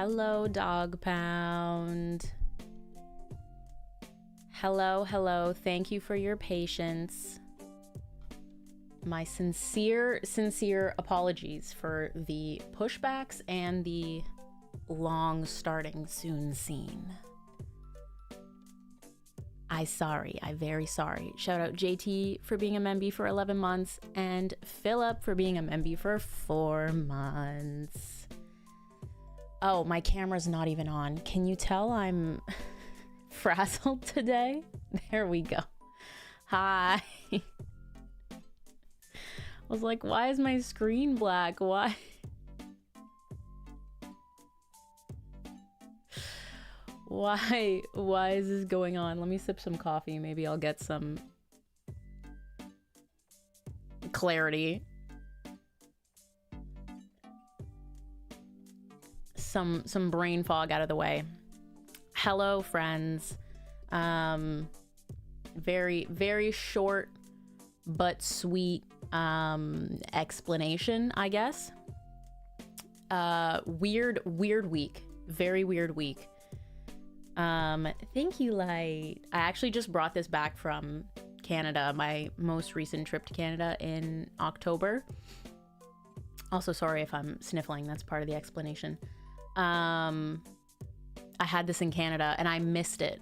Hello, Dog Pound. Hello. Thank you for your patience. My sincere apologies for the pushbacks and the long starting soon scene. I very sorry. Shout out JT for being a memby for 11 months and Philip for being a memby for 4 months. Oh, my camera's not even on. Can you tell I'm frazzled today? There we go. Hi. I was like, why is my screen black? Why is this going on? Let me sip some coffee. Maybe I'll get some clarity. Some brain fog out of the way. Hello, friends. Very short but sweet explanation, I guess. Weird week. Very weird week. Thank you, Light. I actually just brought this back from Canada, my most recent trip to Canada in October. Also, sorry if I'm sniffling, that's part of the explanation. I had this in Canada and I missed it.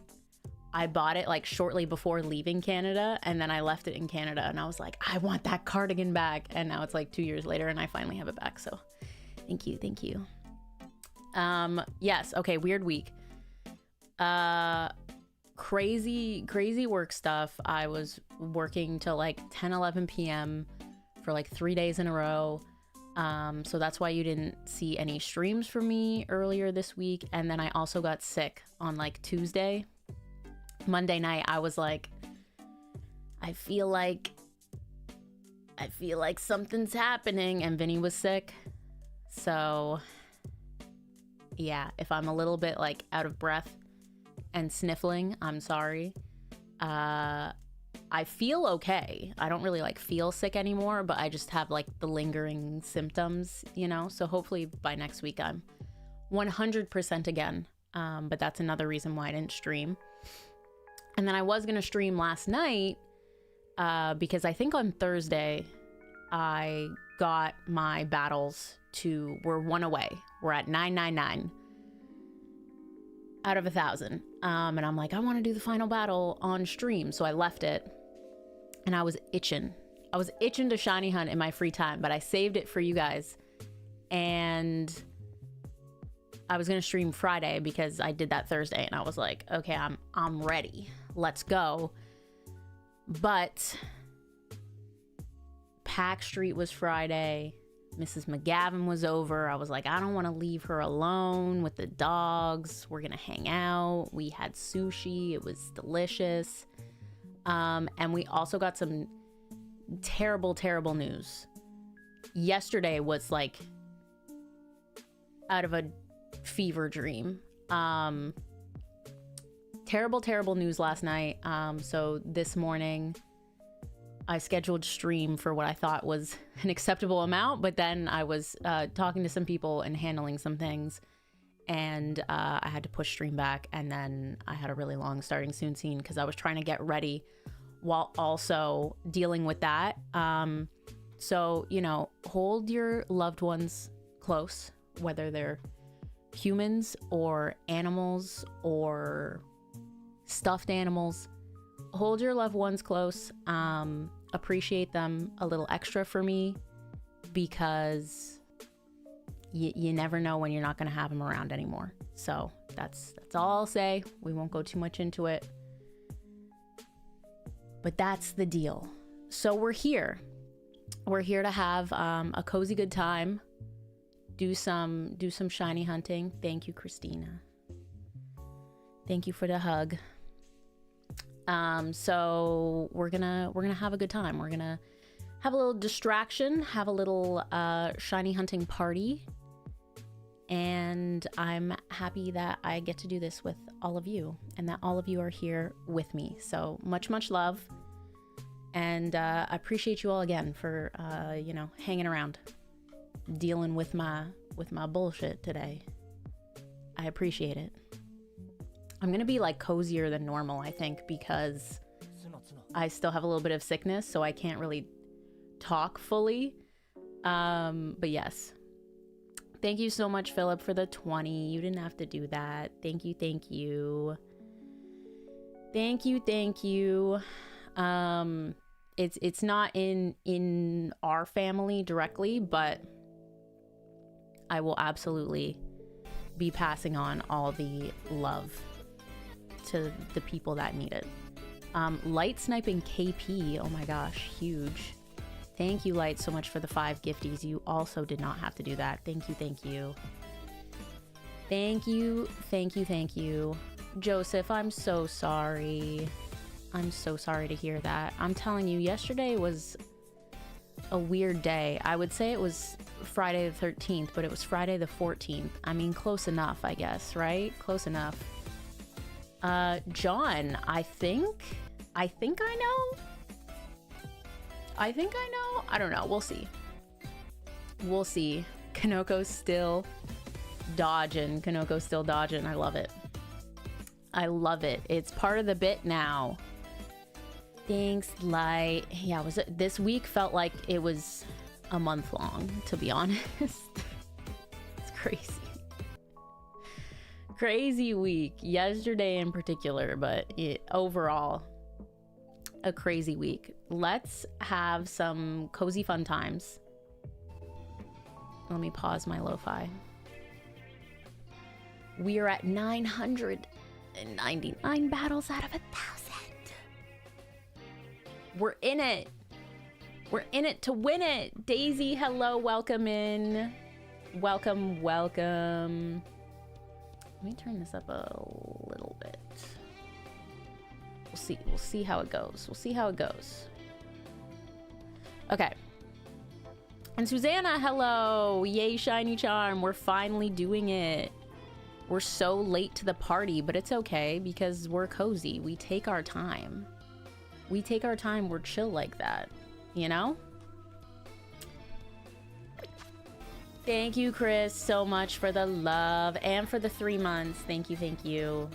I bought it like shortly before leaving Canada, and then I left it in Canada and I was like, I want that cardigan back. And now it's like 2 years later and I finally have it back. So thank you. Yes. Okay. Weird week. Crazy work stuff. I was working till like 10-11 p.m. for like 3 days in a row. So that's why you didn't see any streams from me earlier this week. And then I also got sick on like Tuesday. Monday night, I was like, I feel like something's happening, and Vinny was sick. So yeah, if I'm a little bit like out of breath and sniffling, I'm sorry. I feel okay. I don't really like feel sick anymore, but I just have like the lingering symptoms, you know? So hopefully by next week I'm 100% again. But that's another reason why I didn't stream. And then I was going to stream last night because I think on Thursday I got my battles we're 1 away. We're at 999 out of 1,000. And I'm like, I want to do the final battle on stream. So I left it and I was itching. To shiny hunt in my free time, but I saved it for you guys. And I was going to stream Friday because I did that Thursday and I was like, okay, I'm ready. Let's go. But Pack Street was Friday. Mrs. McGavin was over. I was like, I don't want to leave her alone with the dogs. We're going to hang out. We had sushi. It was delicious. And we also got some terrible news. Yesterday was like out of a fever dream. Terrible news last night. So this morning I scheduled stream for what I thought was an acceptable amount, but then I was talking to some people and handling some things, and I had to push stream back, and then I had a really long starting soon scene because I was trying to get ready while also dealing with that. So, you know, hold your loved ones close, whether they're humans or animals or stuffed animals. Hold your loved ones close. Appreciate them a little extra for me, because you never know when you're not going to have them around anymore. So that's all I'll say. We won't go too much into it, but that's the deal. So we're here to have a cozy good time, do some shiny hunting. Thank you, Christina. Thank you for the hug. So we're gonna have a good time. We're gonna have a little distraction, have a little shiny hunting party, and I'm happy that I get to do this with all of you and that all of you are here with me. So much love, and I appreciate you all again for hanging around, dealing with my bullshit today. I appreciate it. I'm gonna be like cozier than normal, I think, because I still have a little bit of sickness, so I can't really talk fully. But yes. Thank you so much, Philip, for the 20. You didn't have to do that. Thank you, thank you. Thank you, thank you. It's not in our family directly, but I will absolutely be passing on all the love to the people that need it. Light sniping KP, oh my gosh, huge. Thank you, Light, so much for the 5 gifties. You also did not have to do that. Thank you, thank you. Thank you, thank you, thank you. Joseph, I'm so sorry. I'm so sorry to hear that. I'm telling you, yesterday was a weird day. I would say it was Friday the 13th, but it was Friday the 14th. I mean, close enough, I guess, right? Close enough. John, I think I know. I think I know. I don't know. We'll see. We'll see. Kanoko's still dodging. Kanoko's still dodging. I love it. I love it. It's part of the bit now. Thanks, Light. Yeah, was it this week? Felt like it was a month long, to be honest. It's crazy. Crazy week. Yesterday in particular, but overall, a crazy week. Let's have some cozy fun times. Let me pause my lo-fi. We are at 999 battles out of 1,000. We're in it. We're in it to win it. Daisy, hello, welcome in. Welcome, welcome. Let me turn this up a little bit. We'll see how it goes. We'll see how it goes. Okay. And Susanna, hello. Yay, shiny charm. We're finally doing it. We're so late to the party, but it's okay because we're cozy. We take our time. We take our time. We're chill like that, you know? Thank you, Chris, so much for the love and for the 3 months. Thank you, thank you.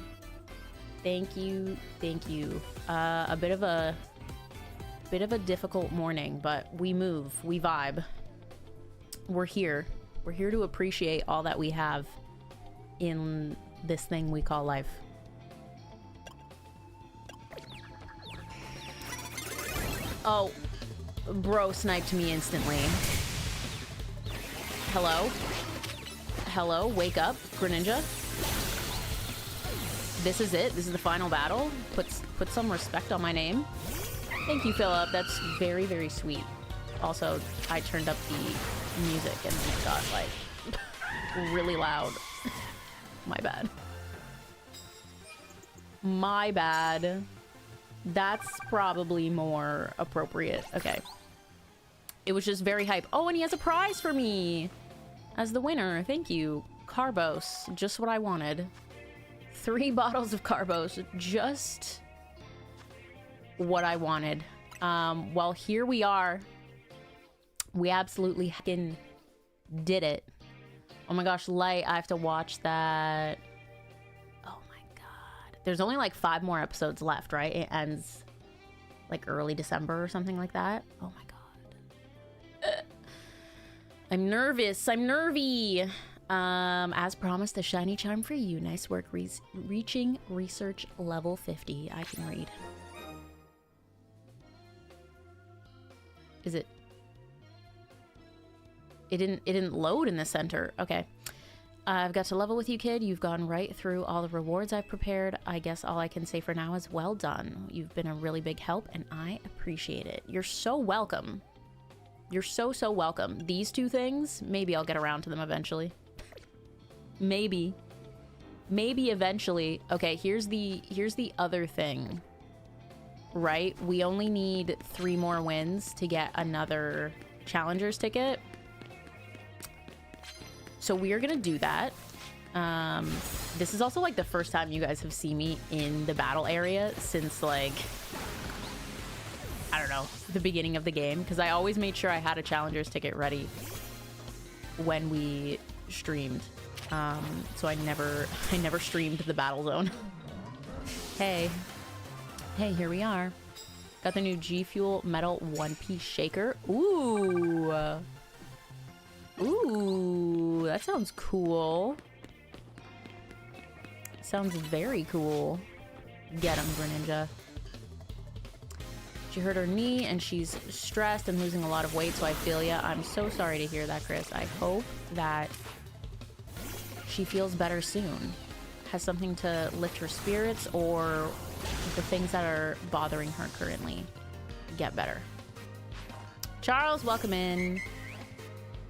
Thank you, thank you. A bit of a difficult morning, but we move, we vibe. We're here. We're here to appreciate all that we have in this thing we call life. Oh, bro sniped me instantly. Hello? Hello, wake up, Greninja. This is it. This is the final battle. Put some respect on my name. Thank you, Philip. That's very, very sweet. Also, I turned up the music and then it got, like, really loud. My bad. My bad. That's probably more appropriate. Okay. It was just very hype. Oh, and he has a prize for me as the winner. Thank you. Carbos. Just what I wanted. 3 bottles of Carbos. Just what I wanted. Well, here we are. We absolutely heckin' did it. Oh my gosh, Light, I have to watch that. Oh my god. There's only like 5 more episodes left, right? It ends like early December or something like that. Oh my god. I'm nervous. I'm nervy. As promised, the shiny charm for you. Nice work reaching research level 50. I can read. Is it? It didn't load in the center. Okay. I've got to level with you, kid. You've gone right through all the rewards I've prepared. I guess all I can say for now is well done. You've been a really big help, and I appreciate it. You're so welcome. You're so, so welcome. These 2 things, maybe I'll get around to them eventually. Maybe. Maybe eventually. Okay, here's the other thing. Right? We only need 3 more wins to get another Challenger's ticket. So we are gonna do that. This is also like the first time you guys have seen me in the battle area since like, I don't know, the beginning of the game. Because I always made sure I had a Challenger's ticket ready when we streamed. So I never streamed the battle zone. Hey, here we are. Got the new G Fuel metal one-piece shaker. Ooh, that sounds cool. Sounds very cool. Get him, Greninja. She hurt her knee and she's stressed and losing a lot of weight, so I feel ya. I'm so sorry to hear that, Chris. I hope that she feels better soon. Has something to lift her spirits, or the things that are bothering her currently get better. Charles, welcome in.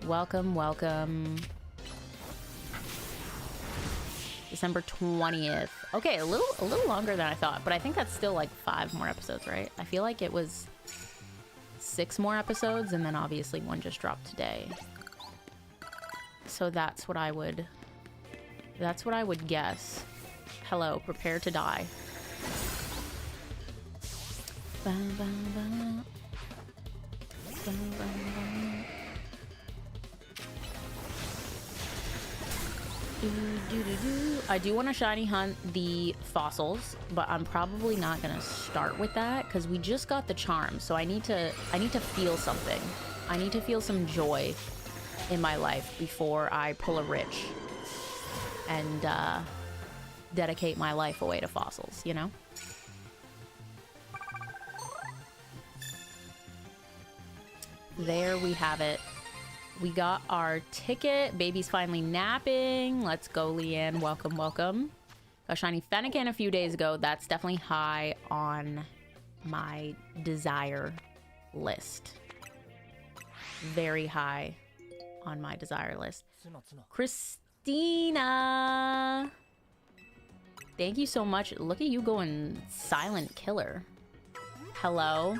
Welcome, welcome. December 20th. Okay, a little longer than I thought, but I think that's still like 5 more episodes, right? I feel like it was 6 more episodes, and then obviously one just dropped today. So that's what I would guess. Hello, prepare to die. Ba, ba, ba. Ba, ba, ba. I do want to shiny hunt the fossils, but I'm probably not gonna start with that because we just got the charm. So I need to feel something. I need to feel some joy in my life before I pull a Rich and dedicate my life away to fossils, you know? There we have it. We got our ticket. Baby's finally napping. Let's go, Leanne. Welcome, welcome. Got shiny Fennekin a few days ago. That's definitely high on my desire list. Very high on my desire list. Christina! Thank you so much. Look at you going silent killer. Hello?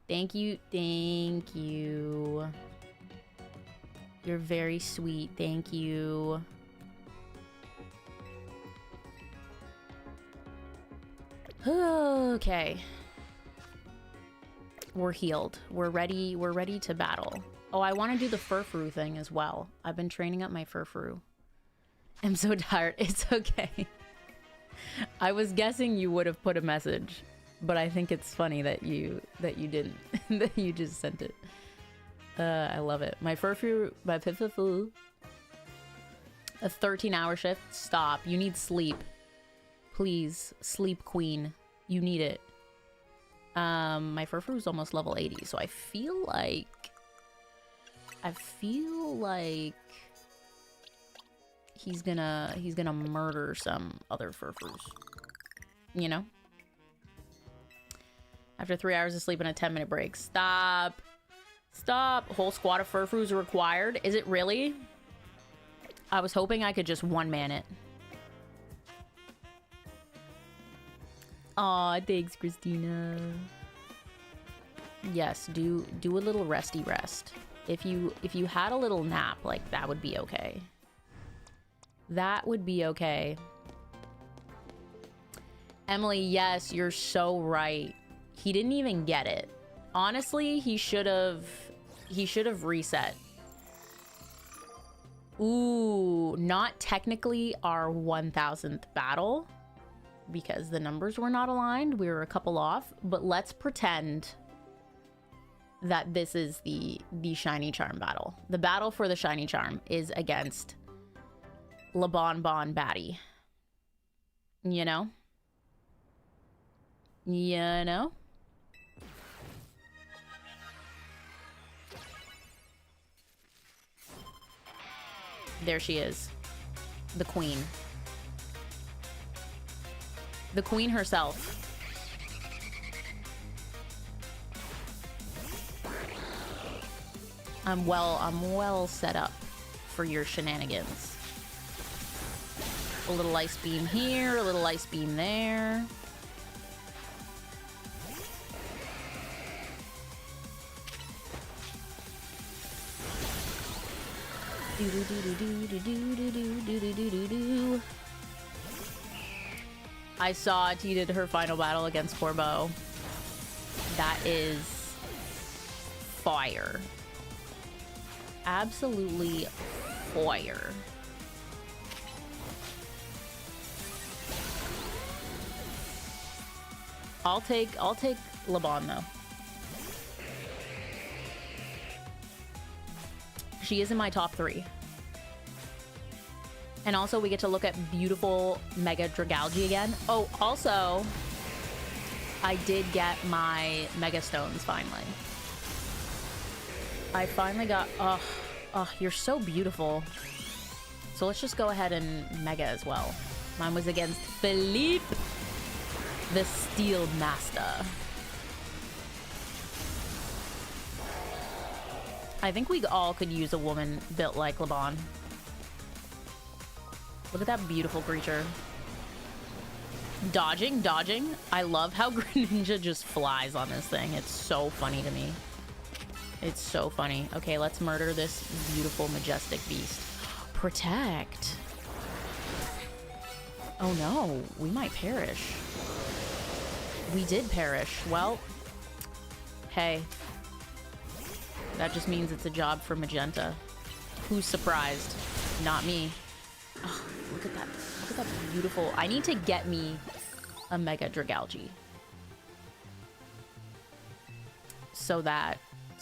Thank you, thank you. You're very sweet, thank you. Okay. We're healed. We're ready to battle. Oh, I want to do the Furfrou thing as well. I've been training up my Furfrou. I'm so tired. It's okay. I was guessing you would have put a message. But I think it's funny that you didn't. That you just sent it. I love it. My Furfrou, my Pipifu. A 13-hour shift. Stop. You need sleep. Please, sleep, queen. You need it. My Furfrou is almost level 80, so I feel like he's gonna murder some other Furfrous. You know? After 3 hours of sleep and a 10-minute break. Stop. Stop. Whole squad of Furfrous are required. Is it really? I was hoping I could just one-man it. Aw, thanks, Christina. Yes, do a little resty rest. If you had a little nap, like, that would be okay. That would be okay. Emily, yes, you're so right. He didn't even get it. Honestly, he should have reset. Ooh, not technically our 1000th battle because the numbers were not aligned. We were a couple off, but let's pretend that this is the shiny charm battle. The battle for the shiny charm is against Le Bon Bon Batty. You know? You know? There she is. The queen. The queen herself. I'm well set up for your shenanigans. A little ice beam here, a little ice beam there. I saw T did her final battle against Corbeau. That is fire. Absolutely fire. I'll take LeBon though. She is in my top 3. And also we get to look at beautiful Mega Dragalge again. Oh, also, I did get my Mega Stones finally. I finally got, oh, you're so beautiful. So let's just go ahead and Mega as well. Mine was against Philippe, the Steel Master. I think we all could use a woman built like LeBon. Look at that beautiful creature. Dodging. I love how Greninja just flies on this thing. It's so funny to me. It's so funny. Okay, let's murder this beautiful, majestic beast. Protect. Oh no, we might perish. We did perish. Well, hey. That just means it's a job for Magenta. Who's surprised? Not me. Oh, look at that. Look at that beautiful... I need to get me a Mega Dragalge. So that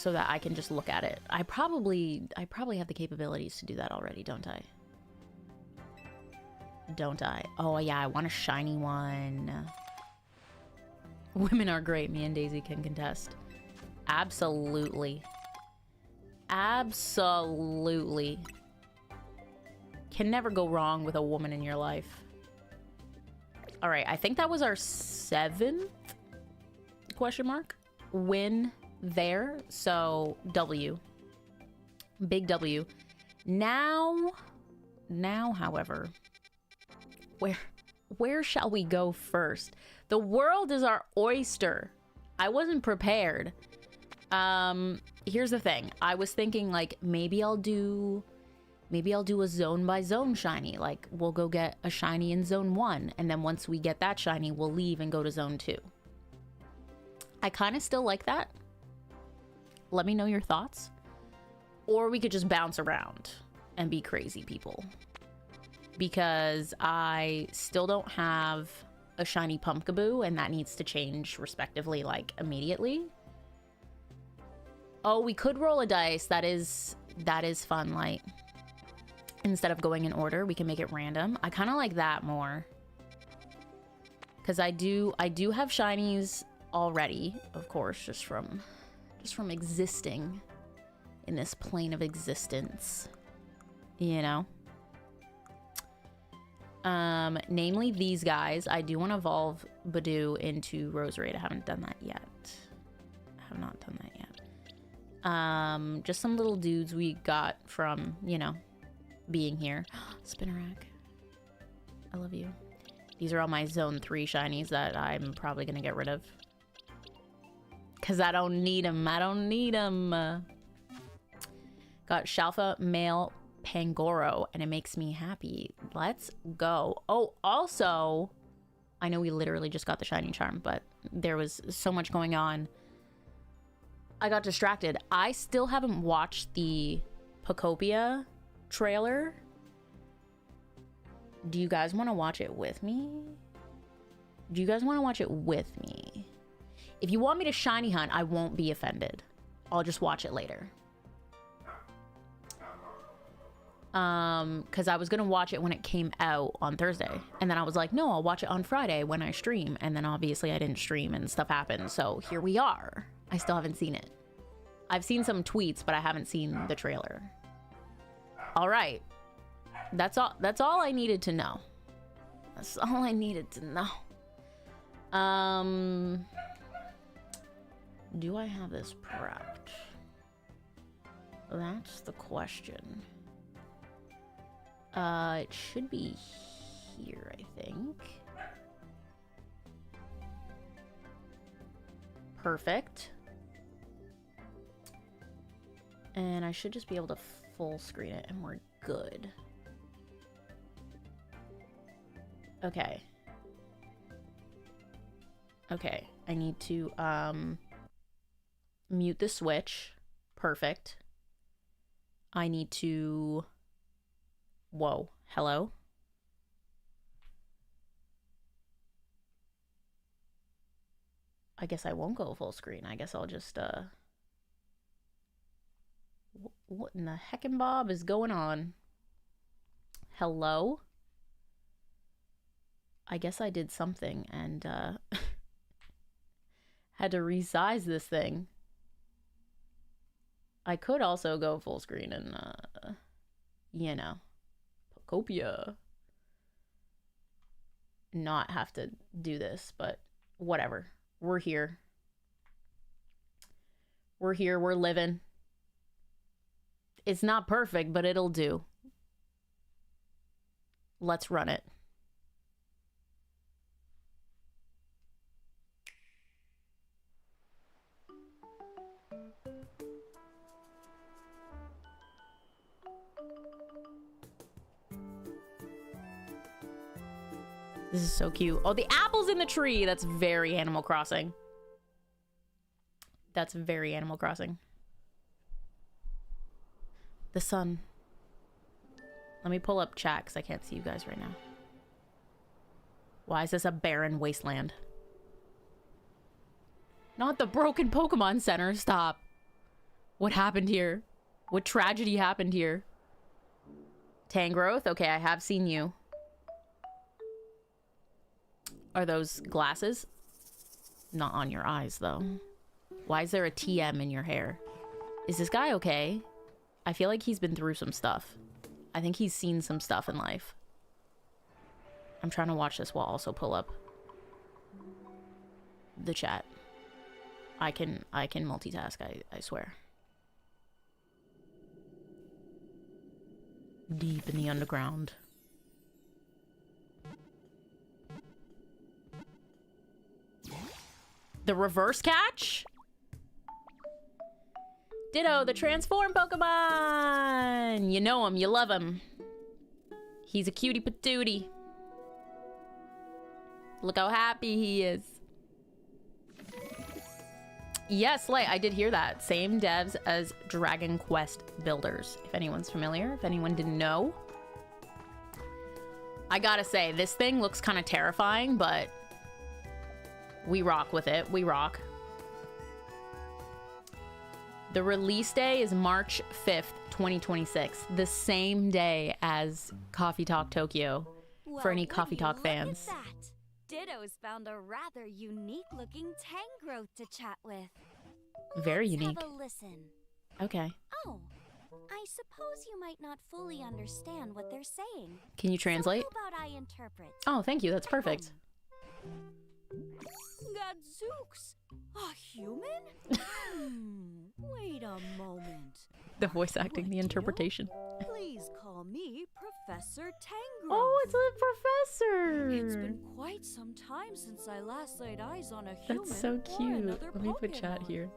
I can just look at it. I probably have the capabilities to do that already, don't I? Don't I? Oh yeah, I want a shiny one. Women are great. Me and Daisy can contest. Absolutely. Absolutely. Can never go wrong with a woman in your life. All right, I think that was our 7th question mark win there. So W, big W. Now, however, where shall we go first? The world is our oyster. I wasn't prepared. Here's the thing. I was thinking like maybe I'll do a zone by zone shiny. Like we'll go get a shiny in zone 1, and then once we get that shiny, we'll leave and go to zone 2. I kind of still like that. Let me know your thoughts. Or we could just bounce around and be crazy people. Because I still don't have a shiny Pumpkaboo, and that needs to change respectively like immediately. Oh, we could roll a dice. That is fun. Like, instead of going in order, we can make it random. I kind of like that more. Because I do have shinies already, of course, just from existing in this plane of existence. You know? Namely these guys. I do want to evolve Badoo into Roserade. I haven't done that yet. I have not done that yet. Just some little dudes we got from, you know, being here. Spinnerack. I love you. These are all my zone 3 shinies that I'm probably gonna get rid of. Cause I don't need them. I don't need them. Got Shalfa Male Pangoro, and it makes me happy. Let's go. Oh, also, I know we literally just got the shiny charm, but there was so much going on. I got distracted. I still haven't watched the Pokopia trailer. Do you guys want to watch it with me? Do you guys want to watch it with me? If you want me to shiny hunt, I won't be offended. I'll just watch it later. Because I was gonna watch it when it came out on Thursday, and then I was like, no, I'll watch it on Friday when I stream, and then obviously I didn't stream and stuff happened, so here we are. I still haven't seen it. I've seen some tweets, but I haven't seen the trailer. All right, that's all I needed to know. That's all I needed to know. Do I have this prepped? That's the question. It should be here, I think. Perfect. And I should just be able to full screen it, and we're good. Okay. Okay, I need to mute the switch. Perfect. I need to Whoa. Hello? I guess I won't go full screen. I guess I'll just, what in the heckin' bob is going on? Hello? I guess I did something and, had to resize this thing. I could also go full screen and, you know, Pocopia. Not have to do this, but whatever. We're here. We're here. We're living. It's not perfect, but it'll do. Let's run it. This is so cute. Oh, the apple's in the tree. That's very Animal Crossing. That's very Animal Crossing. The sun. Let me pull up chat because I can't see you guys right now. Why is this a barren wasteland? Not the broken Pokemon Center. Stop. What happened here? What tragedy happened here? Tangrowth? Okay, I have seen you. Are those glasses? Not on your eyes, though. Why is there a TM in your hair? Is this guy okay? I feel like he's been through some stuff. I think he's seen some stuff in life. I'm trying to watch this while also pull up the chat. I can multitask, I swear. Deep in the underground. The reverse catch? Ditto, the transform Pokemon! You know him, you love him. He's a cutie patootie. Look how happy he is. Yes, Slay, I did hear that. Same devs as Dragon Quest Builders. If anyone's familiar, if anyone didn't know. I gotta say, this thing looks kind of terrifying, but we rock with it. We rock. The release day is March 5th, 2026. The same day as Coffee Talk Tokyo. Well, for any Coffee Talk fans. Look at that. Ditto's found a rather unique-looking Tangrowth to chat with. Very Let's unique. Have a listen. Okay. Oh, I suppose you might not fully understand what they're saying. Can you translate? So how about I interpret? Oh, thank you. That's perfect. Gadzooks! A human? Wait a moment. The voice acting, the What, interpretation. Ditto? Please call me Professor Tangrowth. Oh, it's a professor. It's been quite some time since I last laid eyes on a human. That's so or cute. another Let me put chat Pokemon. here.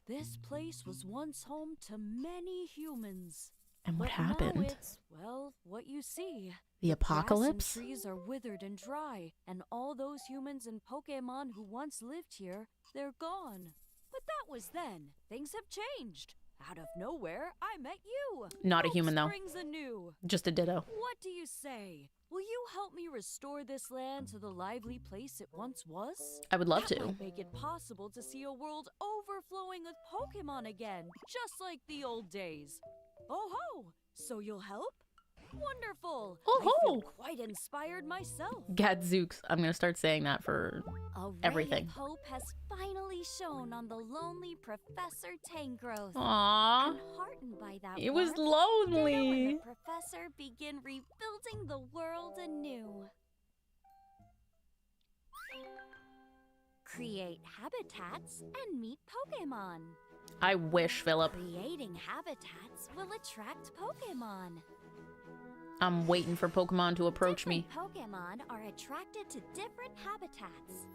This place was once home to many humans. And what But now happened? it's, well, what you see. The Grass apocalypse? and trees are withered and dry, and all those humans and Pokemon who once lived here, they're gone. But that was then. Things have changed. Out of nowhere, I met you. Not a Hope human, though. springs anew. Just a ditto. What do you say? Will you help me restore this land to the lively place it once was? I would love That to. might make it possible to see a world overflowing with Pokemon again, just like the old days. Oh ho! So you'll help? Wonderful! Oh I feel ho! quite inspired myself. Gadzooks. I'm gonna start saying that for A ray everything. of hope has finally shone on the lonely Professor Tangrowth. Aww. And heartened by that It was warmth, Ditto and lonely. the professor begin rebuilding the world anew. Create habitats and meet Pokemon. I wish, Philip. Creating habitats will attract Pokemon. I'm waiting for Pokemon to approach me. Different Pokemon are attracted to different habitats.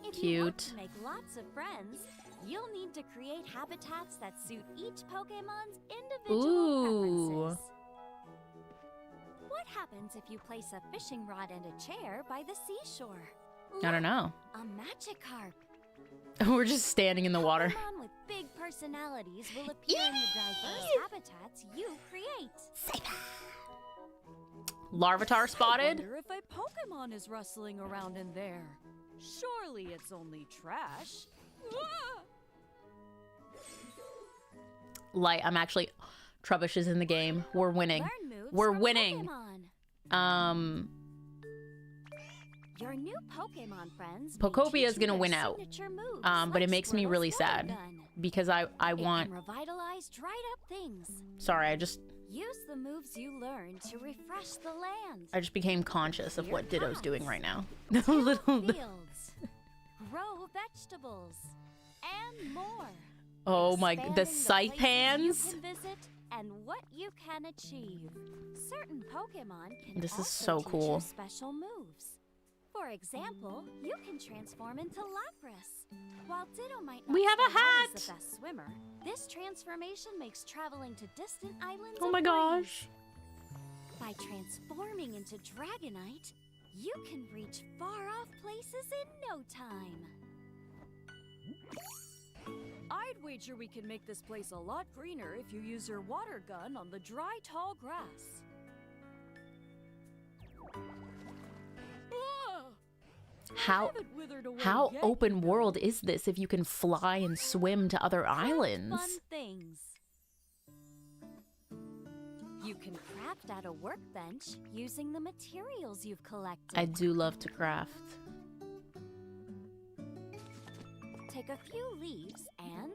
If Cute. you want to make lots of friends, you'll need to create habitats that suit each Pokemon's individual Ooh. preferences. What happens if you place a fishing rod and a chair by the seashore? I don't know. A Magikarp. We're just standing in the water. Pokemon with big personalities will appear in the diverse habitats you create. Larvitar I spotted. wonder if a Pokemon is rustling around in there. Surely it's only trash. Ah! Light, I'm actually... Trubbish is in the game. We're winning. Learn moves We're from winning. Pokemon. Your new Pokemon friends. Pokopia is gonna win out. But it makes me really sad. Gun. Because I It want... can revitalize dried up things. Sorry, I just Use the moves you learned to refresh the land. I just became conscious of Here what Ditto's comes. doing right now. Till Little... fields, grow vegetables, and more. Oh my... Expanding The places scythe hands? You can visit and what you can achieve. Certain Pokemon can This is also so teach cool. you special moves. For example, you can transform into Lapras. While Ditto might not We have a start out as hat! the best swimmer, this transformation makes traveling to distant islands Oh a my breeze. gosh. By transforming into Dragonite, you can reach far-off places in no time. I'd wager we can make this place a lot greener if you use your water gun on the dry, tall grass. Ah! How... Haven't withered away How yet, open you know. world is this if you can fly and swim to other islands? Fun things. You can craft at a workbench using the materials you've collected. I do love to craft. Take a few leaves and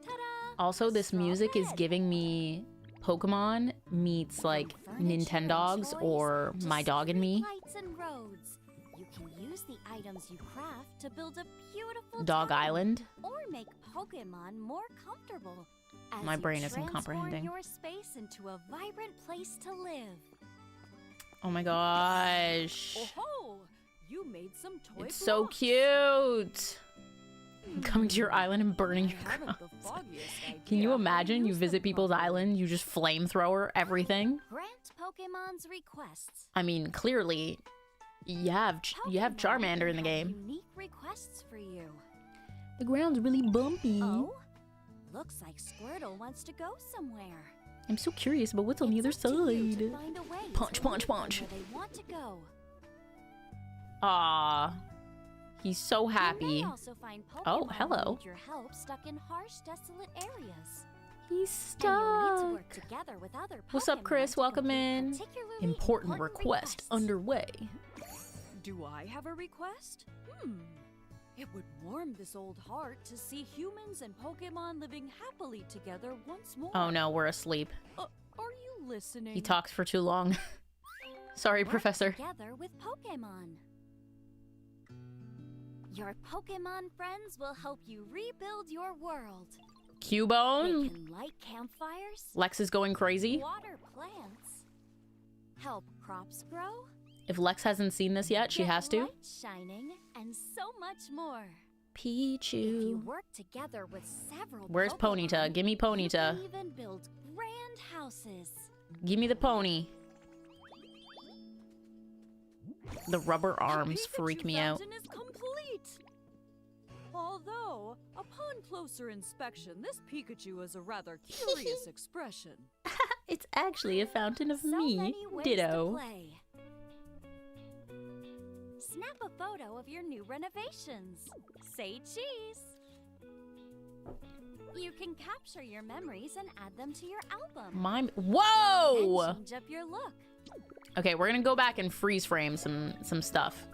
ta-da! Also, this Straw music is bed. giving me Pokemon meets like From furniture and Nintendogs toys or to My Dog and Me. streetlights and roads. You can use the items you craft to build a beautiful Dog town Island. or make Pokemon more comfortable. As My you brain isn't transform comprehending. your space into a vibrant place to live. Oh my gosh. Oh, you made some toy It's so blocks. cute. Coming to your island and burning your I haven't crops. the foggiest Can you idea how to imagine? You use visit them people's properly. island, you just flamethrower everything. Grant Pokemon's requests. I mean, clearly, you have Pokemon Charmander in the have game. Unique requests for you. The ground's really bumpy. Oh, looks like Squirtle wants to go somewhere. I'm so curious about what's on the other It's up to you to side. find a way Punch, to punch, lead them punch. where they want to go. Aw, he's so You happy. may also find Pokemon Oh, who hello. need your help stuck in harsh, desolate areas. He's And you'll need to stuck. work together with other What's up, Pokemon Chris? to Welcome complete in. particularly Important request requests. underway. Do I have a request? It would warm this old heart to see humans and Pokemon living happily together once more. Oh no, we're asleep. Are you listening? He talks for too long. Sorry, Work Professor. Together with Pokemon. Your Pokemon friends will help you rebuild your world. They Cubone. can light campfires, Lex is going crazy. water plants, help crops grow, If Lex hasn't seen this yet, she get has to. light shining, and so much more. If Pichu. you work together with several Where's Pokemon, Ponyta? Give me you can Ponyta. even build grand houses. Give me the pony. The rubber arms The freak Pikachu me out. fountain is complete. Although, upon closer inspection, this Pikachu has a rather curious expression. It's actually a fountain of So me, many ways Ditto. To play. Snap a photo of your new renovations. Say cheese. You can capture your memories and add them to your album. Whoa! And change up your look. Okay, we're gonna go back and freeze frame some stuff.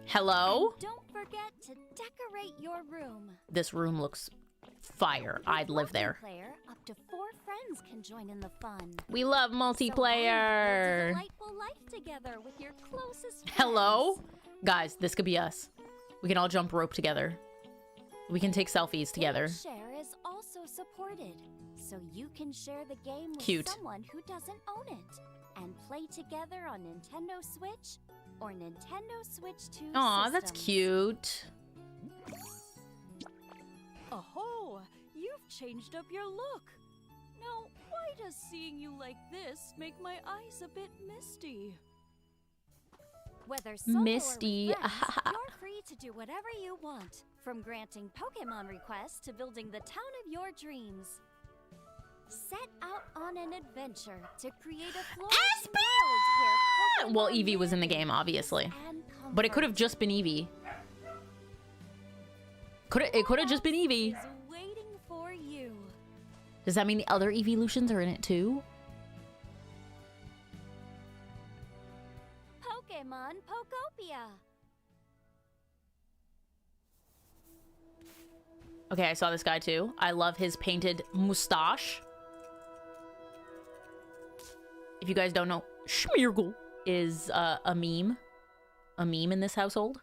Hello? And don't forget to decorate your room. This room looks fire. I'd live there. Multiplayer, up to 4 friends can join in the fun. We love So multiplayer. build a delightful life together with your closest friends. Hello? Guys, this could be us. We can all jump rope together. We can take selfies together. Share is also supported, so you can share the game with Cute. someone who doesn't own it, and play together on Nintendo Switch or Nintendo Switch 2 Aw, that's systems. cute. Oh, you've changed up your look. Now, why does seeing you like this make my eyes a bit misty? Whether solo Misty. or with friends, you're free to do whatever you want, from granting Pokémon requests to building the town of your dreams. Set out on an adventure to create a flourishing world where Pokémon Well, Eevee was in the live game, obviously. peace and But it could have comfort. just been Eevee. It could have just been Eevee. Is waiting for you. Does that mean the other evolutions are in it too? Pokémon Pokopia. Okay, I saw this guy too. I love his painted mustache. If you guys don't know, Schmeargle is a meme. A meme in this household.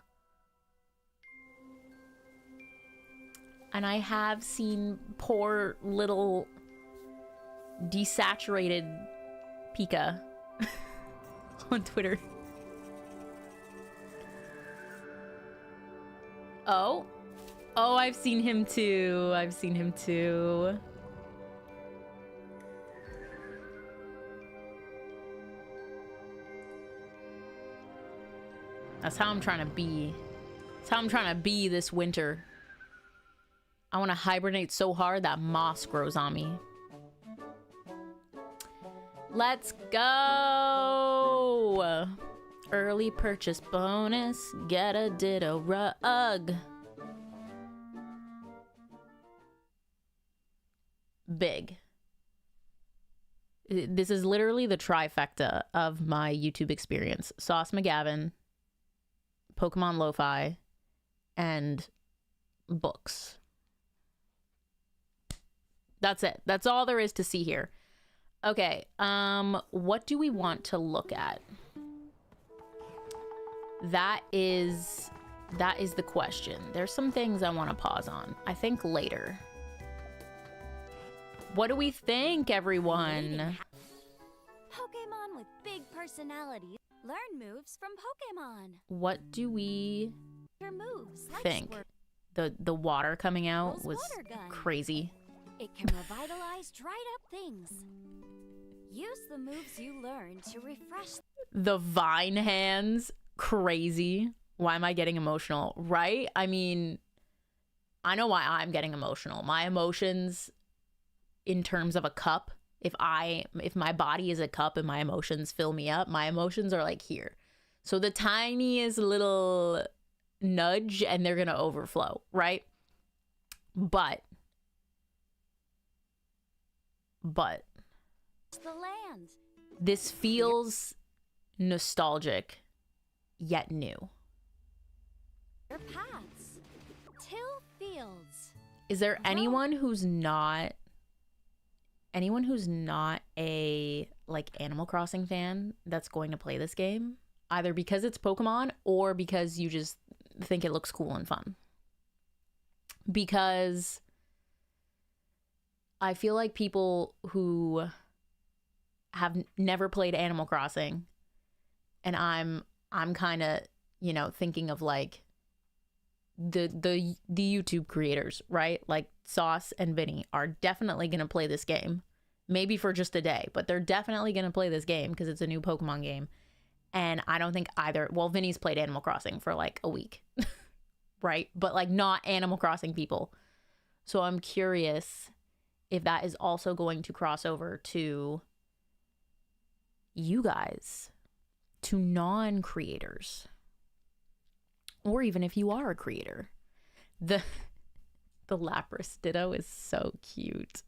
And I have seen poor little desaturated Pika on Twitter. Oh. Oh, I've seen him too. I've seen him too. That's how I'm trying to be. That's how I'm trying to be this winter. I want to hibernate so hard that moss grows on me. Let's go! Early purchase bonus. Get a Ditto rug. Big. This is literally the trifecta of my YouTube experience. Sauce McGavin, Pokemon Lo-Fi, and books. That's it. That's all there is to see here. Okay, what do we want to look at? That is the question. There's some things I want to pause on. I think later. What do we think, everyone? Pokémon with big personalities learn moves from Pokémon. What do we Your moves like think? Squirt. The water coming out Rose was water gun. crazy. It can revitalize dried up things. Use the moves you learn to refresh. The vine hands, crazy. Why am I getting emotional? Right? I mean, I know why I'm getting emotional. My emotions in terms of a cup, if my body is a cup and my emotions fill me up, my emotions are like here. So the tiniest little nudge and they're going to overflow, right? But the land. this feels nostalgic yet new. Your paths. Till fields. Is there anyone who's not a like Animal Crossing fan that's going to play this game? Either because it's Pokemon or because you just think it looks cool and fun. Because I feel like people who have never played Animal Crossing, and I'm kind of, you know, thinking of like the YouTube creators, right? Like Sauce and Vinny are definitely going to play this game. Maybe for just a day, but they're definitely going to play this game because it's a new Pokemon game. And I don't think either, well, Vinny's played Animal Crossing for like a week, right? But like not Animal Crossing people. So I'm curious if that is also going to cross over to you guys, to non-creators, or even if you are a creator. The Lapras Ditto is so cute.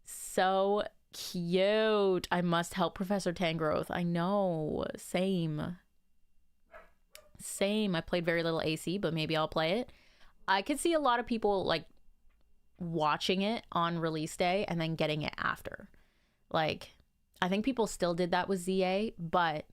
So cute. I must help Professor Tangrowth. I know. Same. I played very little AC, but maybe I'll play it. I could see a lot of people like watching it on release day and then getting it after. Like, I think people still did that with ZA, but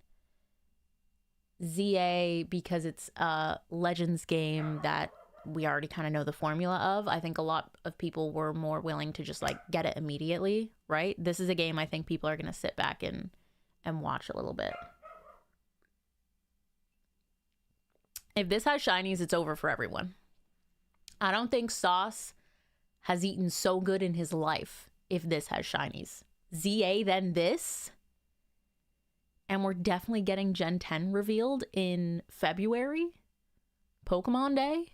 ZA, because it's a Legends game that we already kind of know the formula of, I think a lot of people were more willing to just like get it immediately, right? This is a game I think people are going to sit back and watch a little bit. If this has shinies, it's over for everyone. I don't think Sauce has eaten so good in his life if this has shinies. ZA, then this, And we're definitely getting Gen 10 revealed in February. Pokemon Day.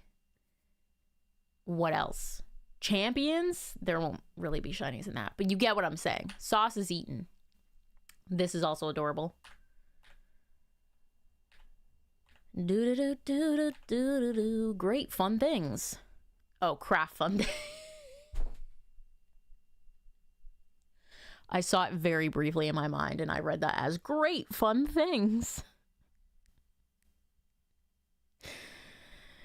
What else? Champions? There won't really be shinies in that. But you get what I'm saying. Sauce is eaten. This is also adorable. Do-do-do-do-do-do-do-do. Great fun things. Oh, craft fun. I saw it very briefly in my mind and I read that as great fun things.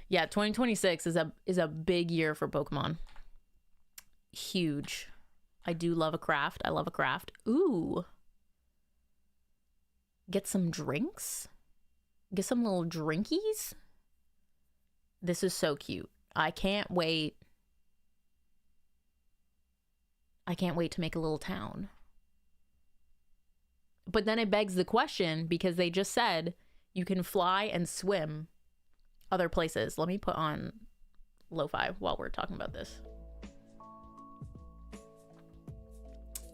Yeah, 2026 is a big year for Pokemon. Huge. I do love a craft. I love a craft. Ooh. Get some drinks? Get some little drinkies? This is so cute. I can't wait. I can't wait to make a little town. But then it begs the question, because they just said you can fly and swim other places. Let me put on lo-fi while we're talking about this.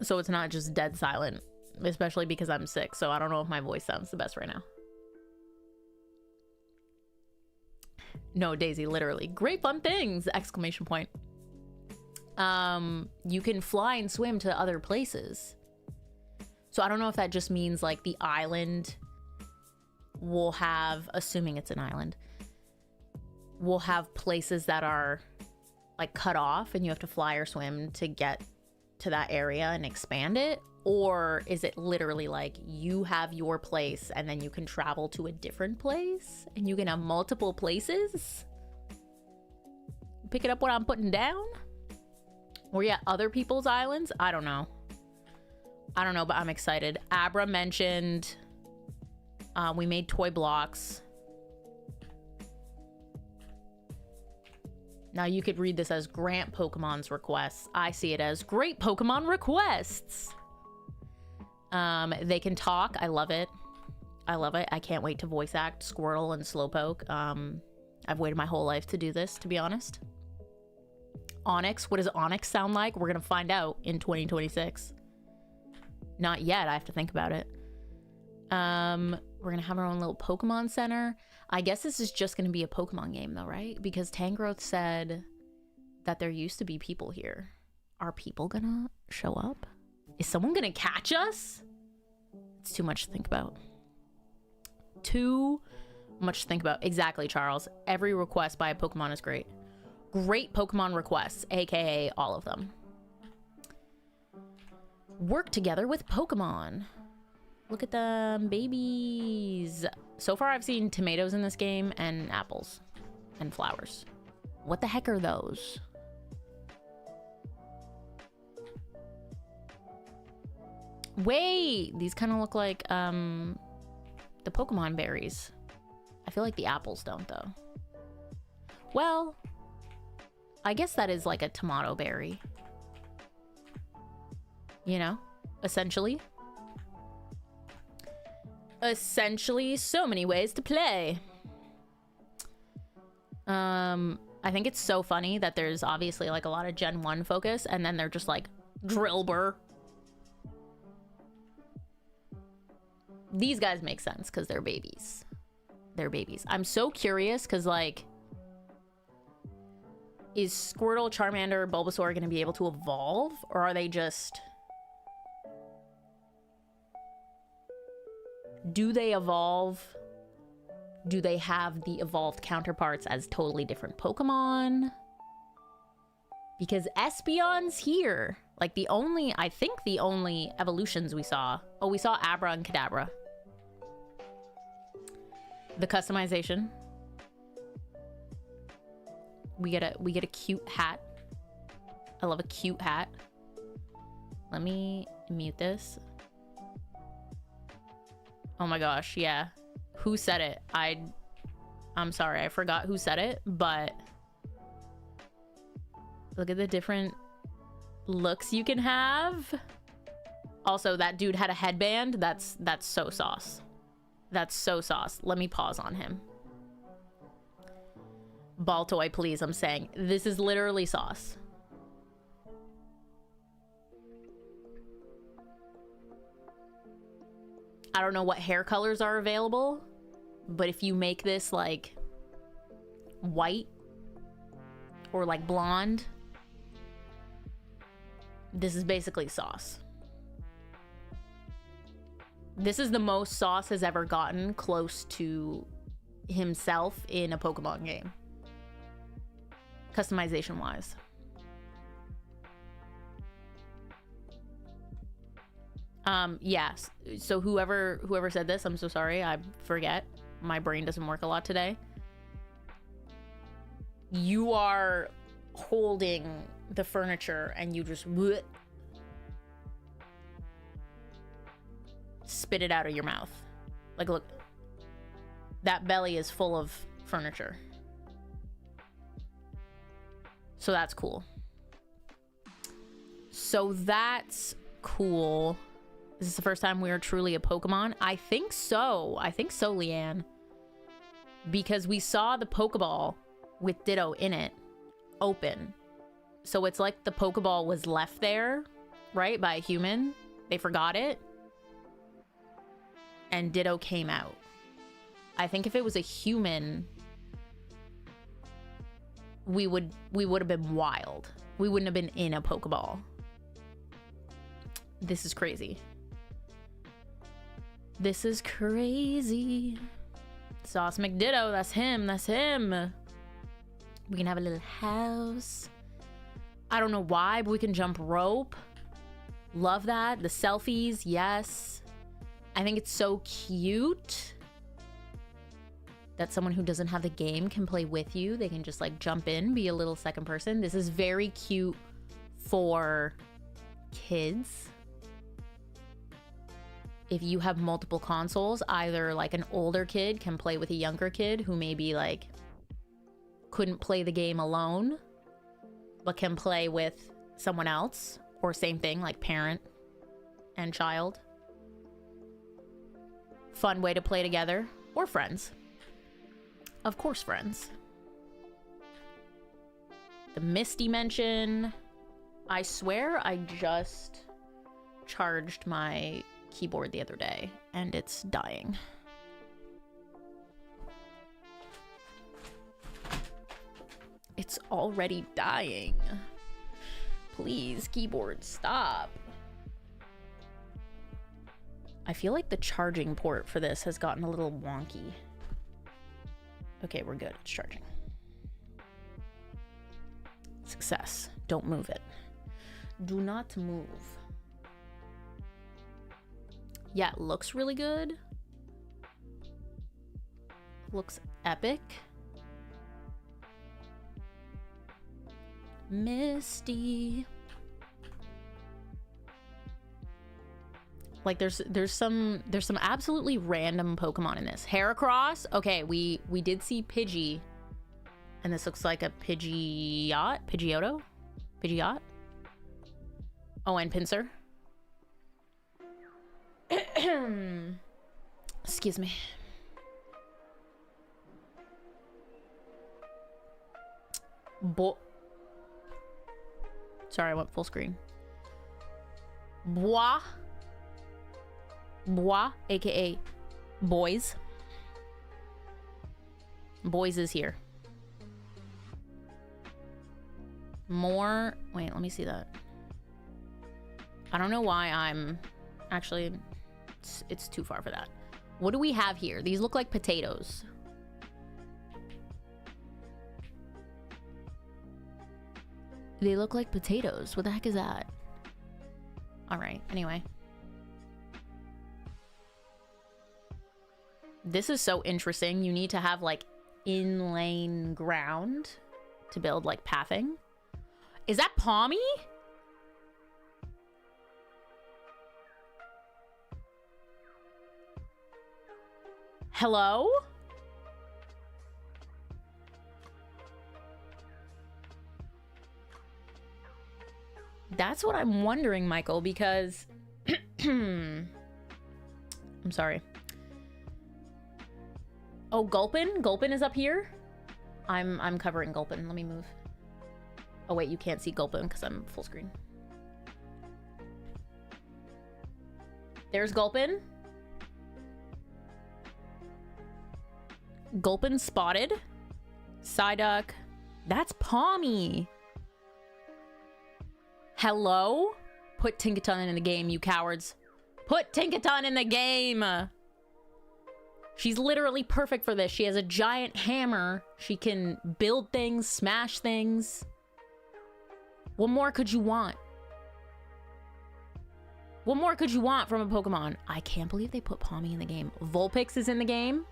So it's not just dead silent, especially because I'm sick. So I don't know if my voice sounds the best right now. No, Daisy, literally. Great fun things! Exclamation point. You can fly and swim to other places. So I don't know if that just means like the island will have, assuming it's an island, will have places that are like cut off and you have to fly or swim to get to that area and expand it? Or is it literally like you have your place and then you can travel to a different place and you can have multiple places? Pick it up what I'm putting down? Or yeah, other people's islands? I don't know. I don't know, but I'm excited. Abra mentioned we made toy blocks. Now you could read this as grant Pokemon's requests. I see it as great Pokemon requests. They can talk. I love it. I love it. I can't wait to voice act Squirtle and Slowpoke. I've waited my whole life to do this, to be honest. Onyx. What does Onyx sound like? We're gonna find out in 2026. Not yet. I have to think about it. We're gonna have our own little Pokemon Center. I guess this is just gonna be a Pokemon game though, right? Because Tangrowth said that there used to be people here. Are people gonna show up? Is someone gonna catch us? It's too much to think about. Too much to think about. Exactly, Charles. Every request by a Pokemon is great. Great Pokemon requests, aka all of them. Work together with Pokemon. Look at them, babies. So far, I've seen tomatoes in this game and apples and flowers. What the heck are those? Wait, these kind of look like the Pokemon berries. I feel like the apples don't though. Well, I guess that is like a tomato berry. You know, essentially. Essentially, so many ways to play. I think it's so funny that there's obviously like a lot of Gen 1 focus and then they're just like Drillbur. These guys make sense because they're babies. They're babies. I'm so curious because like, is Squirtle, Charmander, Bulbasaur going to be able to evolve, or are they just... Do they evolve? Do they have the evolved counterparts as totally different Pokemon? Because Espeon's here. Like I think the only evolutions we saw. Oh, we saw Abra and Kadabra. The customization. We get a cute hat. I love a cute hat. Let me mute this. Oh my gosh, yeah. Who said it? I'm sorry, I forgot who said it, but look at the different looks you can have. Also, that dude had a headband. That's so sauce. That's so sauce. Let me pause on him. Baltoy, please, I'm saying. This is literally sauce. I don't know what hair colors are available, but if you make this like white or like blonde, this is basically sauce. This is the most Sauce has ever gotten close to himself in a Pokemon game, customization wise. Yes. So whoever said this, I'm so sorry. I forget. My brain doesn't work a lot today. You are holding the furniture and you just spit it out of your mouth. Like, look, that belly is full of furniture. So that's cool. So that's cool. Is this the first time we are truly a Pokemon? I think so. I think so, Leanne. Because we saw the Pokeball with Ditto in it open. So it's like the Pokeball was left there, right, by a human. They forgot it. And Ditto came out. I think if it was a human, we would have been wild. We wouldn't have been in a Pokeball. This is crazy. This is crazy. Sauce McDitto, that's him, that's him. We can have a little house. I don't know why, but we can jump rope. Love that. The selfies, yes. I think it's so cute that someone who doesn't have the game can play with you. They can just like jump in, be a little second person. This is very cute for kids. If you have multiple consoles, either like an older kid can play with a younger kid who maybe like couldn't play the game alone, but can play with someone else, or same thing, like parent and child. Fun way to play together, or friends. Of course, friends. The Misty mention. I swear I just charged my keyboard the other day and it's dying. It's already dying. Please, keyboard, stop. I feel like the charging port for this has gotten a little wonky. Okay, we're good. It's charging. Success. Don't move it. Do not move. Yeah, it looks really good. Looks epic. Misty. Like there's some absolutely random Pokemon in this. Heracross. Okay, we did see Pidgey, and this looks like a Pidgeot. Pidgeot. Oh, and Pinsir. Excuse me. Sorry, I went full screen. Bois, aka Boys. Boys is here. More. Wait, let me see that. I don't know why I'm actually. It's too far for that. What do we have here? These look like potatoes. They look like potatoes. What the heck is that? All right. Anyway. This is so interesting. You need to have like in-lane ground to build like pathing. Is that Palmy? Hello? That's what I'm wondering, Michael, because I'm sorry. Oh, Gulpin? Gulpin is up here? I'm covering Gulpin. Let me move. Oh wait, you can't see Gulpin because I'm full screen. There's Gulpin. Gulpin spotted. Psyduck. That's Palmy. Hello? Put Tinkaton in the game, you cowards. Put Tinkaton in the game! She's literally perfect for this. She has a giant hammer. She can build things, smash things. What more could you want? What more could you want from a Pokemon? I can't believe they put Palmy in the game. Vulpix is in the game.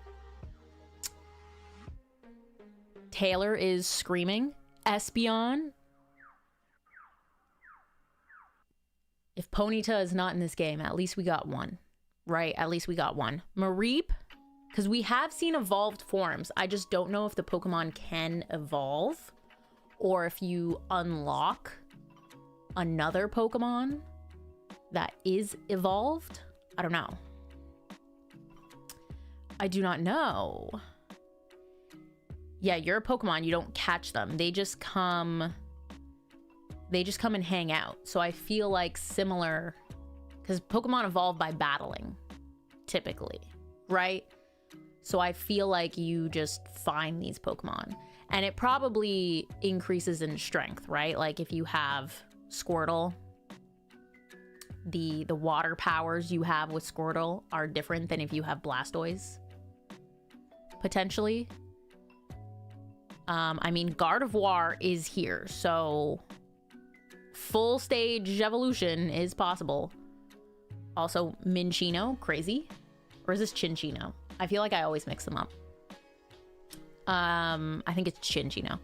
Taylor is screaming. Espeon. If Ponyta is not in this game, at least we got one. Right? At least we got one. Mareep. Because we have seen evolved forms. I just don't know if the Pokemon can evolve. Or if you unlock another Pokemon that is evolved. I don't know. I do not know. Yeah, you're a Pokemon. You don't catch them. They just come and hang out. So I feel like similar, because Pokemon evolve by battling, typically, right? So I feel like you just find these Pokemon. And it probably increases in strength, right? Like if you have Squirtle, the water powers you have with Squirtle are different than if you have Blastoise, potentially. I mean, Gardevoir is here, so full stage evolution is possible. Also, Minccino, crazy. Or is this Chinchino? I feel like I always mix them up. I think it's Chinchino.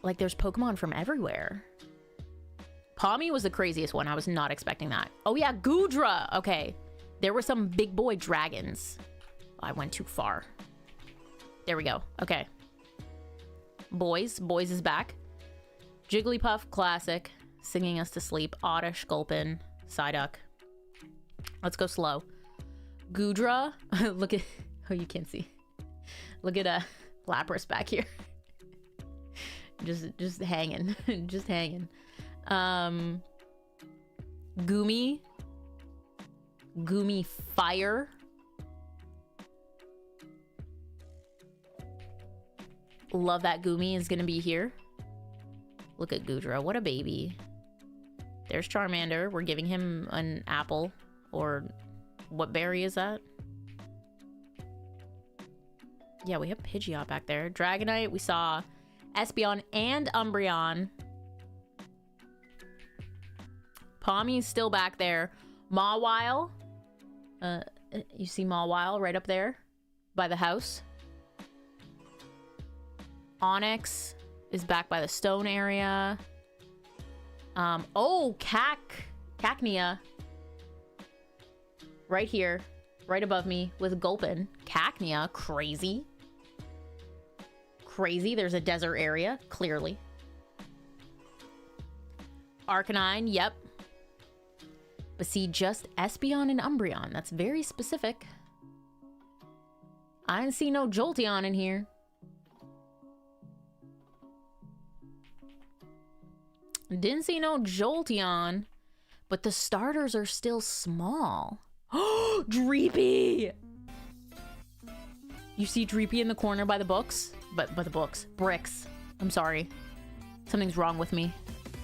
Like, there's Pokemon from everywhere. Palmy was the craziest one. I was not expecting that. Oh yeah, Goodra. Okay. There were some big boy dragons. I went too far. There we go. Okay. Boys. Boys is back. Jigglypuff, classic. Singing us to sleep. Oddish, Gulpin, Psyduck. Let's go slow. Goodra. Look at... Oh, you can't see. Look at Lapras back here. just hanging. Just hanging. Goomy. Goomy Fire. Love that Goomy is gonna be here. Look at Goodra. What a baby. There's Charmander. We're giving him an apple. Or what berry is that? Yeah, we have Pidgeot back there. Dragonite. We saw Espeon and Umbreon. Palmy's still back there. Mawile. You see Mawile right up there by the house. Onyx is back by the stone area. Oh, Cacnea. Right here. Right above me with Gulpin. Cacnea. Crazy. Crazy. There's a desert area. Clearly. Arcanine. Yep. But see, just Espeon and Umbreon. That's very specific. I didn't see no Jolteon in here. Didn't see no Jolteon. But the starters are still small. Oh, Dreepy! You see Dreepy in the corner by the books? But the books. Bricks. I'm sorry. Something's wrong with me.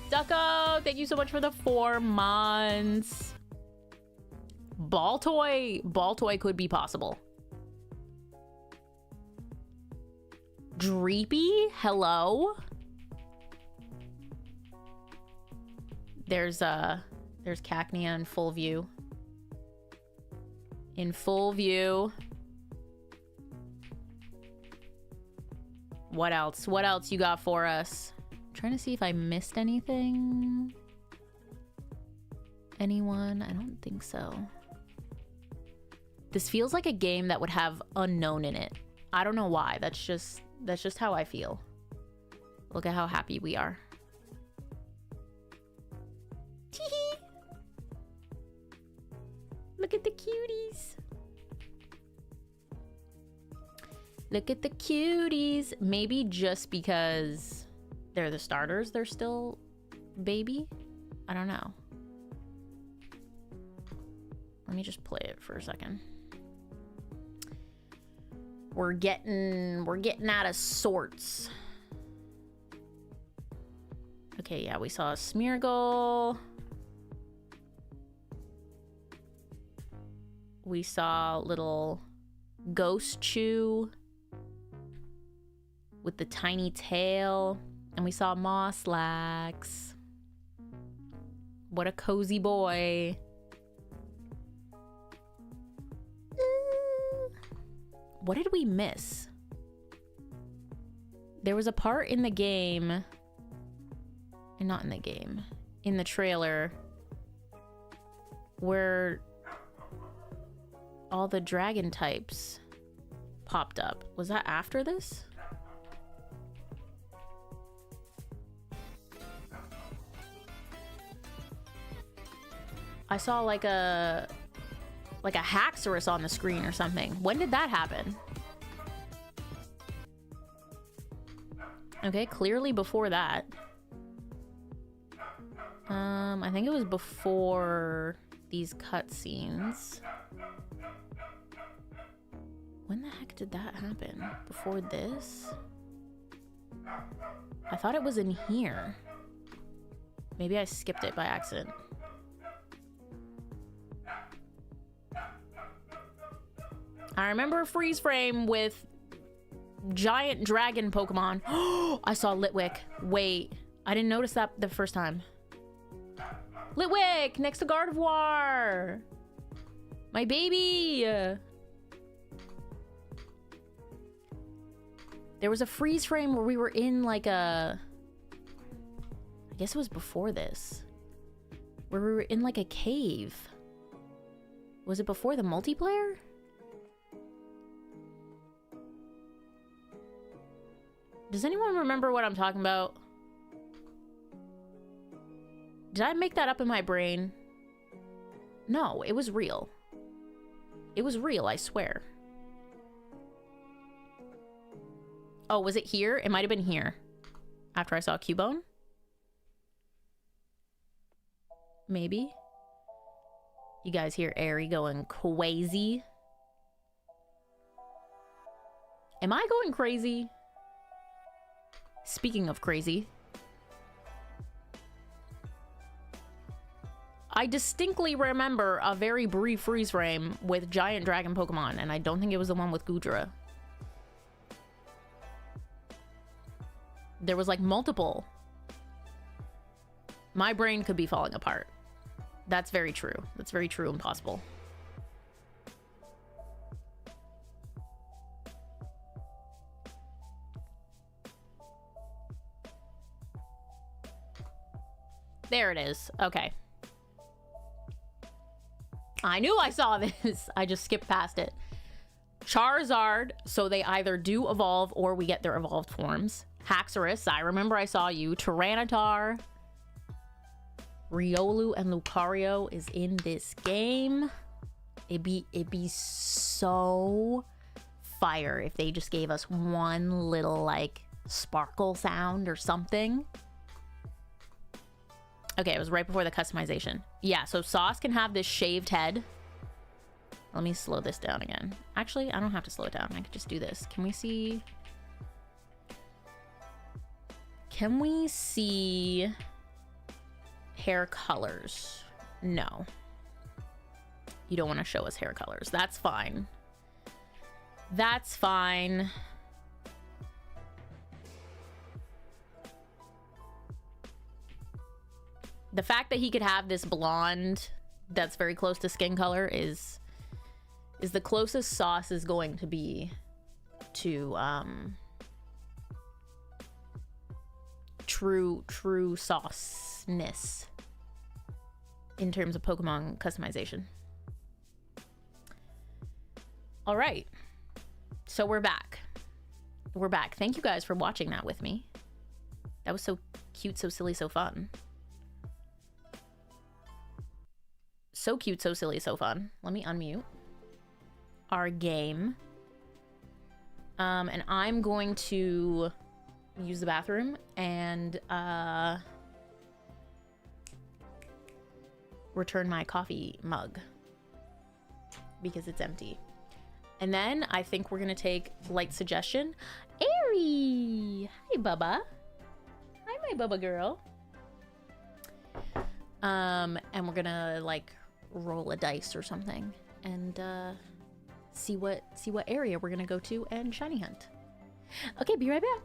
Ducko, thank you so much for the 4 months. Baltoy could be possible. Dreepy, hello. There's Cacnea in full view. In full view. What else? What else you got for us? Trying to see if I missed anything. Anyone? I don't think so. This feels like a game that would have unknown in it. I don't know why. That's just how I feel. Look at how happy we are. Tee-hee. Look at the cuties. Look at the cuties. Maybe just because they're the starters, they're still baby? I don't know. Let me just play it for a second. We're getting out of sorts. Okay, yeah, we saw a Smeargle. We saw little Ghost Chew with the tiny tail. And we saw Mosslax. What a cozy boy. What did we miss? There was a part in the game, and not in the game, in the trailer, where all the dragon types popped up. Was that after this? I saw like a Haxorus on the screen or something. When did that happen? Okay, clearly before that. I think it was before these cutscenes. When the heck did that happen? Before this? I thought it was in here. Maybe I skipped it by accident. I remember a freeze frame with giant dragon Pokemon. I saw Litwick. Wait, I didn't notice that the first time. Litwick next to Gardevoir. My baby. There was a freeze frame where we were in like a... I guess it was before this. Where we were in like a cave. Was it before the multiplayer? Does anyone remember what I'm talking about? Did I make that up in my brain? No, it was real. It was real, I swear. Oh, was it here? It might have been here. After I saw Cubone? Maybe. You guys hear Aerie going crazy? Am I going crazy? Speaking of crazy, I distinctly remember a very brief freeze frame with giant dragon Pokemon, and I don't think it was the one with Goodra. There was like multiple. My brain could be falling apart. That's very true. That's very true and possible. There it is. Okay. I knew I saw this. I just skipped past it. Charizard, so they either do evolve or we get their evolved forms. Haxorus, I remember I saw you. Tyranitar. Riolu and Lucario is in this game. It'd be so fire if they just gave us one little like sparkle sound or something. Okay, it was right before the customization. Yeah, so Sauce can have this shaved head. Let me slow this down again. Actually, I don't have to slow it down. I could just do this. Can we see? Can we see hair colors? No. You don't want to show us hair colors. That's fine. That's fine. The fact that he could have this blonde that's very close to skin color is the closest Sauce is going to be to true sauceness in terms of Pokemon customization. All right, so we're back. We're back. Thank you guys for watching that with me. That was so cute, so silly, so fun. So cute, so silly, so fun. Let me unmute our game. And I'm going to use the bathroom and return my coffee mug because it's empty. And then I think we're gonna take light suggestion. Airy! Hi, Bubba. Hi, my Bubba girl. And we're gonna like roll a dice or something and see what area we're gonna go to and shiny hunt. Okay, be right back.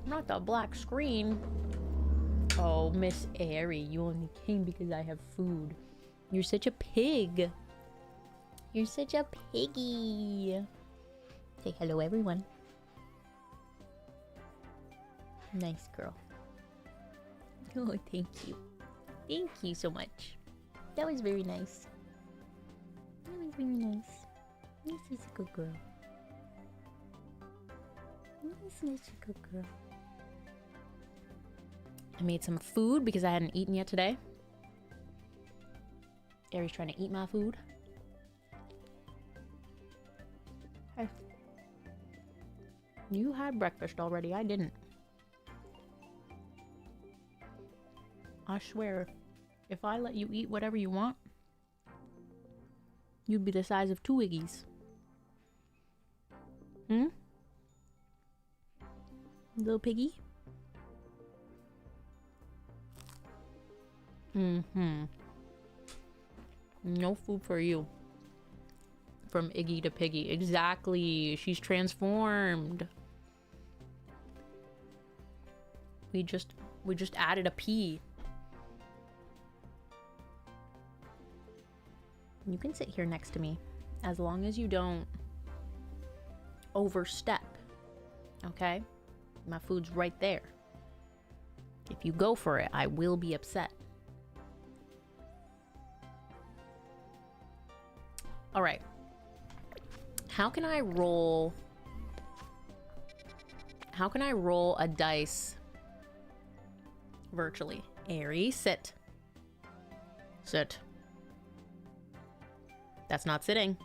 Not the black screen. Oh, Miss Airy, you only came because I have food. You're such a pig. You're such a piggy. Say hello, everyone. Nice girl. Oh, thank you. Thank you so much. That was very nice. That was very nice. This is a good girl. This is a good girl. I made some food because I hadn't eaten yet today. Aries trying to eat my food. Hey. You had breakfast already. I didn't. I swear, if I let you eat whatever you want, you'd be the size of 2 Iggies. Hmm? Little piggy? Mm-hmm. No food for you. From Iggy to Piggy. Exactly. She's transformed. We just added a P. You can sit here next to me as long as you don't overstep. Okay? My food's right there. If you go for it, I will be upset. All right. How can I roll a dice virtually? Airy, sit. Sit. That's not sitting.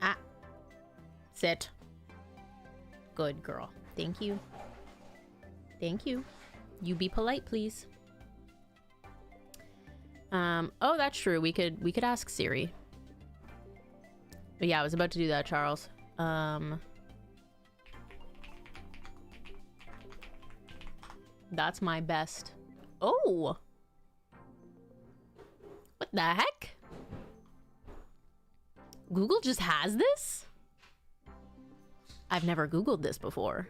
Ah. Sit. Good girl. Thank you. Thank you. You be polite, please. Oh, that's true. We could ask Siri. But yeah, I was about to do that, Charles. That's my best. Oh! What the heck? Google just has this? I've never Googled this before.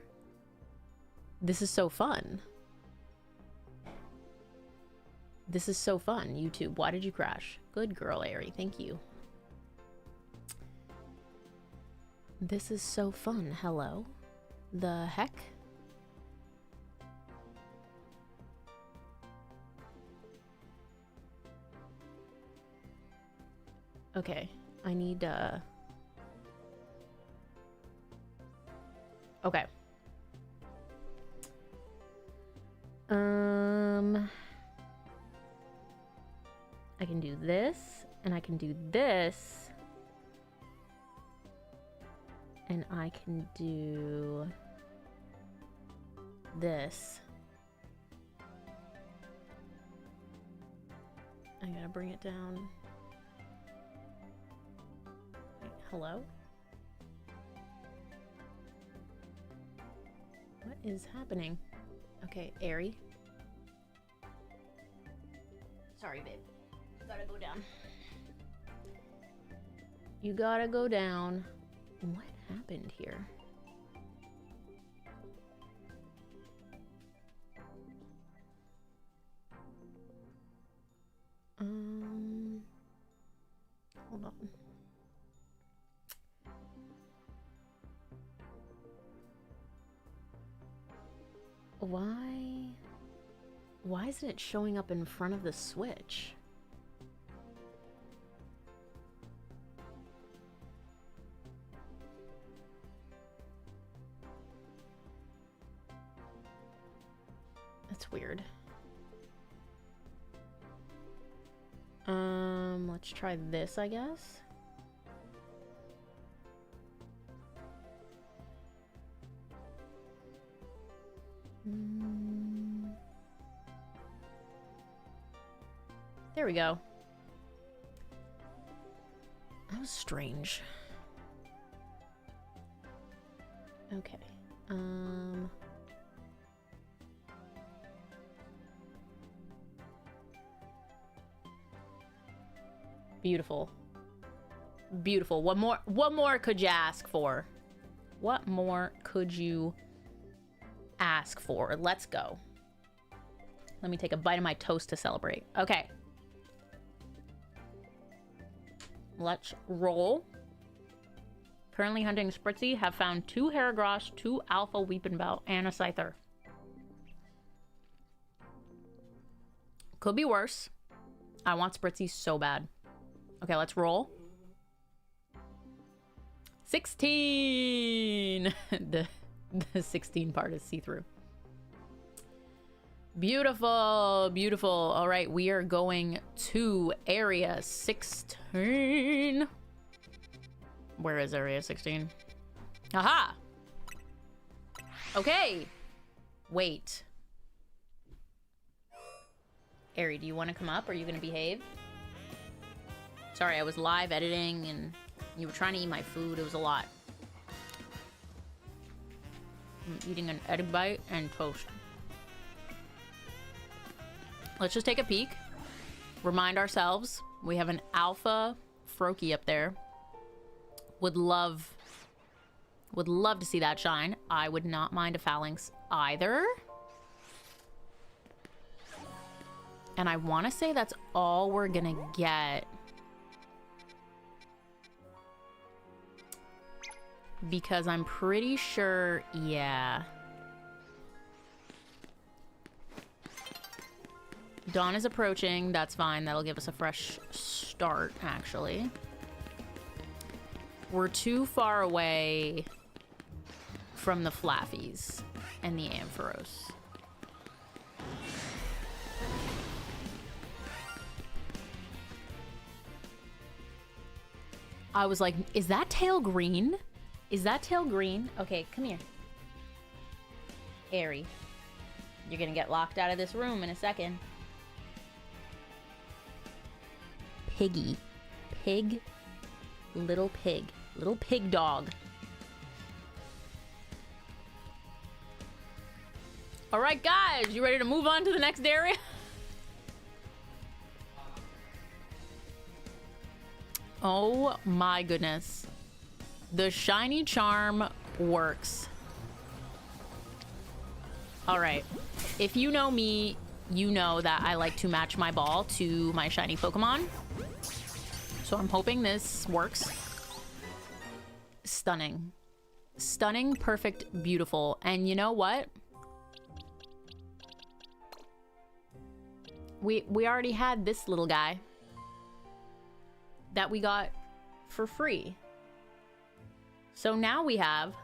This is so fun. This is so fun, YouTube. Why did you crash? Good girl, Airy. Thank you. This is so fun. Hello? The heck? Okay. I need, okay. I can do this, and I can do this, and I can do this. I gotta bring it down. Wait, hello? What is happening? Okay, Airy. Sorry, babe. Gotta go down. You gotta go down. What happened here? Hold on. Why isn't it showing up in front of the Switch? That's weird. Let's try this, I guess. There we go. That was strange. Okay. Beautiful. Beautiful. What more could you ask for? What more could you ask for? Let's go. Let me take a bite of my toast to celebrate. Okay. Let's roll. Currently hunting Spritzy. Have found 2 Heragros, 2 Alpha Weepinbell, and a Scyther. Could be worse. I want Spritzy so bad. Okay, let's roll. 16! the 16 part is see-through. Beautiful, beautiful. All right, we are going to area 16. Where is area 16? Aha! Okay. Wait. Ari, do you want to come up? Or are you going to behave? Sorry, I was live editing and you were trying to eat my food. It was a lot. I'm eating an egg bite and toast. Let's just take a peek. Remind ourselves we have an alpha Froakie up there. Would love to see that shine. I would not mind a Phalanx either. And I want to say that's all we're gonna get. Because I'm pretty sure, yeah. Dawn is approaching. That's fine. That'll give us a fresh start, actually. We're too far away from the Flaffies and the Ampharos. I was like, is that tail green? Is that tail green? Okay, come here. Ari. You're gonna get locked out of this room in a second. Piggy. Pig. Little pig. Little pig dog. All right, guys. You ready to move on to the next area? Oh my goodness. The shiny charm works. All right. If you know me, you know that I like to match my ball to my shiny Pokemon. So I'm hoping this works. Stunning. Stunning, perfect, beautiful. And you know what? We already had this little guy that we got for free. So now we have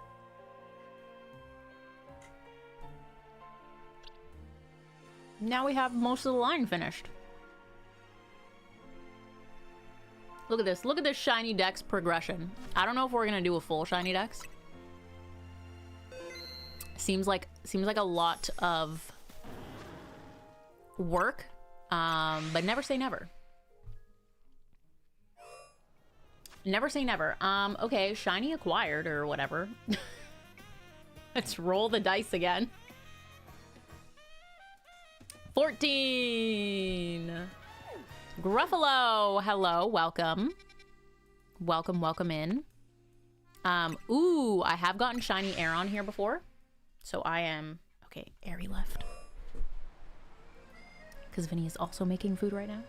most of the line finished. Look at this. Look at this shiny dex progression. I don't know if we're gonna do a full shiny dex. Seems like a lot of work, but never say never. Never say never. Okay, shiny acquired or whatever. Let's roll the dice again. 14. Gruffalo, hello, welcome. Welcome in. Ooh, I have gotten shiny Aeron here before. So I am, okay, Ari left. Because Vinny is also making food right now.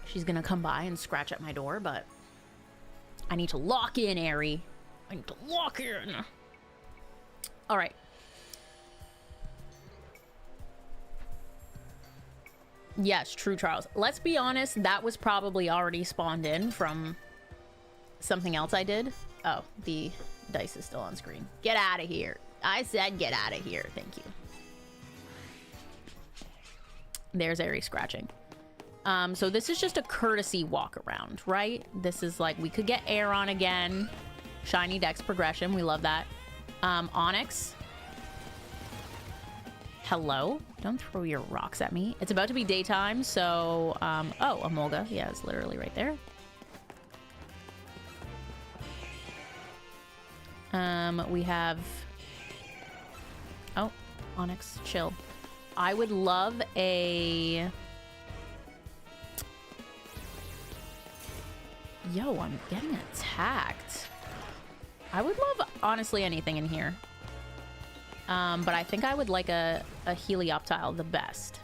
She's gonna come by and scratch at my door, but I need to lock in, Ari. I need to lock in. All right. Yes, true, Charles. Let's be honest, that was probably already spawned in from something else I did. Oh, the dice is still on screen. Get out of here. I said get out of here. Thank you. There's Ari scratching. So this is just a courtesy walk around, right? This is like, we could get Aeron again. Shiny dex progression. We love that. Onyx. Hello? Don't throw your rocks at me. It's about to be daytime, so... oh, Emolga. Yeah, it's literally right there. We have... Oh, Onyx, chill. I would love a... Yo, I'm getting attacked. I would love, honestly, anything in here. But I think I would like a Helioptile the best.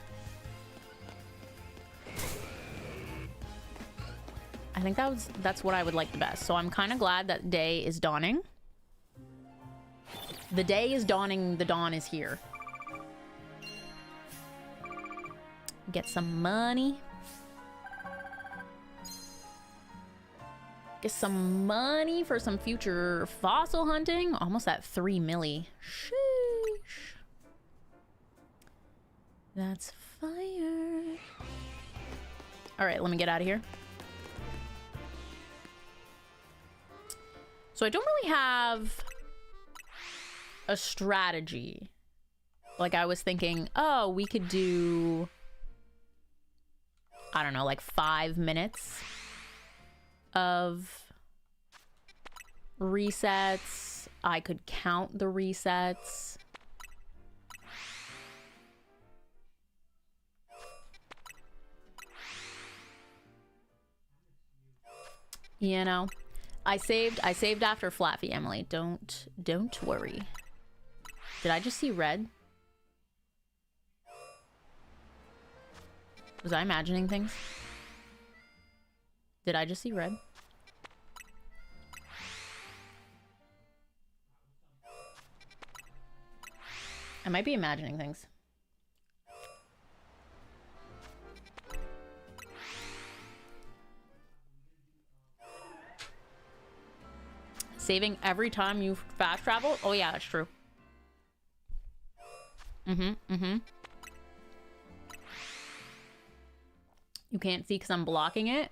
I think that's what I would like the best. So I'm kind of glad that day is dawning. The day is dawning. The dawn is here. Get some money. Get some money for some future fossil hunting. Almost at 3 milli. Sheesh. That's fire. All right, let me get out of here. So I don't really have a strategy. Like I was thinking, oh, we could do, I don't know, like 5 minutes of resets. I could count the resets. You know, I saved after Flat Fee, Emily. Don't worry. Did I just see red? Was I imagining things? Did I just see red? I might be imagining things. Saving every time you fast travel? Oh yeah, that's true. You can't see because I'm blocking it.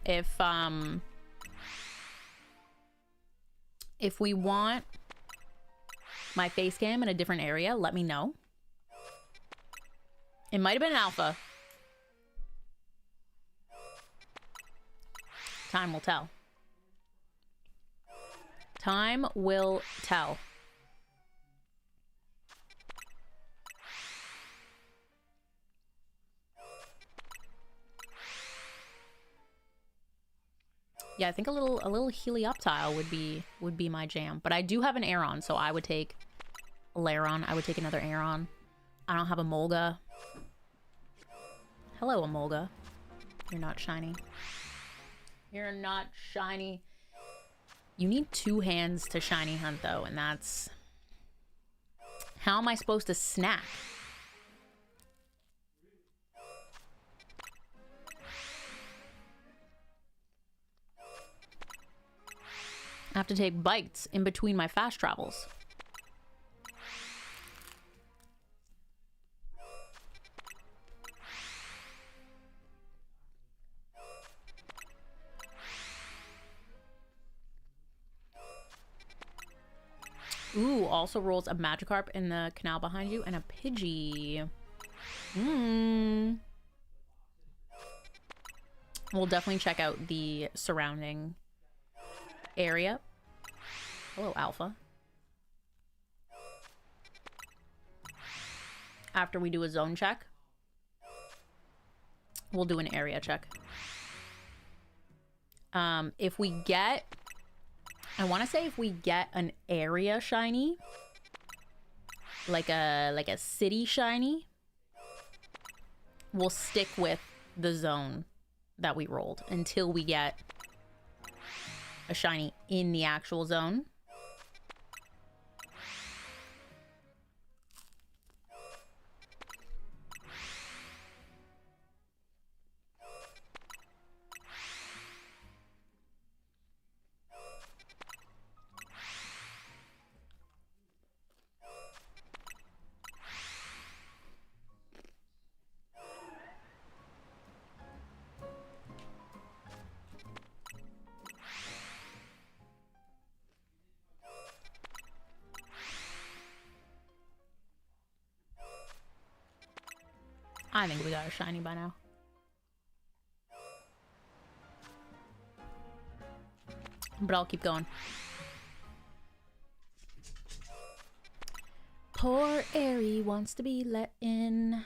If we want my face cam in a different area, let me know. It might have been an alpha. Time will tell. Time will tell. Yeah, I think a little Helioptile would be my jam. But I do have an Aeron, so I would take a Lairon. I would take another Aeron. I don't have a Molga. Hello, Amolga. You're not shiny. You're not shiny. You need 2 hands to shiny hunt, though, and that's... How am I supposed to snack? I have to take bites in between my fast travels. Ooh, also rolls a Magikarp in the canal behind you and a Pidgey. We'll definitely check out the surrounding area. Hello, Alpha. After we do a zone check, we'll do an area check. If we get... I want to say if we get an area shiny, like a city shiny, we'll stick with the zone that we rolled until we get a shiny in the actual zone. I think we got a shiny by now. But I'll keep going. Poor Airy wants to be let in.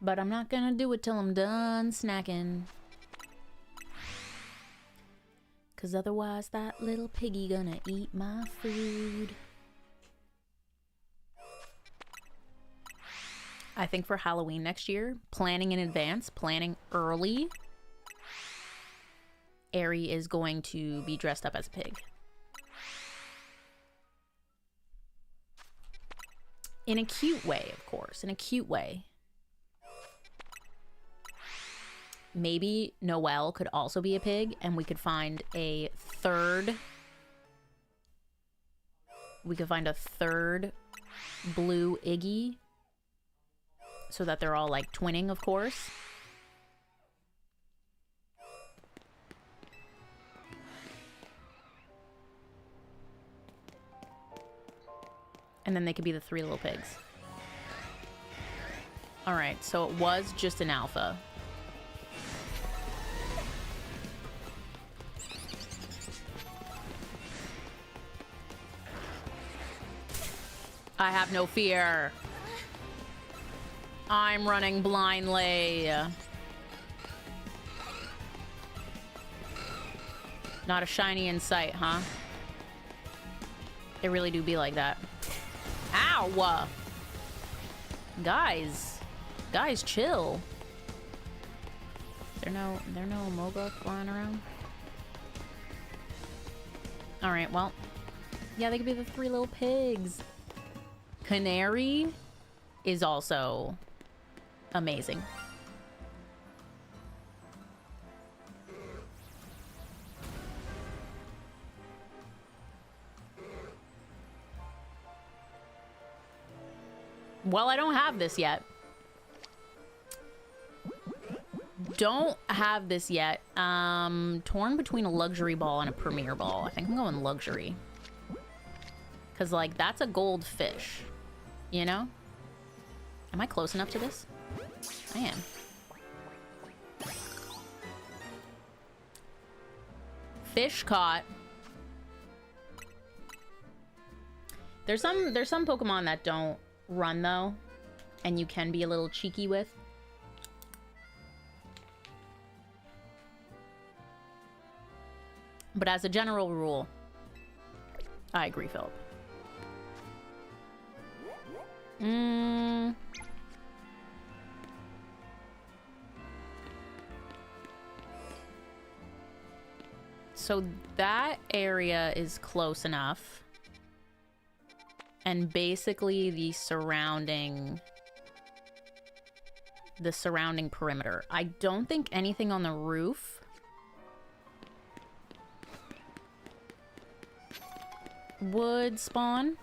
But I'm not gonna do it till I'm done snacking. Cause otherwise that little piggy gonna eat my food. I think for Halloween next year, planning in advance, planning early, Aerie is going to be dressed up as a pig. In a cute way, of course. In a cute way. Maybe Noelle could also be a pig, and we could find a third... We could find a third blue Iggy. So that they're all, like, twinning, of course. And then they could be the 3 little pigs. Alright, so it was just an alpha. I have no fear. I'm running blindly. Not a shiny in sight, huh? They really do be like that. Ow! Guys, chill. Is there no Moga flying around? All right, well, yeah, they could be the 3 little pigs. Canary is also amazing. Well, I don't have this yet. Don't have this yet. Torn between a luxury ball and a premier ball. I think I'm going luxury. Because, like, that's a gold fish. You know? Am I close enough to this? I am. Fish caught. There's some Pokemon that don't run though, and you can be a little cheeky with. But as a general rule, I agree, Philip. So that area is close enough. And basically the surrounding perimeter. I don't think anything on the roof would spawn.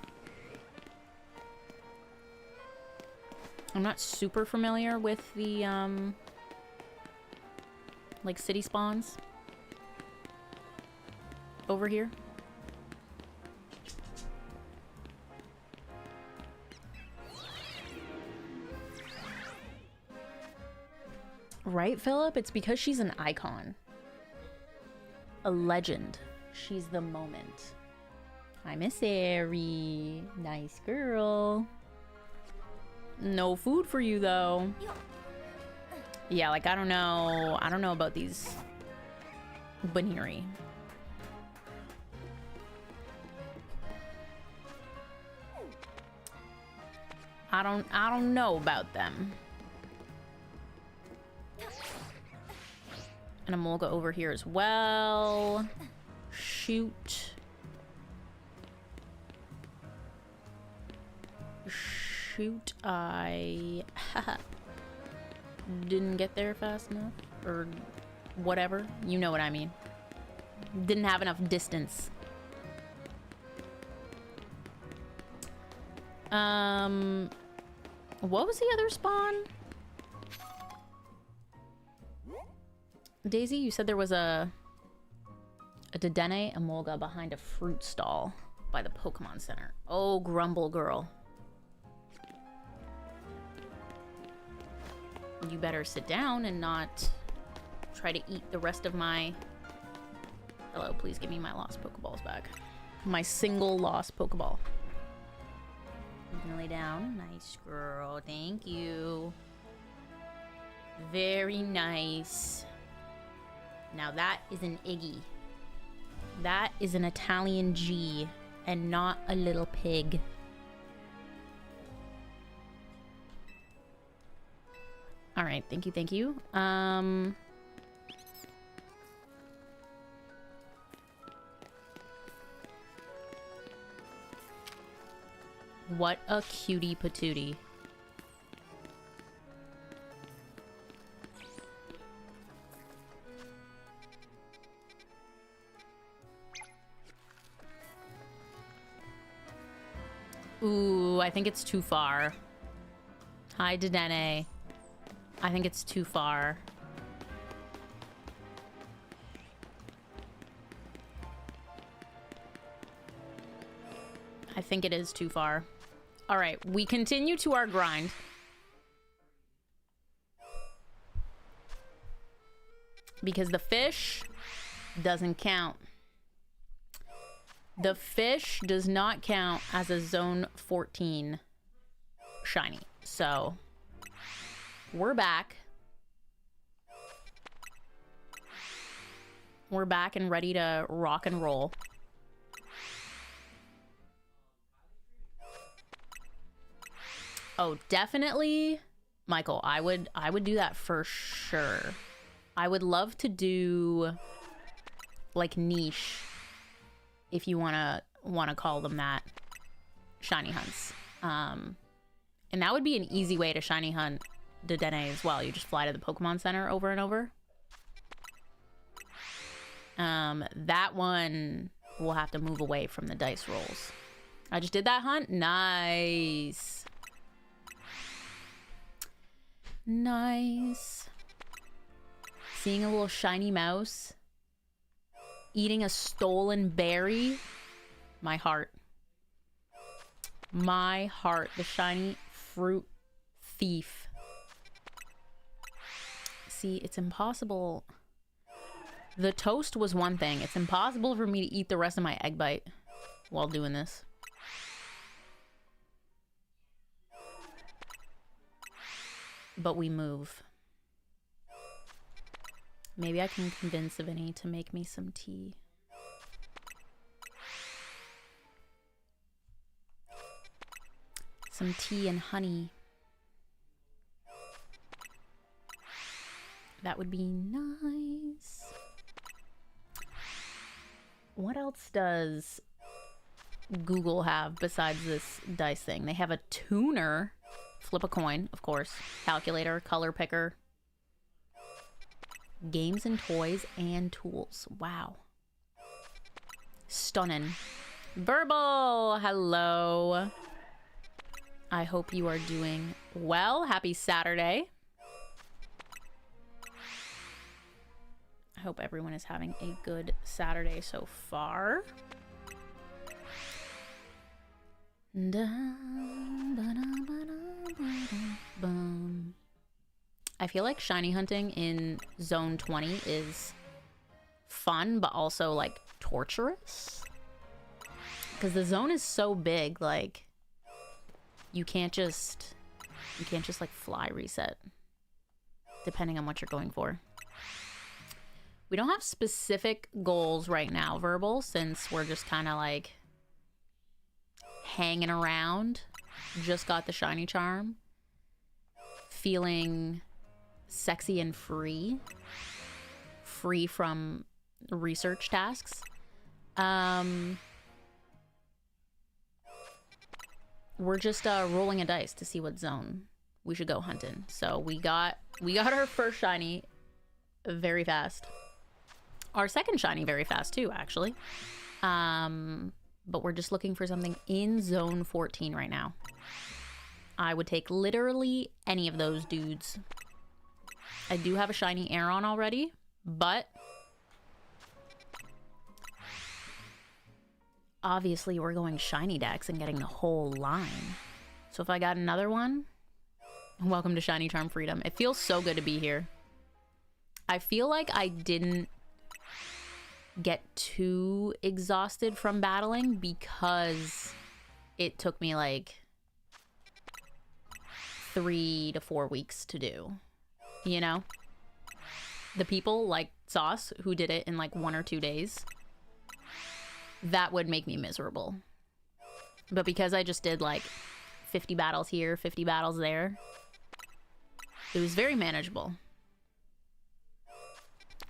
I'm not super familiar with the like city spawns over here. Right, Philip? It's because she's an icon. A legend. She's the moment. Hi, Miss Aerie. Nice girl. No food for you, though. Yeah, like, I don't know about these Baniri. I don't know about them. And I'm gonna go over here as well. Shoot. Shoot, I didn't get there fast enough. Or whatever. You know what I mean. Didn't have enough distance. What was the other spawn? Daisy, you said there was a Dedenne Emolga behind a fruit stall by the Pokemon Center. Oh, Grumble Girl. You better sit down and not try to eat the rest of my... Hello, please give me my lost Pokeballs back. My single lost Pokeball. You can lay down. Nice girl. Thank you. Very nice. Now that is an Iggy. That is an Italian G and not a little pig. All right, thank you, thank you. What a cutie patootie. Ooh, I think it's too far. Hi, Dedenne. I think it's too far. I think it is too far. All right, we continue to our grind. Because the fish doesn't count. The fish does not count as a zone 14 shiny. So, we're back. We're back and ready to rock and roll. Oh, definitely, Michael, I would do that for sure. I would love to do like niche, if you wanna call them that, shiny hunts. And that would be an easy way to shiny hunt Dedenne as well. You just fly to the Pokemon Center over and over. That one will have to move away from the dice rolls. I just did that hunt. Nice. Nice. Seeing a little shiny mouse. Eating a stolen berry. My heart. My heart. The shiny fruit thief. See, it's impossible. The toast was one thing. It's impossible for me to eat the rest of my egg bite while doing this. But we move. Maybe I can convince Vinny to make me some tea. Some tea and honey. That would be nice. What else does Google have besides this dice thing? They have a tuner. Flip a coin, of course. Calculator, color picker. Games and toys and tools. Wow. Stunning. Verbal, hello. I hope you are doing well. Happy Saturday. I hope everyone is having a good Saturday so far. I feel like shiny hunting in zone 20 is fun, but also like torturous. Because the zone is so big, like you can't just like fly reset, depending on what you're going for. We don't have specific goals right now, Verbal, since we're just kind of like hanging around. Just got the shiny charm. Feeling sexy and free. Free from research tasks. We're just rolling a dice to see what zone we should go hunting. So we got our first shiny very fast. Our second shiny very fast too, actually. But we're just looking for something in zone 14 right now. I would take literally any of those dudes. I do have a shiny Aeron already, but obviously we're going shiny decks and getting the whole line. So if I got another one, welcome to Shiny Charm Freedom. It feels so good to be here. I feel like I didn't get too exhausted from battling because it took me like 3 to 4 weeks to do. You know? The people like Sauce who did it in like 1 or 2 days. That would make me miserable. But because I just did like 50 battles here, 50 battles there, it was very manageable.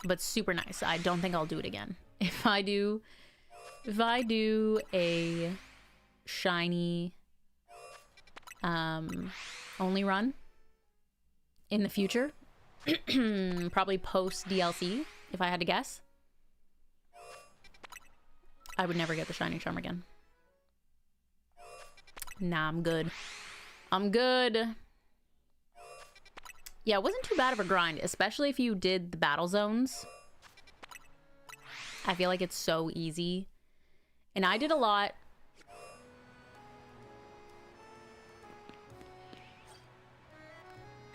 But super nice. I don't think I'll do it again. If I do a shiny only run in the future, probably post DLC, if I had to guess, I would never get the shiny charm again. Nah, I'm good. I'm good. Yeah, it wasn't too bad of a grind, especially if you did the battle zones. I feel like it's so easy. And I did a lot.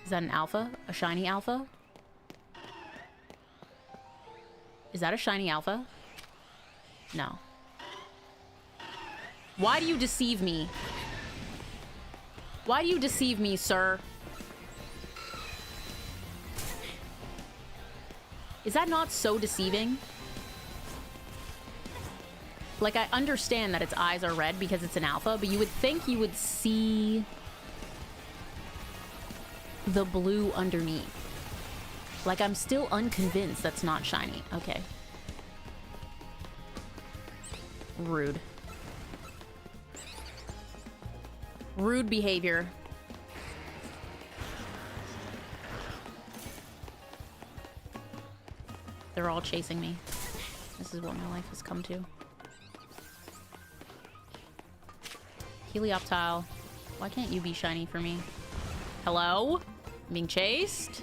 Is that an alpha? A shiny alpha? Is that a shiny alpha? No. Why do you deceive me? Why do you deceive me, sir? Is that not so deceiving? Like, I understand that its eyes are red because it's an alpha, but you would think you would see the blue underneath. Like, I'm still unconvinced that's not shiny. Okay. Rude. Rude behavior. They're all chasing me. This is what my life has come to. Helioptile. Why can't you be shiny for me? Hello? I'm being chased?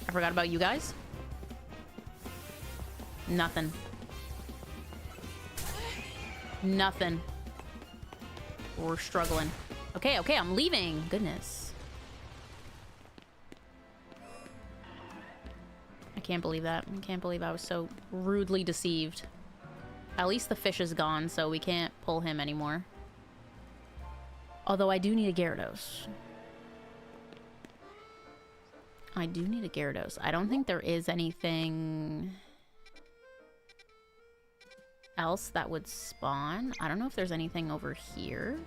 I forgot about you guys. Nothing. Nothing. We're struggling. Okay, okay, I'm leaving. Goodness. I can't believe that. I can't believe I was so rudely deceived. At least the fish is gone, so we can't pull him anymore. Although I do need a Gyarados. I do need a Gyarados. I don't think there is anything else that would spawn. I don't know if there's anything over here.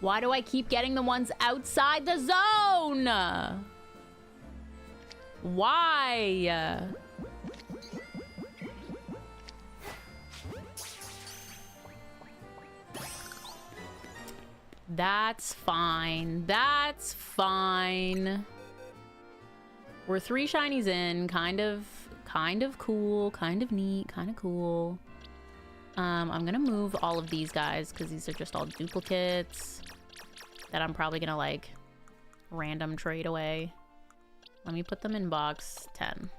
Why do I keep getting the ones outside the zone? Why? That's fine. That's fine. We're 3 shinies in. Kind of cool. Kind of neat. Kind of cool. I'm gonna move all of these guys because these are just all duplicates that I'm probably gonna like random trade away. Let me put them in box 10.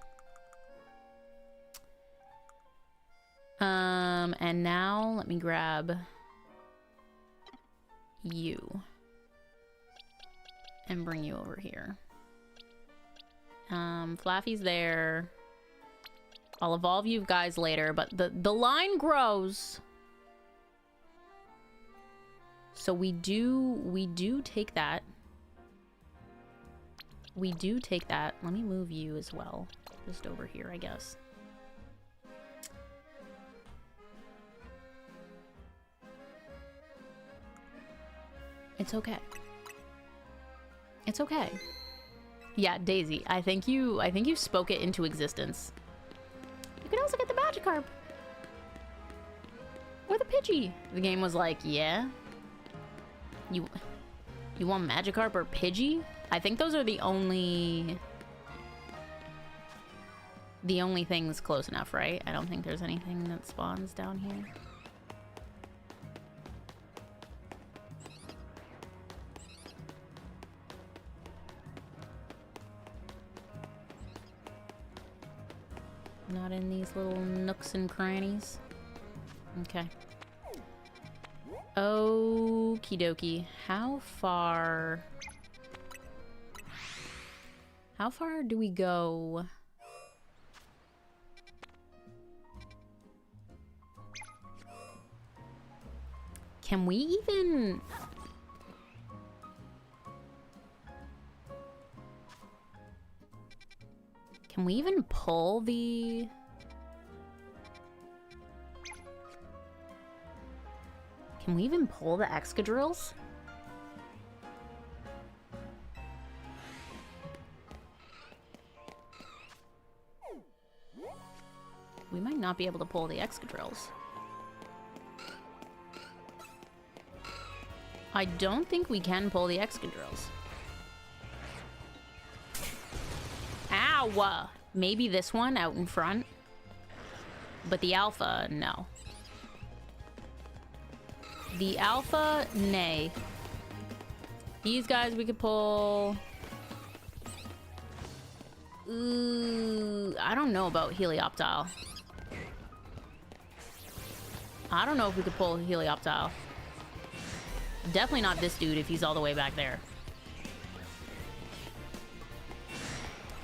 And now let me grab you and bring you over here. Flaffy's there. I'll evolve you guys later, but the line grows. So we do take that. We do take that. Let me move you as well. Just over here, I guess. It's okay. It's okay. Yeah, Daisy, I think you spoke it into existence. You can also get the Magikarp. Or the Pidgey. The game was like, yeah. You want Magikarp or Pidgey? I think those are the only things close enough, right? I don't think there's anything that spawns down here. Not in these little nooks and crannies. Okay. Okie dokie. How far do we go Can we even... Can we even pull the... Can we even pull the Excadrills? We might not be able to pull the Excadrills. I don't think we can pull the Excadrills. Ow! Maybe this one out in front. But the Alpha, no. The Alpha, nay. These guys we could pull. Ooh, I don't know about Helioptile. I don't know if we could pull Helioptile. Definitely not this dude if he's all the way back there.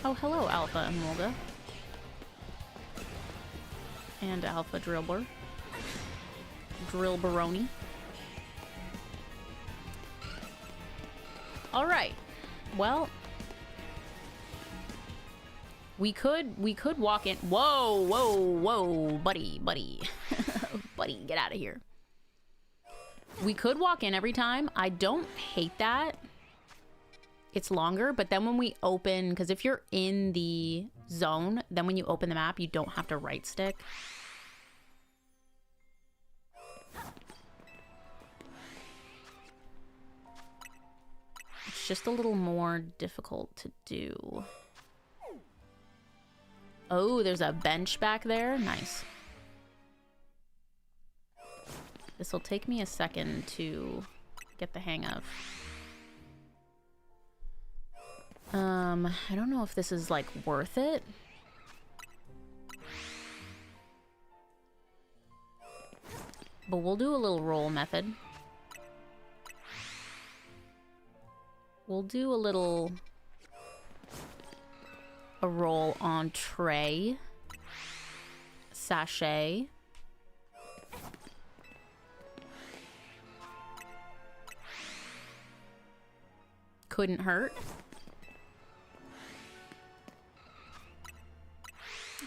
Oh, hello, Alpha Emolga. And Alpha Drillbur. Drillbaroni. Alright. Well... We could walk in... Whoa, whoa, whoa, buddy. Buddy, get out of here. We could walk in every time. I don't hate that. It's longer, but then when we open... Because if you're in the zone, then when you open the map, you don't have to right stick. It's just a little more difficult to do. Oh, there's a bench back there. Nice. This will take me a second to get the hang of. I don't know if this is, like, worth it. But we'll do a little roll method. We'll do a roll on tray. Sachet. Couldn't hurt.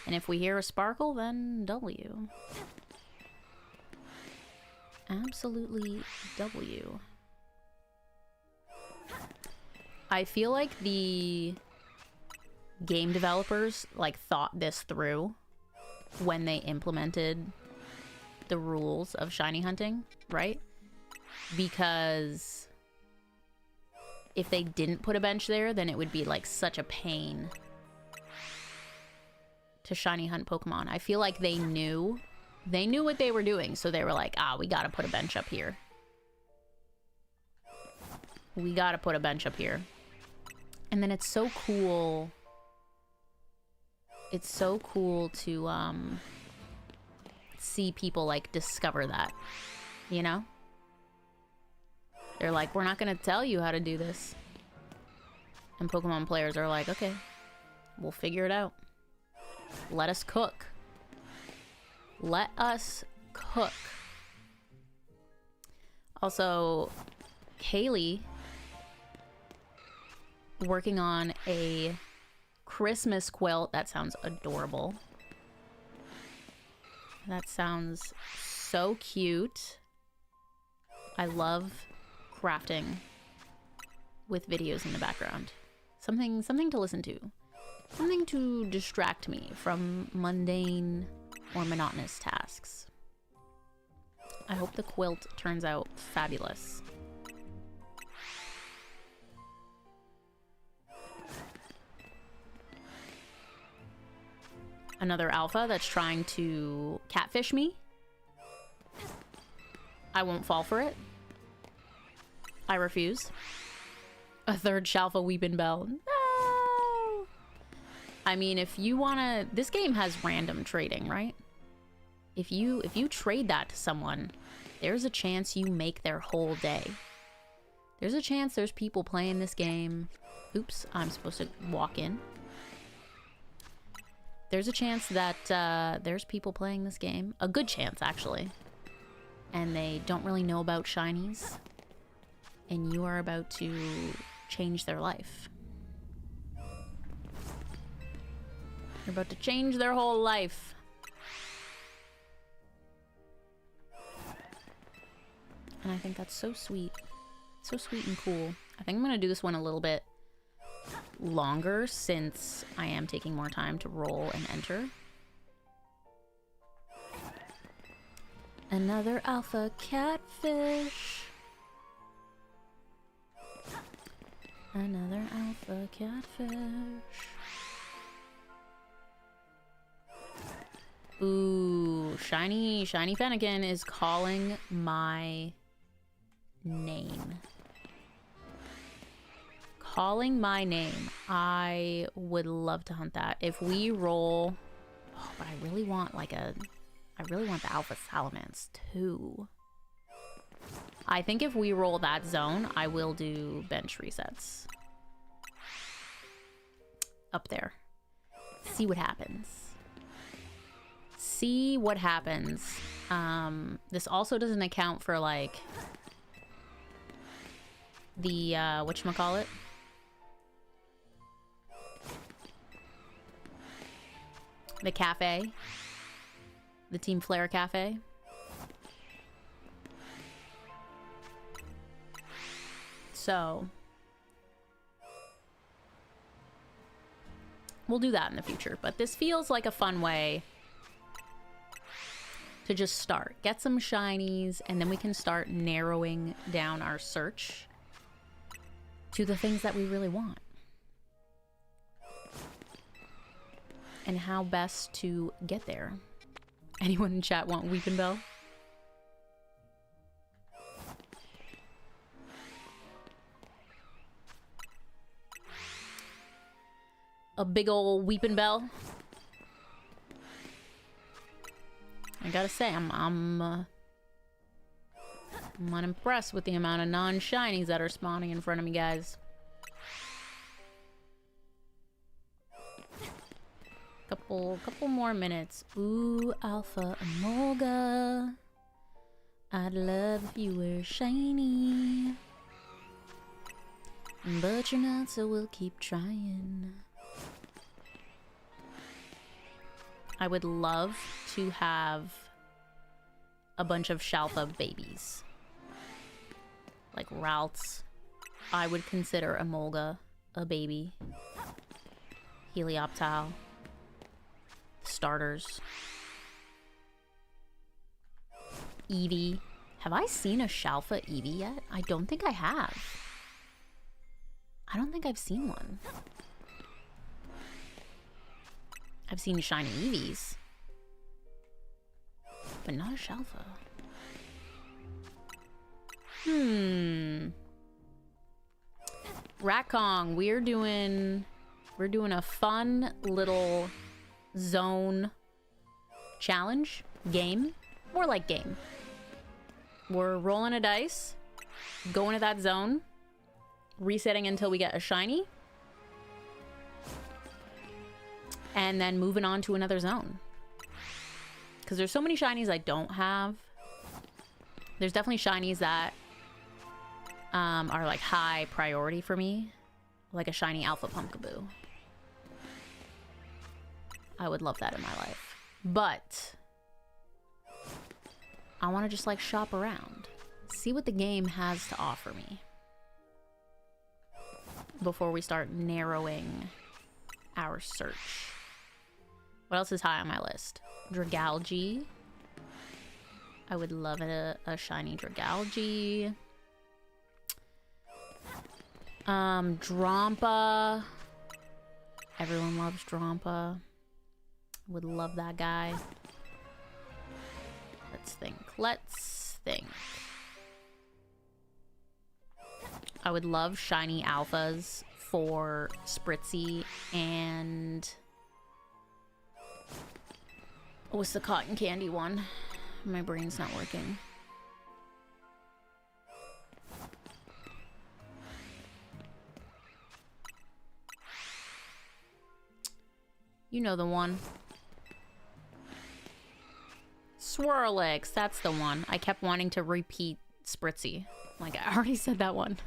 And if we hear a sparkle, then W. Absolutely W. I feel like the game developers, like, thought this through when they implemented the rules of shiny hunting, right? Because if they didn't put a bench there, then it would be, like, such a pain to shiny hunt Pokemon. I feel like they knew what they were doing, so they were like, we gotta put a bench up here. We gotta put a bench up here. And then it's so cool. It's so cool to see people, like, discover that, you know? They're like, we're not gonna tell you how to do this. And Pokemon players are like, okay, we'll figure it out. Let us cook. Let us cook. Also, Kaylee working on a Christmas quilt. That sounds adorable. That sounds so cute. I love crafting with videos in the background. Something to listen to. Something to distract me from mundane or monotonous tasks. I hope the quilt turns out fabulous. Another alpha that's trying to catfish me. I won't fall for it. I refuse. A third Shalfa Weepin' Bell. No! I mean, if you wanna... This game has random trading, right? If you trade that to someone, there's a chance you make their whole day. There's a chance there's people playing this game. Oops, I'm supposed to walk in. There's a chance that there's people playing this game. A good chance, actually. and they don't really know about shinies, and you are about to change their life. You're about to change their whole life. And I think that's so sweet. So sweet and cool. I think I'm gonna do this one a little bit longer since I am taking more time to roll and enter. Another alpha catfish. Another alpha catfish. Ooh, shiny Fennekin is calling my name. Calling my name. I would love to hunt that. If we roll... Oh, but I really want like a... I really want the Alpha Salamence too. I think if we roll that zone, I will do bench resets. Up there. See what happens. See what happens. This also doesn't account for like... the, whatchamacallit? The cafe. The Team Flare cafe. So... we'll do that in the future. But this feels like a fun way to just start. Get some shinies, and then we can start narrowing down our search to the things that we really want. And how best to get there. Anyone in chat want Weepin' Bell? A big ol' Weepin' Bell? I gotta say, I'm unimpressed with the amount of non-shinies that are spawning in front of me, guys. Couple more minutes. Ooh, Alpha Emolga. I'd love if you were shiny. But you're not, so we'll keep trying. I would love to have a bunch of Shalfa babies. Like Ralts. I would consider Emolga a baby. Helioptile. Starters. Eevee. Have I seen a Shalfa Eevee yet? I don't think I have. I don't think I've seen one. I've seen shiny Eevees. But not a Shalfa. Ratkong, we're doing a fun little zone challenge game. More like game. We're rolling a dice, going to that zone, resetting until we get a shiny, and then moving on to another zone. Because there's so many shinies I don't have. There's definitely shinies that are like high priority for me. Like a shiny Alpha Pumpkaboo. I would love that in my life. But I want to just like shop around. See what the game has to offer me. Before we start narrowing our search. What else is high on my list? Dragalge. I would love a shiny Dragalge. Drampa. Everyone loves Drampa. Would love that guy. Let's think. Let's think. I would love shiny alphas for Spritzy and... what's the cotton candy one? My brain's not working. You know the one. Swirlix, that's the one. I kept wanting to repeat Spritzy. Like, I already said that one.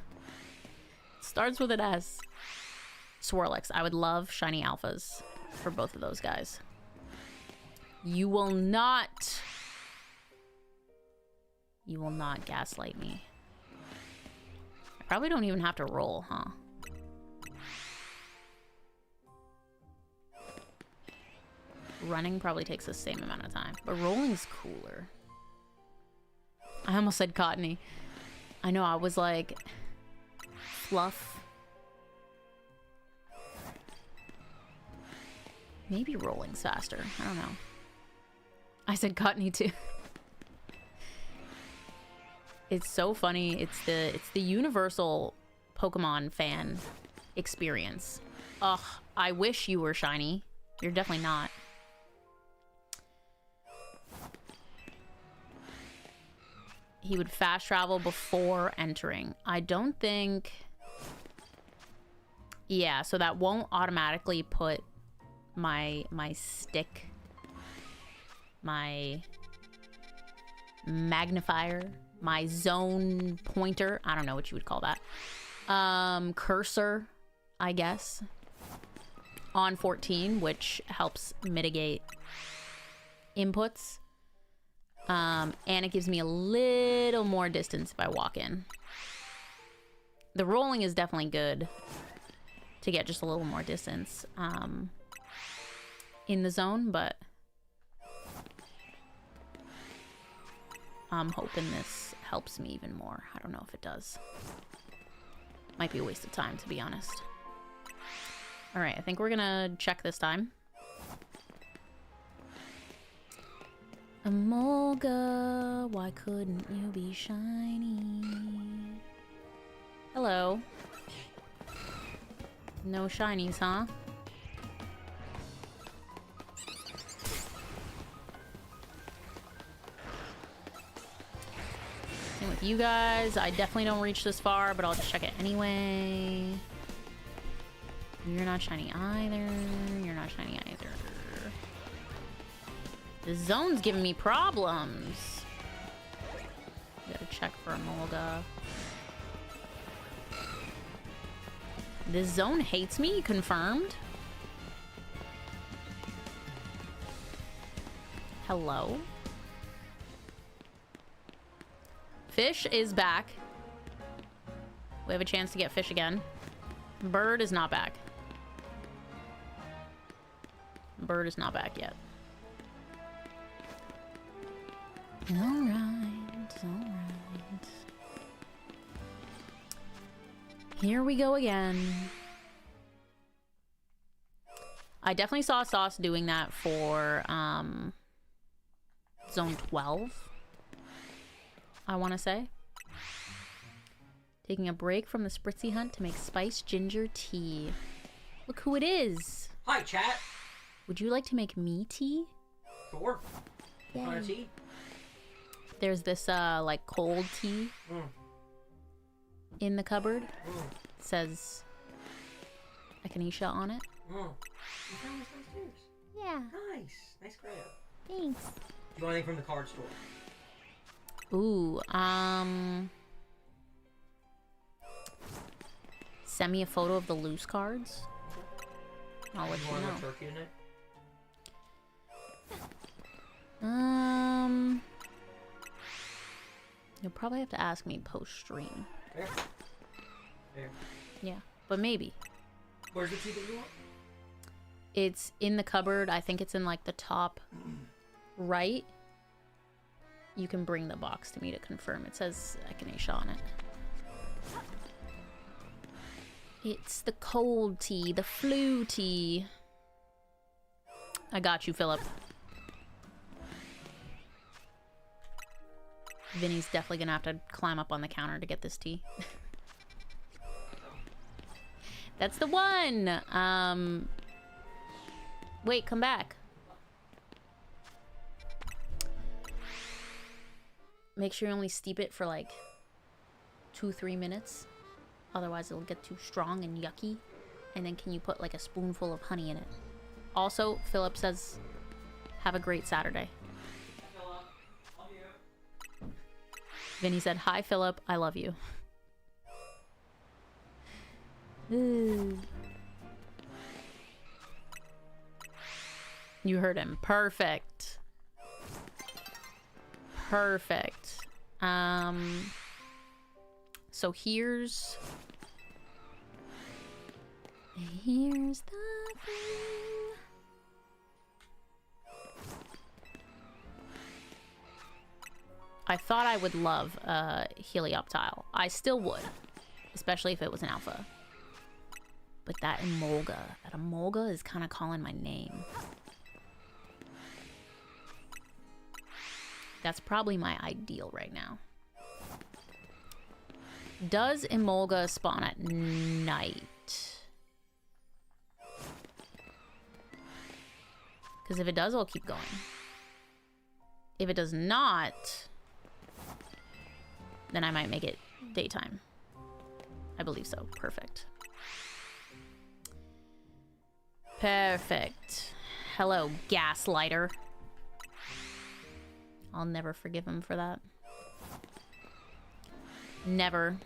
Starts with an S. Swirlix. I would love shiny alphas for both of those guys. You will not... You will not gaslight me. I probably don't even have to roll, huh? Running probably takes the same amount of time, but rolling's cooler. I almost said cottony. I know, I was like... Fluff. Maybe rolling's faster. I don't know. I said cottony too. It's so funny. It's the universal Pokemon fan experience. Ugh, I wish you were shiny. You're definitely not. He would fast travel before entering. I don't think... Yeah, so that won't automatically put my stick, my magnifier, my zone pointer, I don't know what you would call that, cursor, I guess, on 14, which helps mitigate inputs. And it gives me a little more distance if I walk in. The rolling is definitely good to get just a little more distance in the zone, but I'm hoping this helps me even more. I don't know if it does. Might be a waste of time, to be honest. All right, I think we're gonna check this time. Emolga, why couldn't you be shiny? Hello. No shinies, huh? Same with you guys. I definitely don't reach this far, but I'll just check it anyway. You're not shiny either. You're not shiny either. The zone's giving me problems. Gotta check for Emolga. This zone hates me, confirmed. Hello? Fish is back. We have a chance to get fish again. Bird is not back. Bird is not back yet. Alright, alright. Here we go again. I definitely saw Sauce doing that for Zone 12, I want to say. Taking a break from the Spritzy hunt to make spiced ginger tea. Look who it is. Hi, chat. Would you like to make me tea? Sure. Want a tea? There's this like cold tea in the cupboard. It says echinacea on it. You found this downstairs. Yeah. Nice. Nice grab. Thanks. Do you want anything from the card store? Ooh, send me a photo of the loose cards. I'll let you want know. a turkey in it? You'll probably have to ask me post-stream. Fair. Fair. Yeah, but maybe. Where's the tea that you want? It's in the cupboard. I think it's in like the top right. You can bring the box to me to confirm. It says echinacea on it. It's the cold tea, the flu tea. I got you, Philip. Vinny's definitely gonna have to climb up on the counter to get this tea. That's the one! Wait, come back. Make sure you only steep it for like 2-3 minutes. Otherwise it'll get too strong and yucky. And then can you put like a spoonful of honey in it? Also, Philip says, have a great Saturday. Vinny said, "Hi, Philip. I love you." Ooh. You heard him. Perfect. Perfect. So here's the thing. I thought I would love a Helioptile. I still would, especially if it was an alpha. But that Emolga is kind of calling my name. That's probably my ideal right now. Does Emolga spawn at night? Because if it does, I'll keep going. If it does not, then I might make it daytime. I believe so. Perfect. Perfect. Hello, gaslighter. I'll never forgive him for that. Never.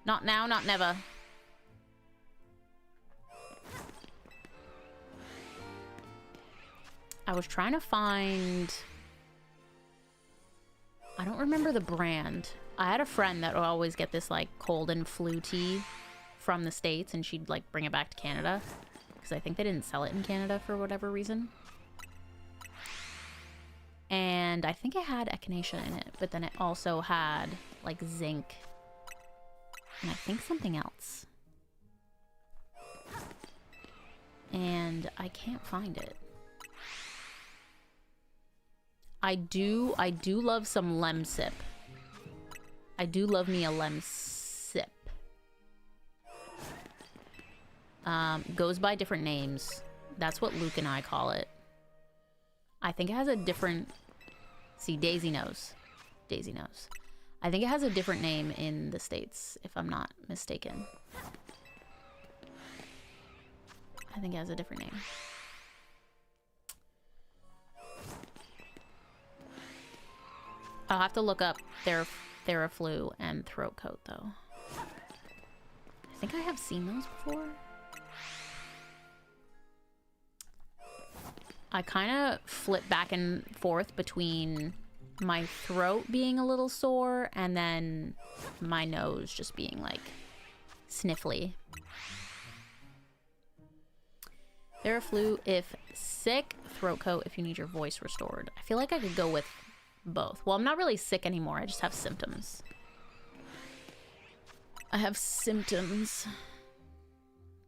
Not now, not never. I was trying to find... I don't remember the brand. I had a friend that would always get this, like, cold and flu tea from the States, and she'd, like, bring it back to Canada. Because I think they didn't sell it in Canada for whatever reason. And I think it had echinacea in it, but then it also had, like, zinc. And I think something else. And I can't find it. I do love some Lemsip. I do love me a Lemsip. Goes by different names. That's what Luke and I call it. I think it has a different... See, Daisy knows. Daisy knows. I think it has a different name in the States, if I'm not mistaken. I think it has a different name. I'll have to look up Theraflu and Throat Coat, though. I think I have seen those before. I kind of flip back and forth between my throat being a little sore and then my nose just being, like, sniffly. Theraflu if sick, Throat Coat if you need your voice restored. I feel like I could go with both. Well, I'm not really sick anymore. I just have symptoms. I have symptoms.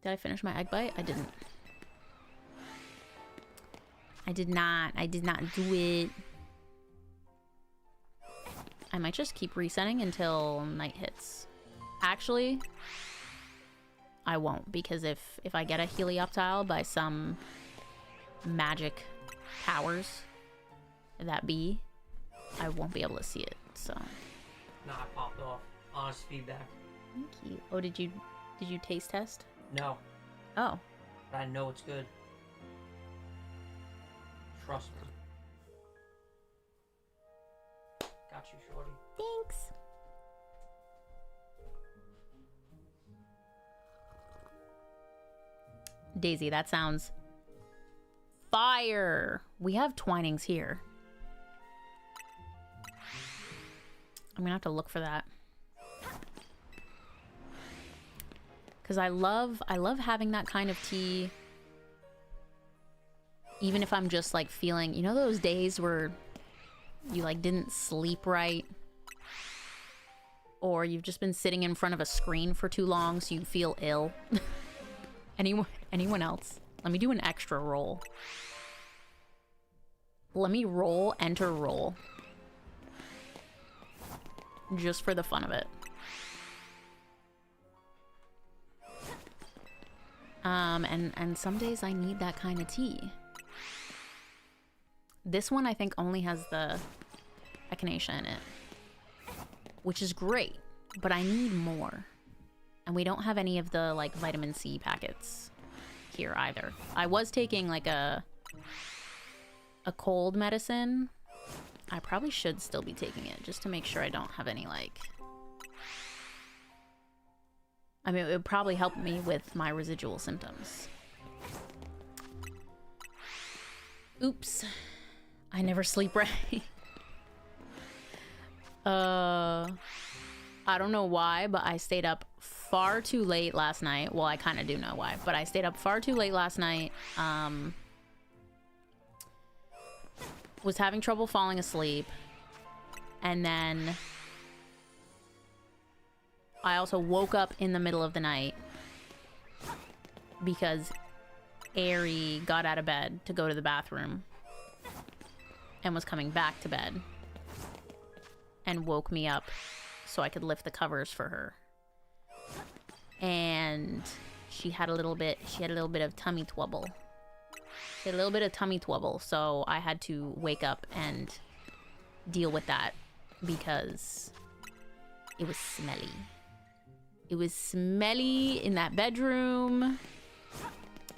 Did I finish my egg bite? I didn't. I did not. I did not do it. I might just keep resetting until night hits. Actually, I won't, because if I get a Helioptile by some magic powers that be, I won't be able to see it, so. Nah, I popped off. Honest feedback. Thank you. Oh, did you taste test? No. Oh. But I know it's good. Trust me. Got you, shorty. Thanks. Daisy, that sounds fire. We have Twinings here. I'm gonna have to look for that. Because I love having that kind of tea. Even if I'm just, like, feeling... You know those days where you, like, didn't sleep right? Or you've just been sitting in front of a screen for too long so you feel ill? Anyone else? Let me do an extra roll. Let me roll, enter roll. Just for the fun of it. And some days I need that kind of tea. This one I think only has the echinacea in it, which is great, but I need more. And we don't have any of the, like, vitamin C packets here either. I was taking, like, a cold medicine I probably should still be taking it just to make sure I don't have any, like... I mean, it would probably help me with my residual symptoms. Oops. I never sleep right. I don't know why, but I stayed up far too late last night. Well, I kind of do know why, but I stayed up far too late last night. Was having trouble falling asleep. And then I also woke up in the middle of the night because Aerie got out of bed to go to the bathroom and was coming back to bed and woke me up so I could lift the covers for her. And she had a little bit of tummy trouble. She had a little bit of tummy trouble, so I had to wake up and deal with that because it was smelly. It was smelly in that bedroom.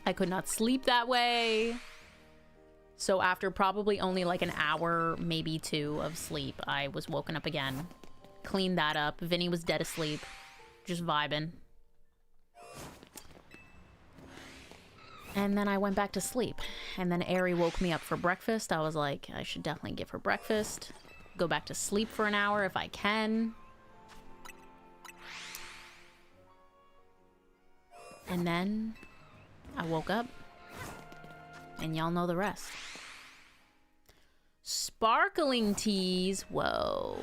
I could not sleep that way. So after probably only like an hour, maybe 2 of sleep, I was woken up again. Cleaned that up. Vinny was dead asleep. Just vibing. And then I went back to sleep. And then Aerie woke me up for breakfast. I was like, I should definitely give her breakfast. Go back to sleep for an hour if I can. And then I woke up. And y'all know the rest. Sparkling teas. Whoa.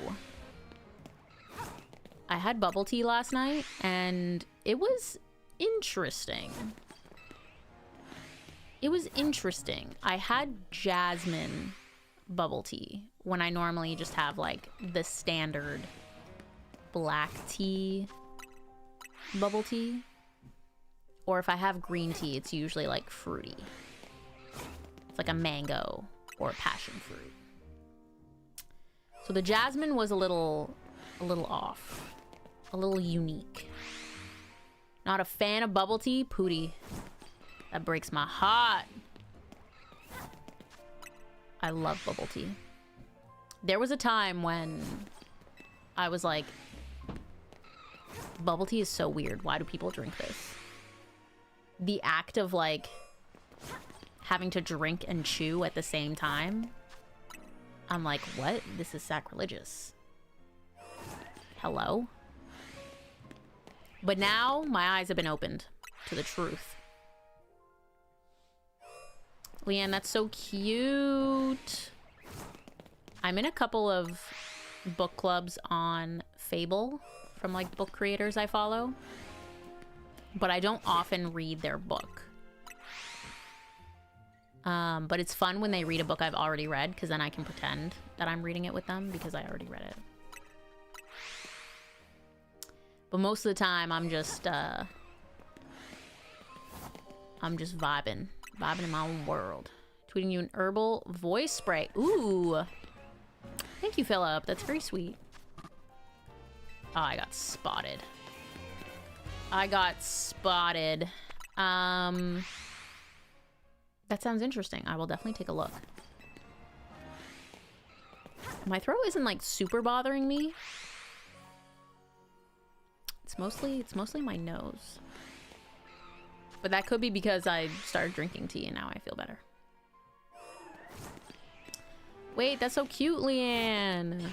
I had bubble tea last night, and it was interesting. It was interesting. I had jasmine bubble tea when I normally just have, like, the standard black tea bubble tea. Or if I have green tea, it's usually, like, fruity. It's like a mango or a passion fruit. So the jasmine was a little off. A little unique. Not a fan of bubble tea? Pootie. That breaks my heart. I love bubble tea. There was a time when I was like, bubble tea is so weird. Why do people drink this? The act of, like, having to drink and chew at the same time. I'm like, what? This is sacrilegious. Hello? But now, my eyes have been opened to the truth. Leanne, that's so cute. I'm in a couple of book clubs on Fable from, like, book creators I follow. But I don't often read their book. But it's fun when they read a book I've already read, because then I can pretend that I'm reading it with them because I already read it. But most of the time, I'm just vibing in my own world. Tweeting you an herbal voice spray. Ooh. Thank you, Philip. That's very sweet. Oh, I got spotted. I got spotted. That sounds interesting. I will definitely take a look. My throat isn't, like, super bothering me. It's mostly my nose. But that could be because I started drinking tea and now I feel better. Wait, that's so cute, Leanne.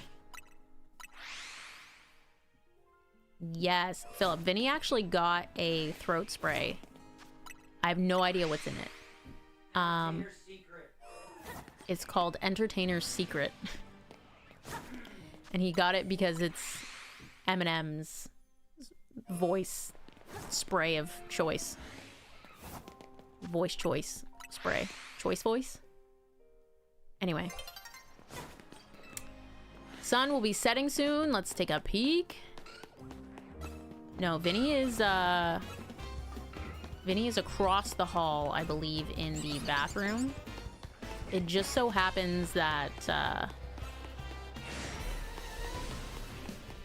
Yes, Philip. Vinny actually got a throat spray. I have no idea what's in it. It's called Entertainer's Secret. And he got it because it's Eminem's voice spray of choice. Voice choice spray. Choice voice? Anyway. Sun will be setting soon. Let's take a peek. No, Vinny is across the hall, I believe, in the bathroom. It just so happens that,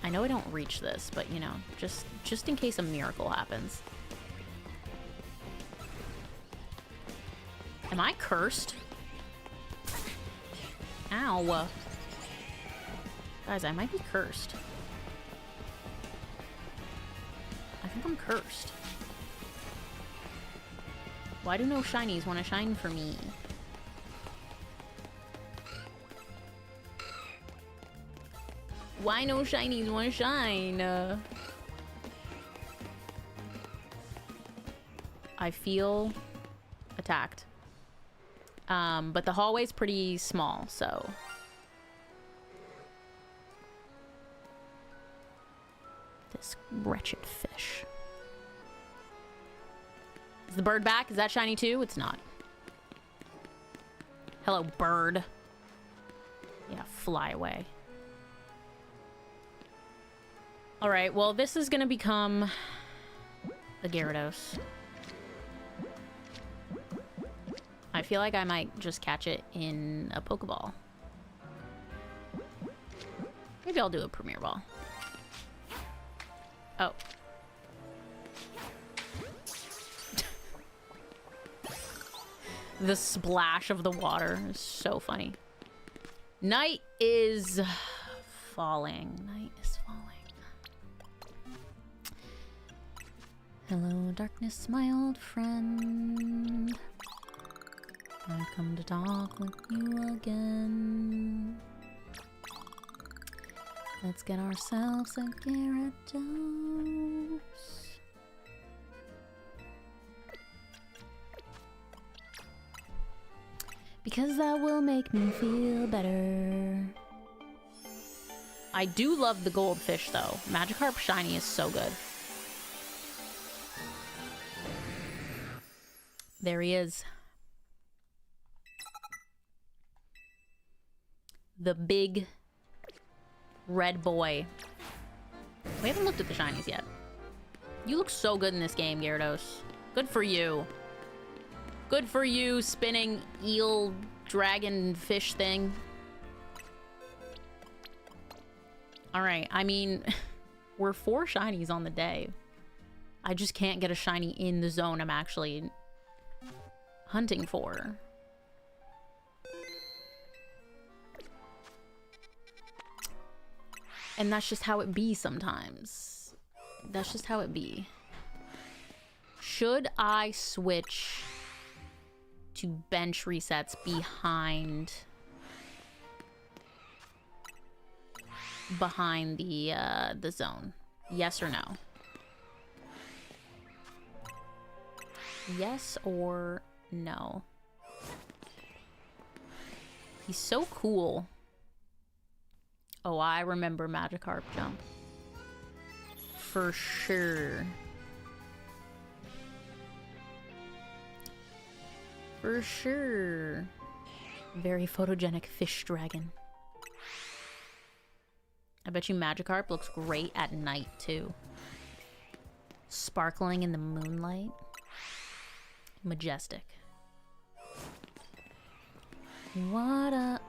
I know I don't reach this, but, you know, just in case a miracle happens. Am I cursed? Ow. Guys, I might be cursed. I think I'm cursed. Why do no shinies want to shine for me? Why no shinies want to shine? I feel attacked. But the hallway's pretty small, so... This wretched fish. Is the bird back? Is that shiny too? It's not. Hello, bird. Yeah, fly away. Alright, well, this is gonna become a Gyarados. I feel like I might just catch it in a Pokeball. Maybe I'll do a Premier Ball. Oh. The splash of the water is so funny. Night is falling. Night is falling. Hello, darkness, my old friend. I've come to talk with you again. Let's get ourselves a Gyarados. Because that will make me feel better. I do love the goldfish though. Magikarp shiny is so good. There he is. The big red boy. We haven't looked at the shinies yet. You look so good in this game, Gyarados. Good for you. Good for you, spinning eel dragon fish thing. Alright, I mean, we're 4 shinies on the day. I just can't get a shiny in the zone I'm actually hunting for. And that's just how it be sometimes. That's just how it be. Should I switch to bench resets behind the zone? Yes or no? Yes or no? He's so cool. Oh, I remember Magikarp jump. For sure. For sure. Very photogenic fish dragon. I bet you Magikarp looks great at night, too. Sparkling in the moonlight. Majestic. What a...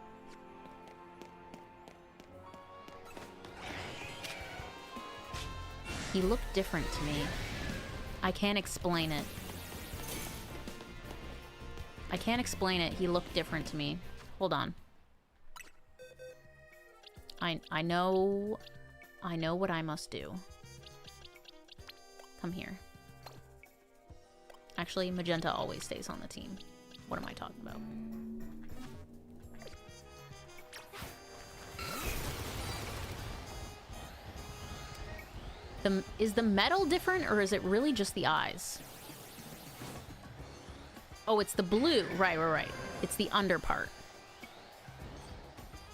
He looked different to me. I can't explain it. I can't explain it. He looked different to me. Hold on. I know what I must do. Come here. Actually, Magenta always stays on the team. What am I talking about? Is the metal different, or is it really just the eyes? Oh, it's the blue. Right. It's the under part.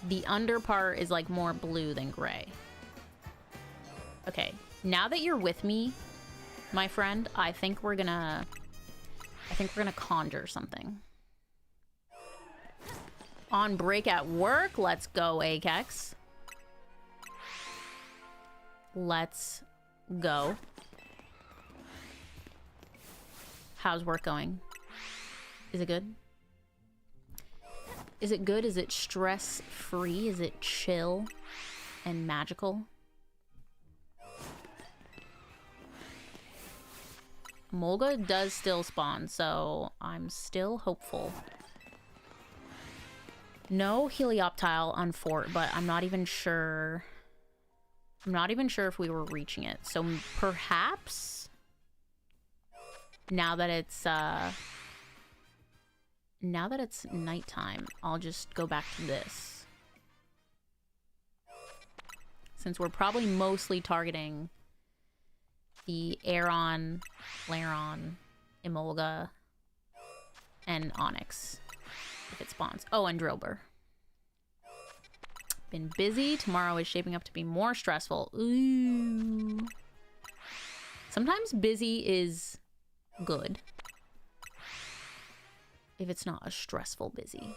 The under part is like more blue than gray. Okay, now that you're with me, my friend, I think we're gonna conjure something. On break at work, let's go, Akex. Let's go. How's work going? Is it good? Is it good? Is it stress-free? Is it chill and magical? Molga does still spawn, so I'm still hopeful. No Helioptile on Fort, but I'm not even sure. I'm not even sure if we were reaching it. So perhaps now that it's nighttime, I'll just go back to this. Since we're probably mostly targeting the Aeron, Lairon, Emolga, and Onyx if it spawns. Oh, and Drillbur. Been busy. Tomorrow is shaping up to be more stressful. Ooh. Sometimes busy is good. If it's not a stressful busy.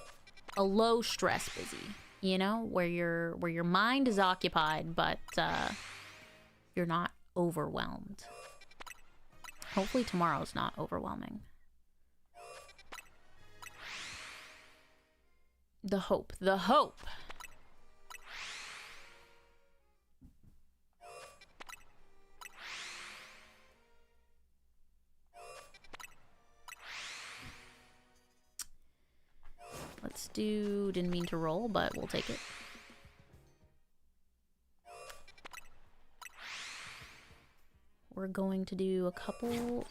A low stress busy. You know, where your mind is occupied, but you're not overwhelmed. Hopefully tomorrow's not overwhelming. The hope. The hope. Let's do... Didn't mean to roll, but we'll take it. We're going to do a couple...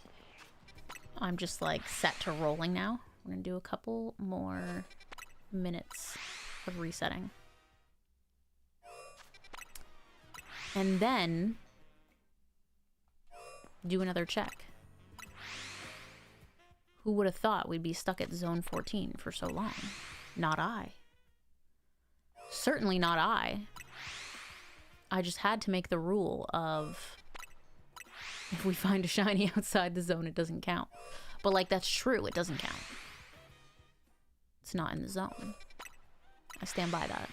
I'm just like set to rolling now. We're going to do a couple more minutes of resetting. And then do another check. Who would have thought we'd be stuck at zone 14 for so long? Not I. Certainly not I. I just had to make the rule of if we find a shiny outside the zone, it doesn't count. But like, that's true, it doesn't count. It's not in the zone. I stand by that.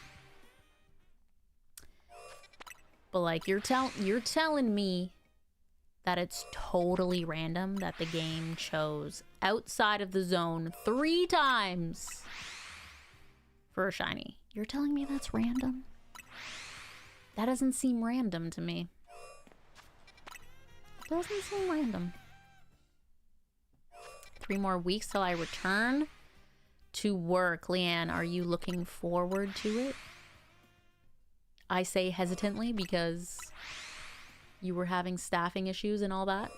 But like, you're telling me that it's totally random that the game chose outside of the zone 3 times for a shiny. You're telling me that's random? That doesn't seem random to me. Doesn't seem random. 3 more weeks till I return to work. Leanne, are you looking forward to it? I say hesitantly because you were having staffing issues and all that.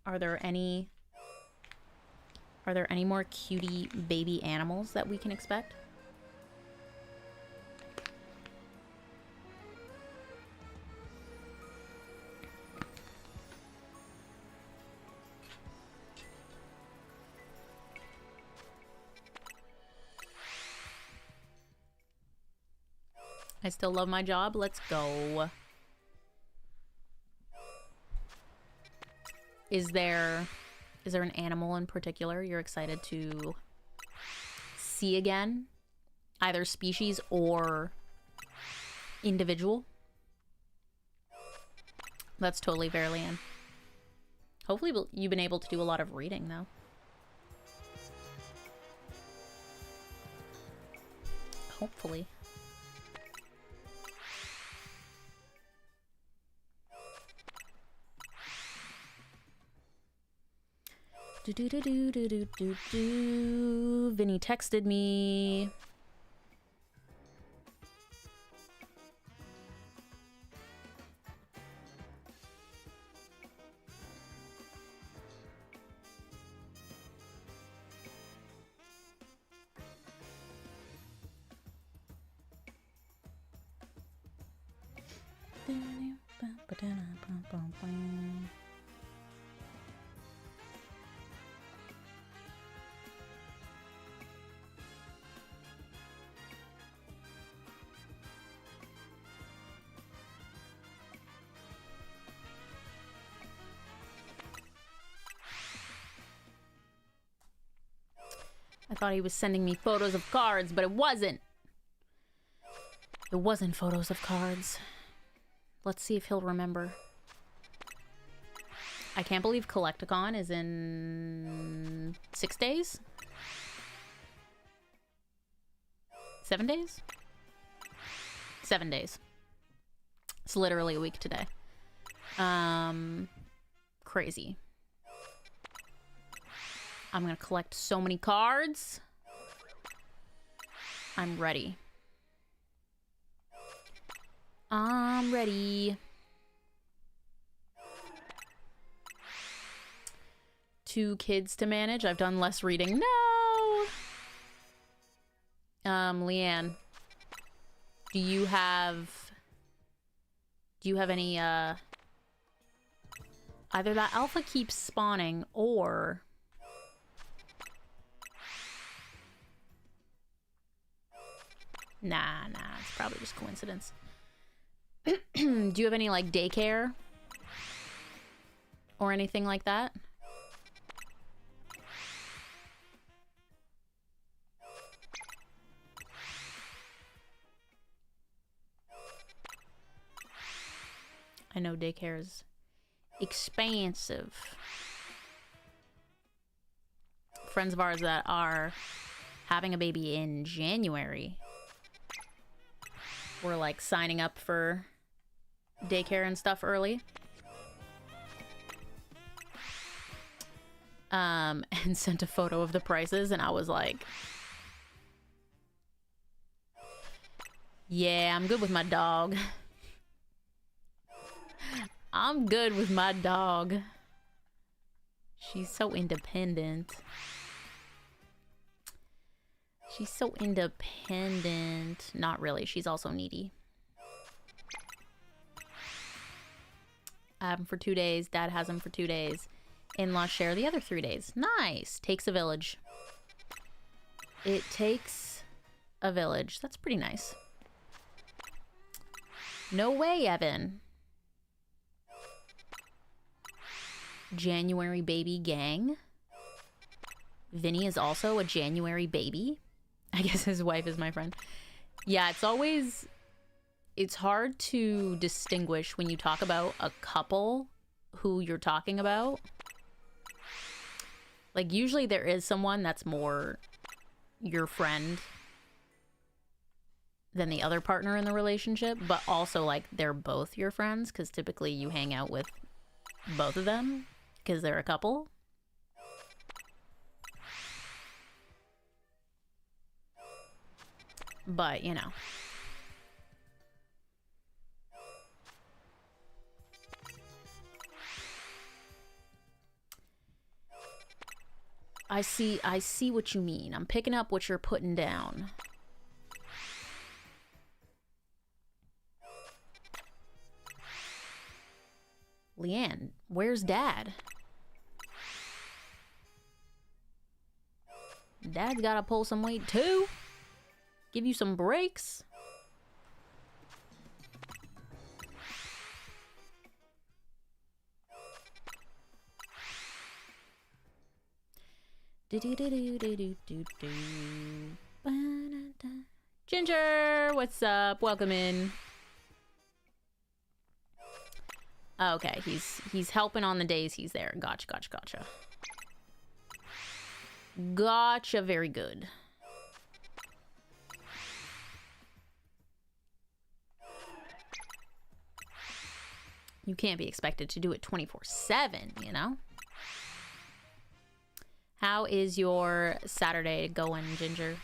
Are there any more cutie baby animals that we can expect? I still love my job. Let's go. Is there an animal in particular you're excited to see again? Either species or individual? That's totally fair, Leanne. Hopefully you've been able to do a lot of reading, though. Hopefully. Vinny texted me. I thought he was sending me photos of cards, but it wasn't. It wasn't photos of cards. Let's see if he'll remember. I can't believe Collecticon is in 6 days. 7 days? 7 days. It's literally a week today. Crazy. I'm gonna collect so many cards. I'm ready. I'm ready. 2 kids to manage. I've done less reading. No! Leanne. Do you have any, either that alpha keeps spawning, or... Nah, it's probably just coincidence. Do you have any, like, daycare? Or anything like that? I know daycare is expansive. Friends of ours that are having a baby in January were like signing up for daycare and stuff early. And sent a photo of the prices, and I was like, yeah, I'm good with my dog. I'm good with my dog. She's so independent. She's so independent. Not really. She's also needy. I have him for 2 days. Dad has him for 2 days. In-laws share the other 3 days. Nice. Takes a village. It takes a village. That's pretty nice. No way, Evan. January baby gang. Vinny is also a January baby. I guess his wife is my friend. Yeah, it's hard to distinguish when you talk about a couple who you're talking about. Like, usually there is someone that's more your friend than the other partner in the relationship, but also, like, they're both your friends, because typically you hang out with both of them because they're a couple. But, you know. I see what you mean. I'm picking up what you're putting down. Leanne, where's Dad? Dad's gotta pull some weight too. Give you some breaks. Ginger, what's up? Welcome in. Okay, he's helping on the days he's there. Gotcha. Gotcha, very good. You can't be expected to do it 24/7, you know? How is your Saturday going, Ginger?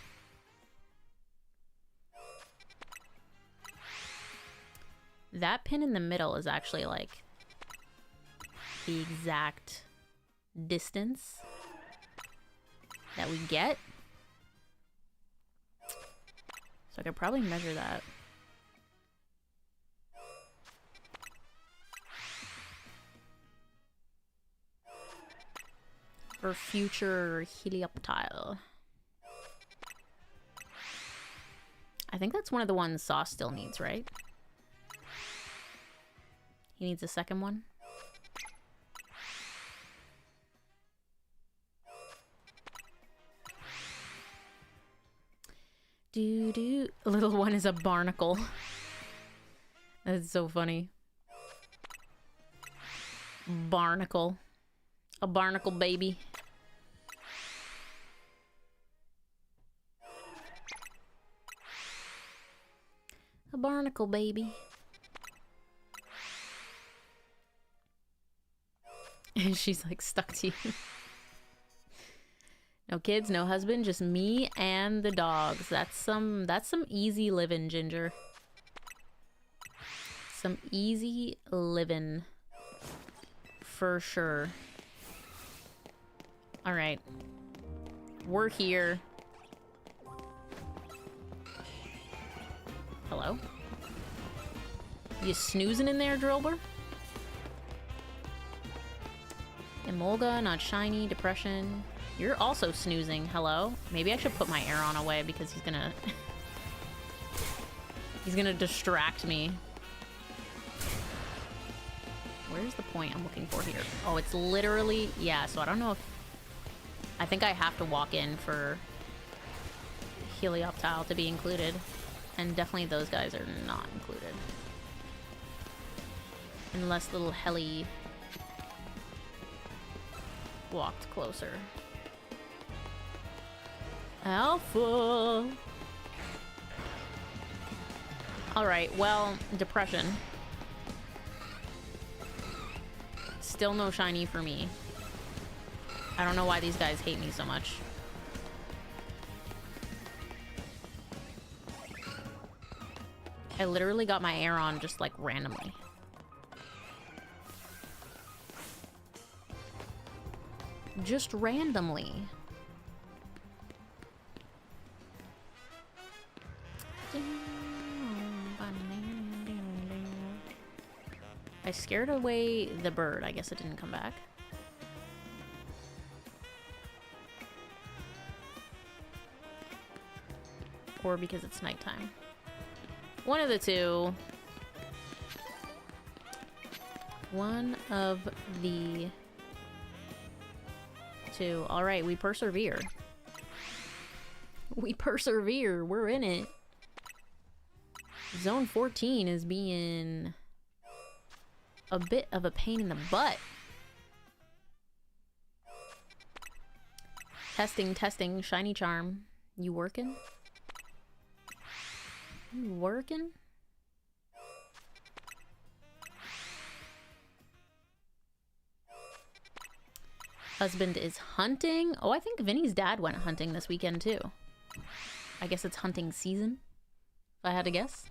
That pin in the middle is actually like the exact distance that we get. So I could probably measure that. For future helioptile. I think that's one of the ones Sauce still needs, right? He needs a second one. A little one is a barnacle. That's so funny. Barnacle. A barnacle baby. barnacle, baby. And she's like stuck to you. No kids, no husband, just me and the dogs. That's some easy living, Ginger. Some easy living. For sure. Alright. We're here. Hello? You snoozing in there, Drillber? Emolga, not shiny, depression. You're also snoozing. Hello? Maybe I should put my Aeron away because he's gonna... he's gonna distract me. Where's the point I'm looking for here? Oh, it's literally... Yeah, so I don't know if... I think I have to walk in for Helioptile to be included. And definitely those guys are not included. Unless little Heli walked closer. Alpha! Alright, well, depression. Still no shiny for me. I don't know why these guys hate me so much. I literally got my Aeron just like randomly. Just randomly. I scared away the bird. I guess it didn't come back. Or because it's nighttime. One of the two. One of the two. Alright, we persevere. We persevere. We're in it. Zone 14 is being a bit of a pain in the butt. Testing, testing. Shiny charm. You working? You working? Husband is hunting. Oh, I think Vinny's dad went hunting this weekend too. I guess it's hunting season, if I had to guess.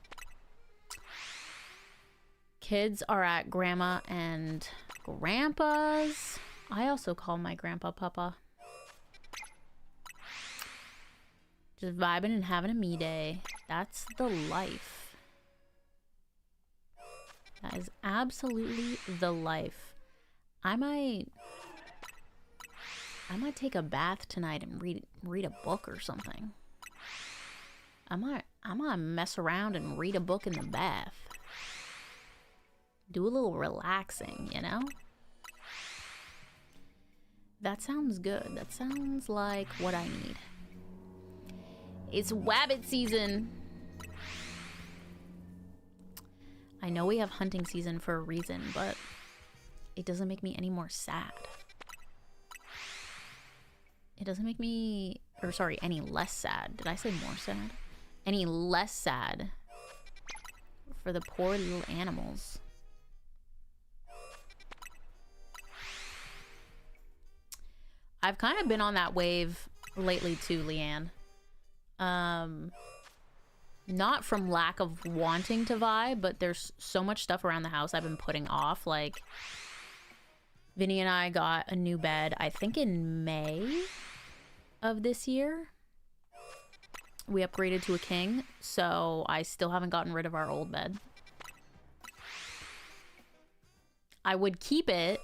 Kids are at grandma and grandpa's. I also call my grandpa Papa. Just vibing and having a me day. That's the life. That is absolutely the life. I might take a bath tonight and read a book or something. I might mess around and read a book in the bath. Do a little relaxing, you know? That sounds good. That sounds like what I need. It's wabbit season. I know we have hunting season for a reason, but it doesn't make me any more sad. It doesn't make me, or sorry, any less sad. Did I say more sad? Any less sad for the poor little animals. I've kind of been on that wave lately too, Leanne. Not from lack of wanting to vibe, but there's so much stuff around the house I've been putting off. Like, Vinny and I got a new bed, I think in May of this year. We upgraded to a king, so I still haven't gotten rid of our old bed. I would keep it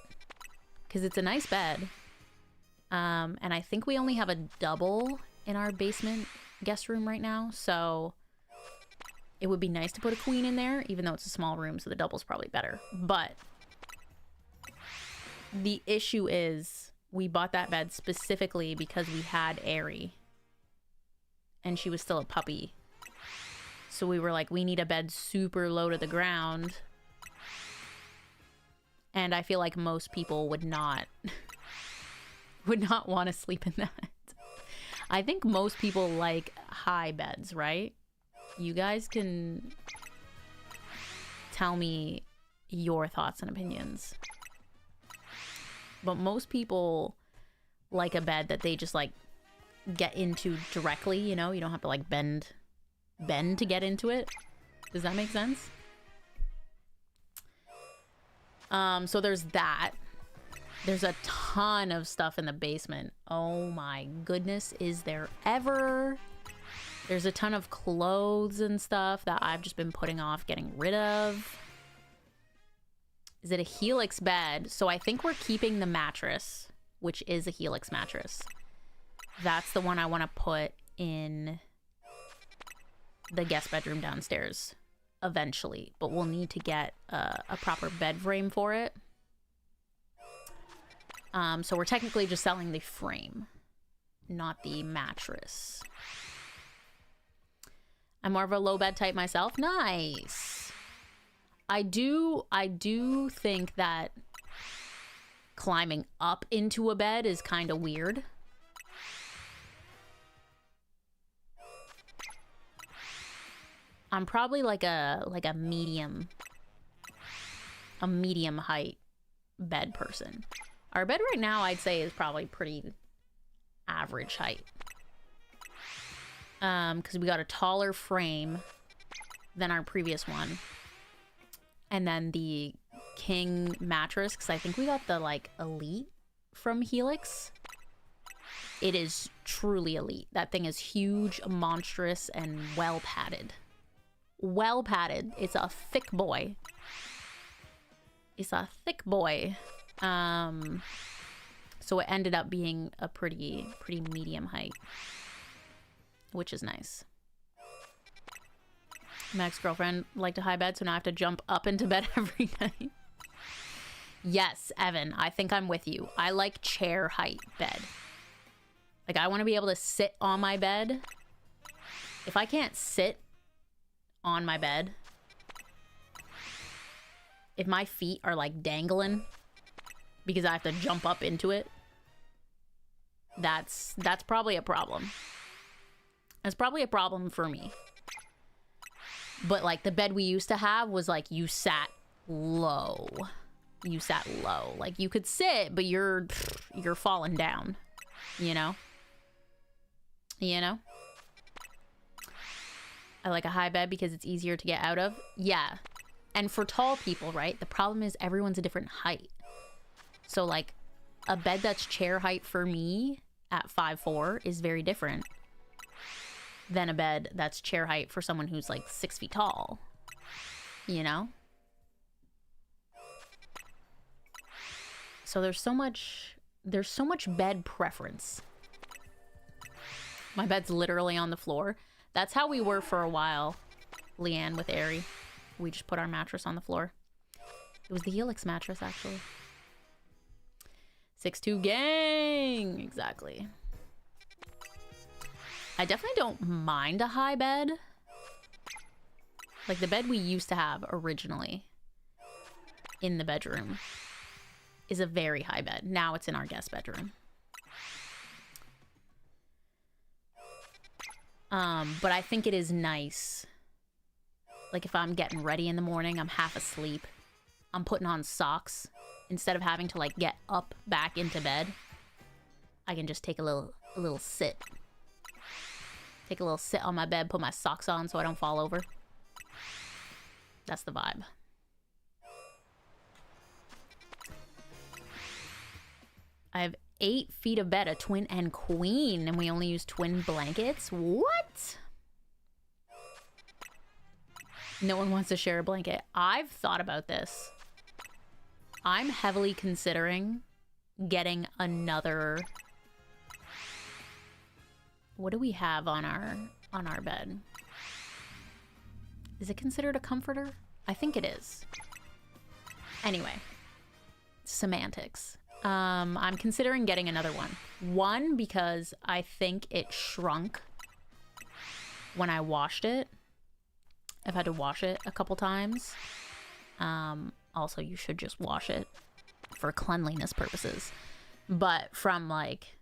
because it's a nice bed. And I think we only have a double in our basement guest room right now, so it would be nice to put a queen in there, even though it's a small room, so the double's probably better. But the issue is we bought that bed specifically because we had Aerie, and she was still a puppy. So we were like, we need a bed super low to the ground. And I feel like most people would not want to sleep in that. I think most people like high beds, right? You guys can tell me your thoughts and opinions. But most people like a bed that they just like get into directly, you know? You don't have to like bend to get into it. Does that make sense? So there's that. There's a ton of stuff in the basement. Oh my goodness, is there ever? There's a ton of clothes and stuff that I've just been putting off getting rid of. Is it a Helix bed? So I think we're keeping the mattress, which is a Helix mattress. That's the one I want to put in the guest bedroom downstairs eventually, but we'll need to get a proper bed frame for it. So we're technically just selling the frame, not the mattress. I'm more of a low bed type myself. Nice. I do think that climbing up into a bed is kind of weird. I'm probably like a medium height bed person. Our bed right now, I'd say, is probably pretty average height. Because we got a taller frame than our previous one. And then the king mattress, because I think we got the, like, elite from Helix. It is truly elite. That thing is huge, monstrous, and well padded. Well padded. It's a thick boy. It's a thick boy. So it ended up being a pretty medium height, which is nice. My ex-girlfriend liked a high bed, so now I have to jump up into bed every night. Yes, Evan, I think I'm with you. I like chair height bed. Like, I want to be able to sit on my bed. If I can't sit on my bed, if my feet are like dangling because I have to jump up into it, that's probably a problem. That's probably a problem for me. But like the bed we used to have was like you sat low. You sat low. Like you could sit, but you're falling down, you know? You know? I like a high bed because it's easier to get out of. Yeah. And for tall people, right? The problem is everyone's a different height. So like a bed that's chair height for me at 5'4" is very different than a bed that's chair height for someone who's like 6 feet tall. You know? So there's so much bed preference. My bed's literally on the floor. That's how we were for a while, Leanne, with Aerie. We just put our mattress on the floor. It was the Helix mattress, actually. 6'2" gang! Exactly. I definitely don't mind a high bed. Like the bed we used to have originally in the bedroom is a very high bed. Now it's in our guest bedroom. But I think it is nice. Like if I'm getting ready in the morning, I'm half asleep, I'm putting on socks. Instead of having to like get up back into bed, I can just take a little sit. Take a little sit on my bed, put my socks on so I don't fall over. That's the vibe. I have 8 feet of bed, a twin and queen, and we only use twin blankets? What? No one wants to share a blanket. I've thought about this. I'm heavily considering getting another... What do we have on our bed? Is it considered a comforter? I think it is. Anyway, semantics. I'm considering getting another one. One, because I think it shrunk when I washed it. I've had to wash it a couple times. Also, you should just wash it for cleanliness purposes. But from like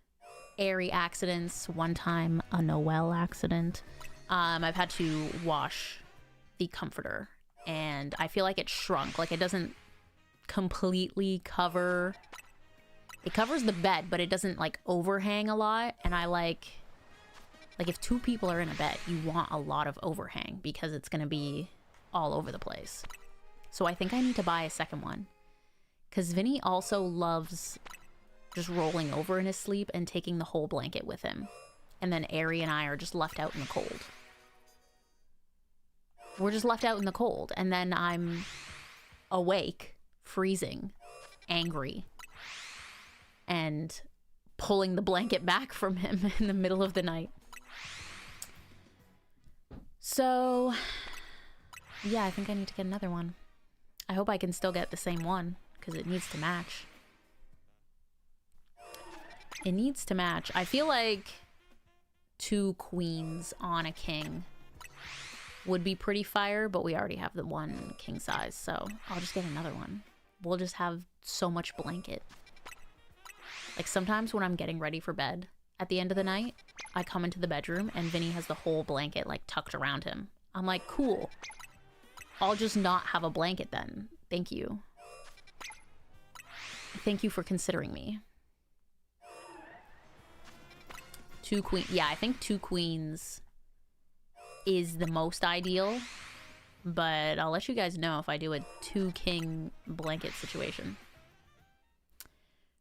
airy accidents, one time a Noel accident, I've had to wash the comforter and I feel like it shrunk. Like, it doesn't completely cover... It covers the bed, but it doesn't, like, overhang a lot. And I like if two people are in a bed, you want a lot of overhang because it's going to be all over the place. So I think I need to buy a second one. Because Vinny also loves just rolling over in his sleep and taking the whole blanket with him. And then Ari and I are just left out in the cold. We're just left out in the cold. And then I'm awake, freezing, angry, and pulling the blanket back from him in the middle of the night. So, yeah, I think I need to get another one. I hope I can still get the same one, because it needs to match. It needs to match. I feel like 2 queens on a king would be pretty fire, but we already have the one king size, so I'll just get another one. We'll just have so much blanket. Like, sometimes when I'm getting ready for bed at the end of the night, I come into the bedroom and Vinny has the whole blanket, like, tucked around him. I'm like, cool. I'll just not have a blanket then. Thank you. Thank you for considering me. 2 queens. Yeah, I think 2 queens is the most ideal. But I'll let you guys know if I do a 2 king blanket situation.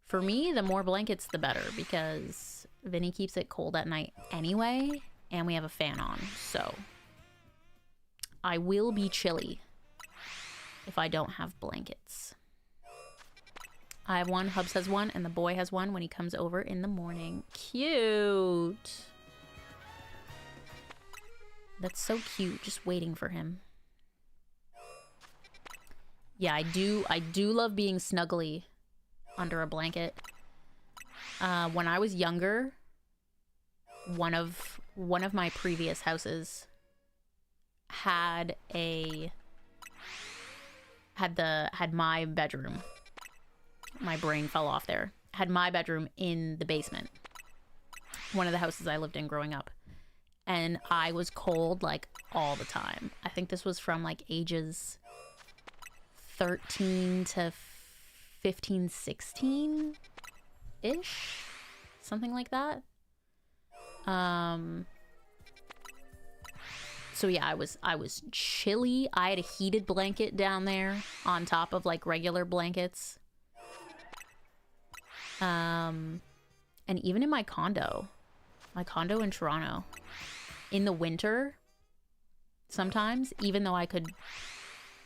For me, the more blankets, the better, because Vinny keeps it cold at night anyway, and we have a fan on, so I will be chilly if I don't have blankets. I have one, Hubs has one, and the boy has one when he comes over in the morning. Cute! That's so cute, just waiting for him. Yeah, I do love being snuggly under a blanket. When I was younger, one of my previous houses had my bedroom. My brain fell off there. Had my bedroom in the basement. One of the houses I lived in growing up. And I was cold like all the time. I think this was from like ages 13 to 15, 16-ish? Something like that. So yeah, I was chilly. I had a heated blanket down there on top of like regular blankets. And even in my condo in Toronto, in the winter, sometimes, even though I could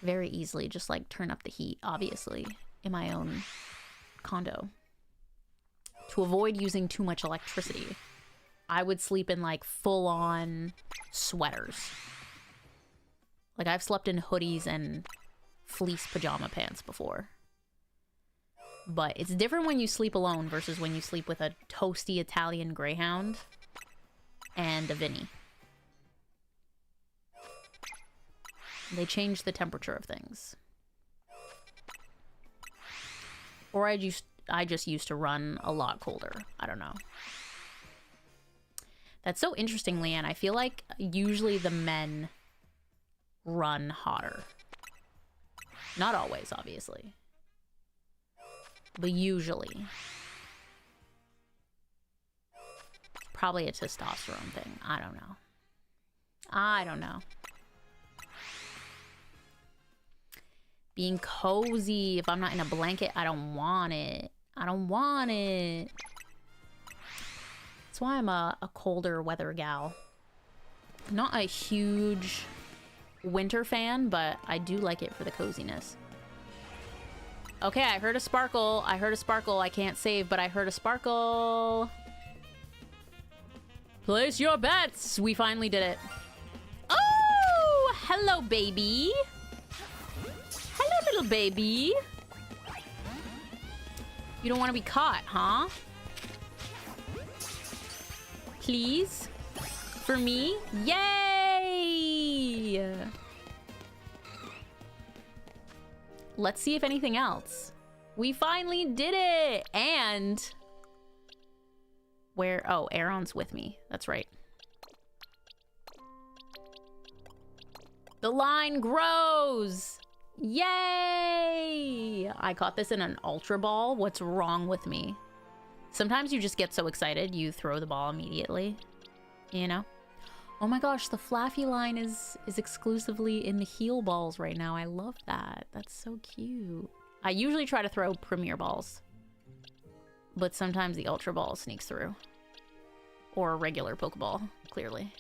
very easily just like turn up the heat, obviously, in my own condo, to avoid using too much electricity, I would sleep in like full-on sweaters. Like, I've slept in hoodies and fleece pajama pants before. But it's different when you sleep alone versus when you sleep with a toasty Italian greyhound and a Vinny. They change the temperature of things. Or I just used to run a lot colder. I don't know. That's so interesting, Leanne. I feel like usually the men run hotter. Not always, obviously. But usually. Probably a testosterone thing. I don't know. I don't know. Being cozy. If I'm not in a blanket, I don't want it. I don't want it. That's why I'm a colder weather gal. Not a huge winter fan, but I do like it for the coziness. Okay, I heard a sparkle. I heard a sparkle. I can't save, but I heard a sparkle. Place your bets. We finally did it. Oh, hello, baby. Hello, little baby. You don't want to be caught, huh? Please? For me? Yay! Let's see if anything else. We finally did it! And... where? Oh, Aaron's with me. That's right. The line grows! Yay! I caught this in an Ultra Ball. What's wrong with me? Sometimes you just get so excited, you throw the ball immediately. You know? Oh my gosh, the Flaffy line is exclusively in the heal balls right now. I love that. That's so cute. I usually try to throw Premier balls. But sometimes the Ultra Ball sneaks through. Or a regular Pokeball, clearly.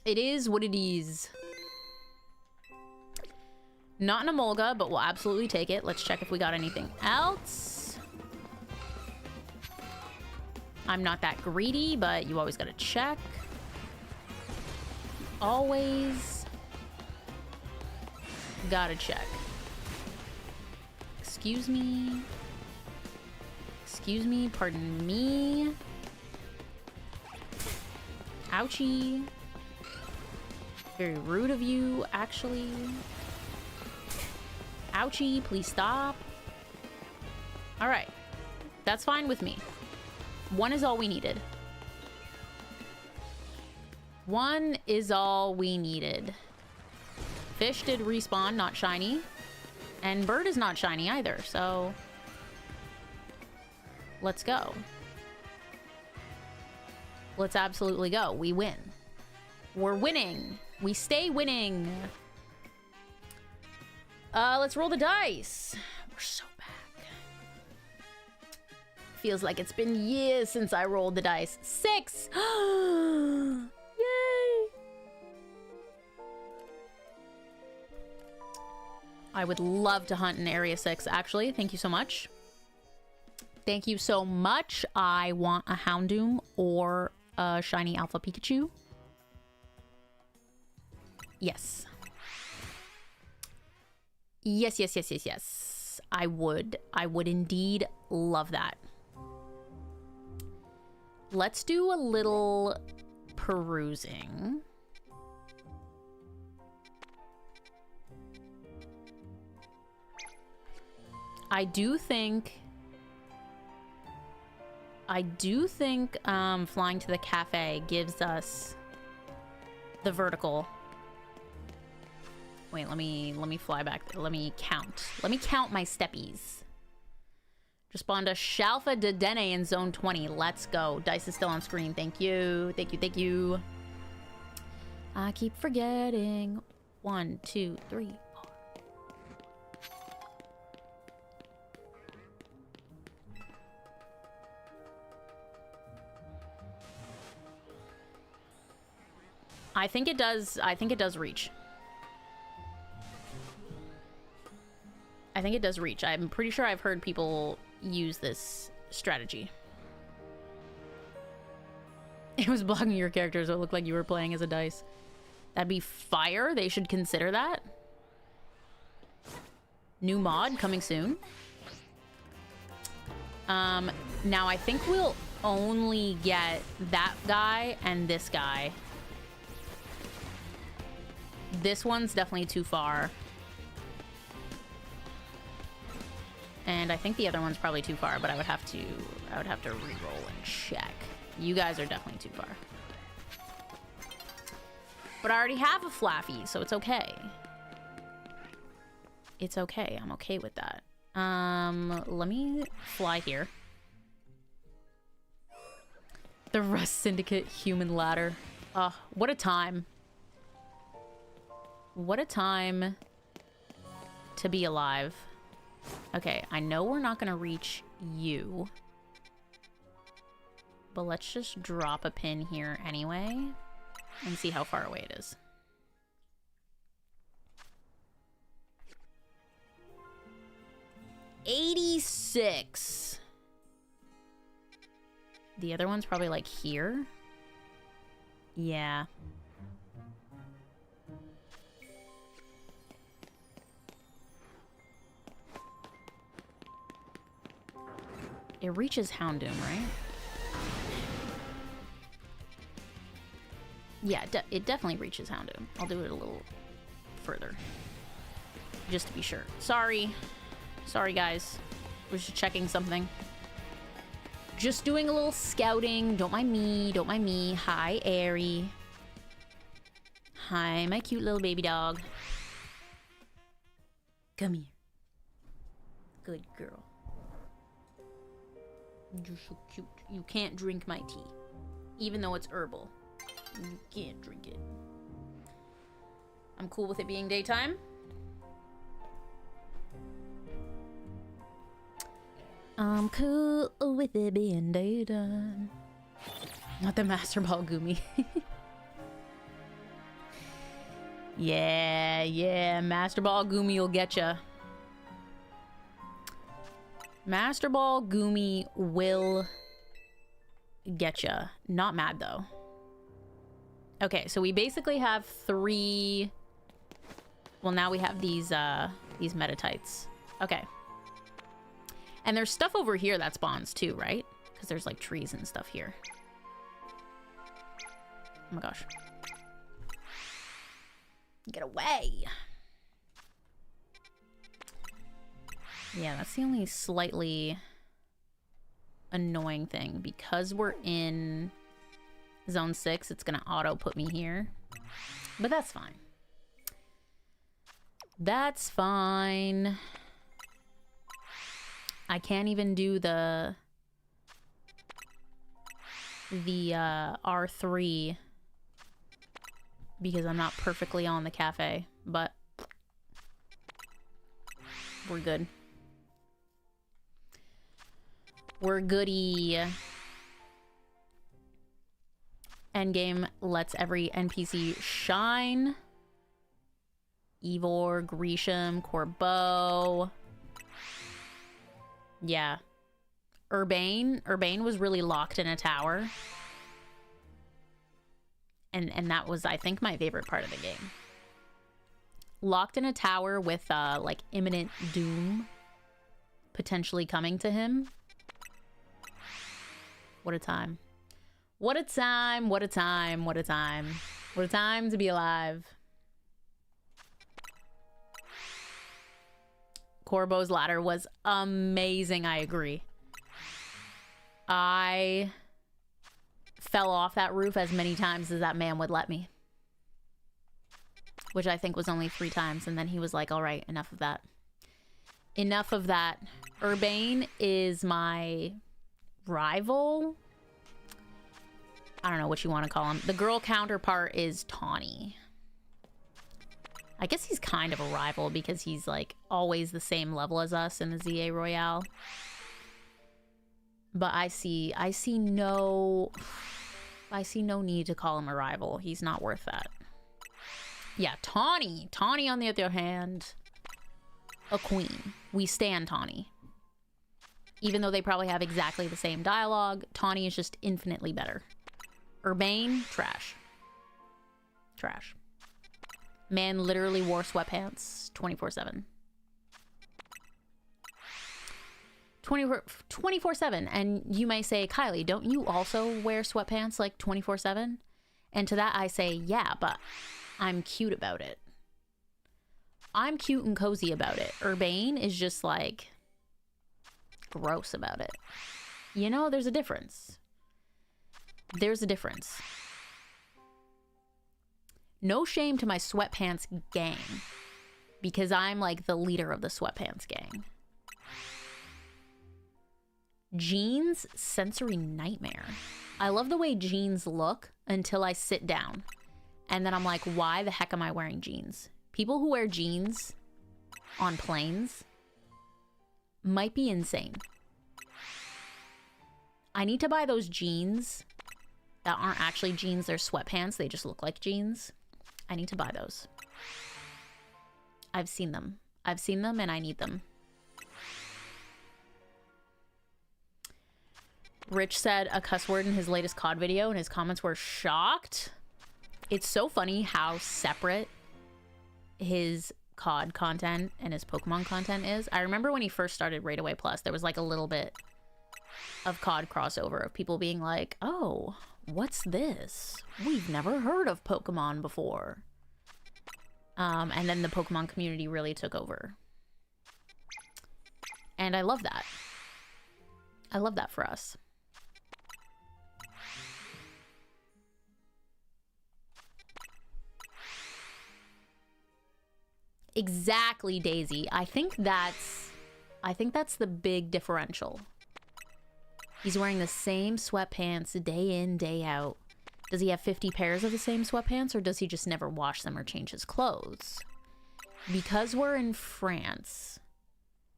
It is what it is. Not an Emolga, but we'll absolutely take it. Let's check if we got anything else. I'm not that greedy, but you always gotta check. Always gotta check. Excuse me. Excuse me, pardon me. Ouchie. Very rude of you, actually. Ouchie, please stop. All right. That's fine with me. One is all we needed. One is all we needed. Fish did respawn, not shiny. And bird is not shiny either, so... let's go. Let's absolutely go. We win. We're winning. We stay winning. Let's roll the dice. We're so back. Feels like it's been years since I rolled the dice. 6! Yay! I would love to hunt in Area 6, actually. Thank you so much. Thank you so much. I want a Houndoom or a shiny Alpha Pikachu. Yes. Yes, yes, yes, yes, yes. I would indeed love that. Let's do a little perusing. I do think flying to the cafe gives us the vertical. Wait, let me fly back. Let me count. Let me count my steppies. Just spawned a Shalfa Dedenne in zone 20. Let's go. Dice is still on screen. Thank you. Thank you. Thank you. I keep forgetting. 1, 2, 3, 4. I think it does reach. I think it does reach. I'm pretty sure I've heard people use this strategy. It was blocking your character, so it looked like you were playing as a dice. That'd be fire. They should consider that. New mod coming soon. Now I think we'll only get that guy and this guy. This one's definitely too far. And I think the other one's probably too far, but I would have to re-roll and check. You guys are definitely too far. But I already have a Flaffy, so it's okay. It's okay. I'm okay with that. Let me fly here. The Rust Syndicate human ladder. What a time. What a time to be alive. Okay, I know we're not gonna reach you. But let's just drop a pin here anyway and see how far away it is. $86. The other one's probably like here. Yeah. It reaches Houndoom, right? Yeah, it definitely reaches Houndoom. I'll do it a little further. Just to be sure. Sorry. Sorry, guys. Was just checking something. Just doing a little scouting. Don't mind me. Don't mind me. Hi, Airy. Hi, my cute little baby dog. Come here. Good girl. You're so cute. You can't drink my tea. Even though it's herbal. You can't drink it. I'm cool with it being daytime. I'm cool with it being daytime. Not the Master Ball Gumi. Yeah, Master Ball Gumi will get ya. Master Ball Gumi will get ya. Not mad though. Okay, so we basically have 3. Well, now we have these metatites. Okay. And there's stuff over here that spawns too, right? Because there's like trees and stuff here. Oh my gosh. Get away. Yeah, that's the only slightly annoying thing. Because we're in zone 6, it's gonna auto put me here. But that's fine. That's fine. I can't even do the R3 because I'm not perfectly on the cafe, but we're good. We're goody. Endgame lets every NPC shine. Ivor, Grisham, Corbeau. Yeah. Urbane was really locked in a tower. And that was, I think, my favorite part of the game. Locked in a tower with, like, imminent doom potentially coming to him. What a time. What a time, what a time, what a time. What a time to be alive. Corbeau's ladder was amazing, I agree. I fell off that roof as many times as that man would let me. Which I think was only 3 times, and then he was like, all right, enough of that. Enough of that. Urbane is my rival. I don't know what you want to call him. The girl counterpart is Tawny. I guess he's kind of a rival because he's like always the same level as us in the ZA Royale. But I see no need to call him a rival. He's not worth that. Yeah, Tawny. Tawny, on the other hand, a queen. We stand Tawny. Even though they probably have exactly the same dialogue, Tawny is just infinitely better. Urbane, trash. Trash. Man literally wore sweatpants 24/7. 24/7. And you may say, Kylie, don't you also wear sweatpants like 24/7? And to that I say, yeah, but I'm cute about it. I'm cute and cozy about it. Urbane is just like gross about it. You know, there's a difference. There's a difference. No shame to my sweatpants gang, because I'm like the leader of the sweatpants gang. Jeans, sensory nightmare. I love the way jeans look until I sit down. And then I'm like, why the heck am I wearing jeans? People who wear jeans on planes might be insane. I need to buy those jeans that aren't actually jeans, they're sweatpants. They just look like jeans. I need to buy those. I've seen them. I've seen them and I need them. Rich said a cuss word in his latest COD video and his comments were shocked. It's so funny how separate his COD content and his Pokemon content is. I remember when he first started Raid Away Plus, there was like a little bit of COD crossover of people being like, oh, what's this? We've never heard of Pokemon before. And then the Pokemon community really took over. And I love that. I love that for us. Exactly, Daisy. I think that's the big differential. He's wearing the same sweatpants day in, day out. Does he have 50 pairs of the same sweatpants, or does he just never wash them or change his clothes? Because we're in France,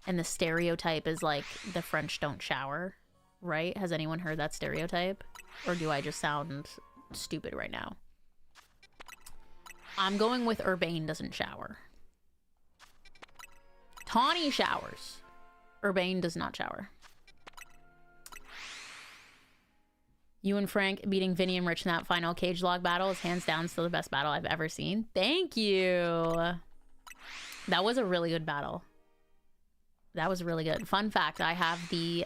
and the stereotype is like the French don't shower, right? Has anyone heard that stereotype? Or do I just sound stupid right now? I'm going with Urbane doesn't shower. Tawny showers. Urbane does not shower. You and Frank beating Vinny and Rich in that final cage log battle is hands down still the best battle I've ever seen. Thank you. That was a really good battle. That was really good. Fun fact, I have the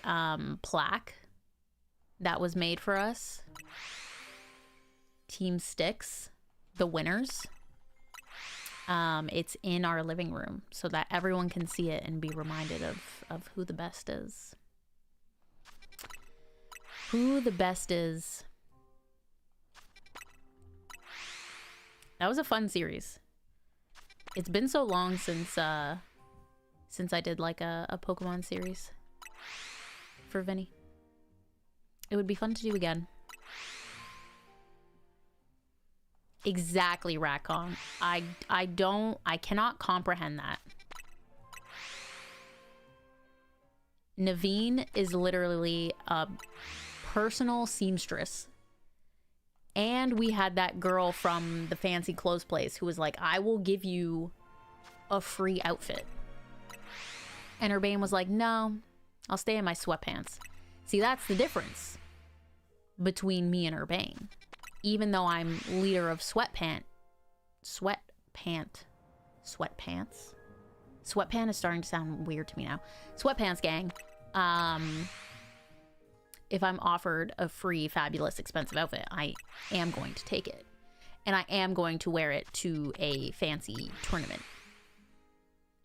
plaque that was made for us. Team Sticks, the winners. It's in our living room so that everyone can see it and be reminded of who the best is. Who the best is. That was a fun series. It's been so long since I did like a Pokemon series for Vinny. It would be fun to do again. Exactly, Ratcon. I cannot comprehend that. Naveen is literally a personal seamstress. And we had that girl from the fancy clothes place who was like, I will give you a free outfit. And Urbane was like, no, I'll stay in my sweatpants. See, that's the difference between me and Urbane. Even though I'm leader of Sweatpant is starting to sound weird to me now. Sweatpants gang. If I'm offered a free, fabulous, expensive outfit, I am going to take it. And I am going to wear it to a fancy tournament.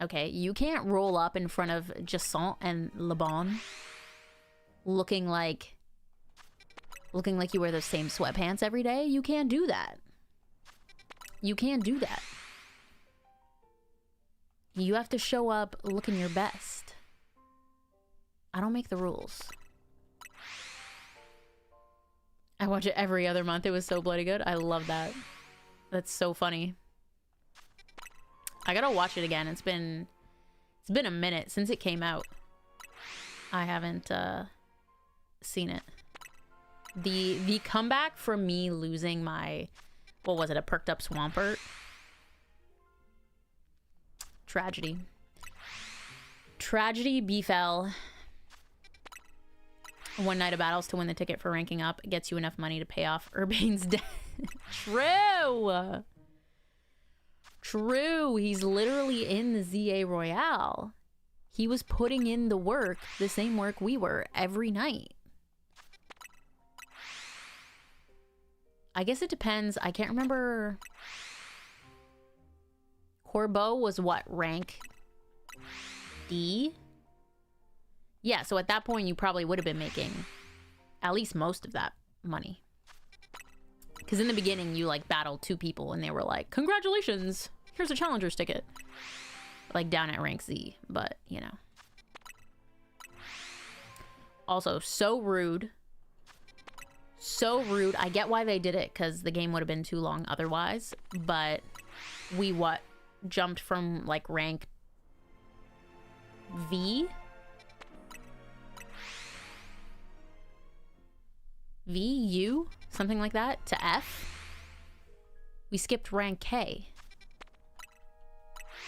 Okay, you can't roll up in front of Jason and LeBon looking like you wear those same sweatpants every day. You can't do that. You can't do that. You have to show up looking your best. I don't make the rules. I watch it every other month. It was so bloody good. I love that. That's so funny. I gotta watch it again. It's been a minute since it came out. I haven't seen it. The comeback from me losing my, what was it, a perked up Swampert? Tragedy. Tragedy befell. One night of battles to win the ticket for ranking up gets you enough money to pay off Urbane's debt. True. True. He's literally in the ZA Royale. He was putting in the work, the same work we were, every night. I guess it depends. I can't remember. Corbeau was what, rank D? Yeah, so at that point you probably would have been making at least most of that money. Because in the beginning you like battled 2 people and they were like, congratulations, here's a challenger's ticket. Like down at rank Z, but you know. Also, so rude. So rude. I get why they did it, because the game would have been too long otherwise. But we jumped from like rank V? VU? Something like that? To F? We skipped rank K.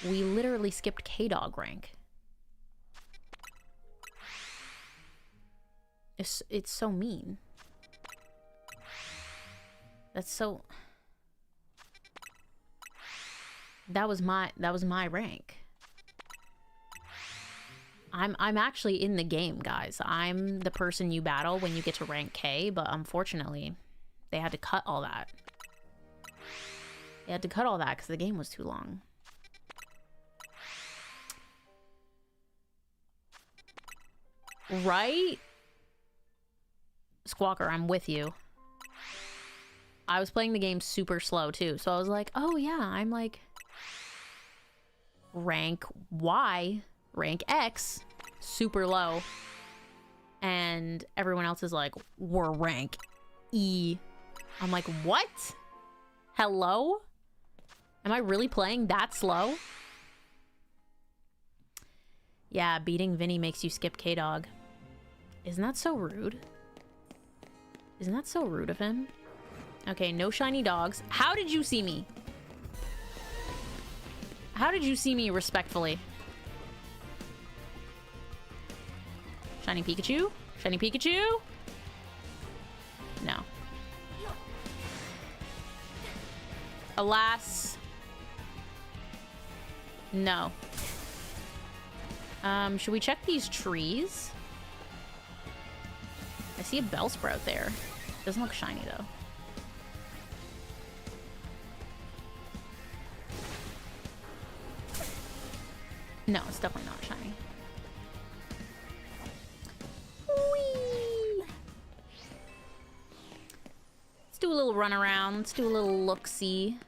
We literally skipped K-Dog rank. It's so mean. That's so... That was my rank. I'm actually in the game, guys. I'm the person you battle when you get to rank K, but unfortunately, they had to cut all that. They had to cut all that because the game was too long. Right? Squawker, I'm with you. I was playing the game super slow too, so I was like, oh yeah, I'm like... rank Y, rank X, super low. And everyone else is like, we're rank E. I'm like, what? Hello? Am I really playing that slow? Yeah, beating Vinny makes you skip K-Dog. Isn't that so rude? Isn't that so rude of him? Okay, no shiny dogs. How did you see me? How did you see me respectfully? Shiny Pikachu? Shiny Pikachu? No. Alas. No. Should we check these trees? I see a Bellsprout there. Doesn't look shiny though. No, it's definitely not shiny. Whee! Let's do a little run around. Let's do a little look-see.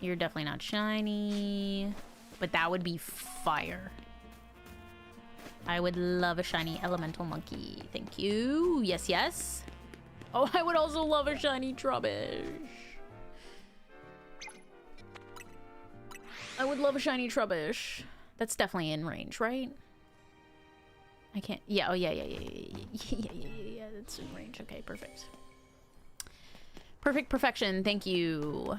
You're definitely not shiny. But that would be fire. I would love a shiny elemental monkey. Thank you. Yes, yes. Oh, I would also love a shiny Trubbish. I would love a shiny Trubbish. That's definitely in range, right? I can't. Yeah. Oh, yeah. Yeah. That's in range. Okay, perfect. Perfect perfection. Thank you.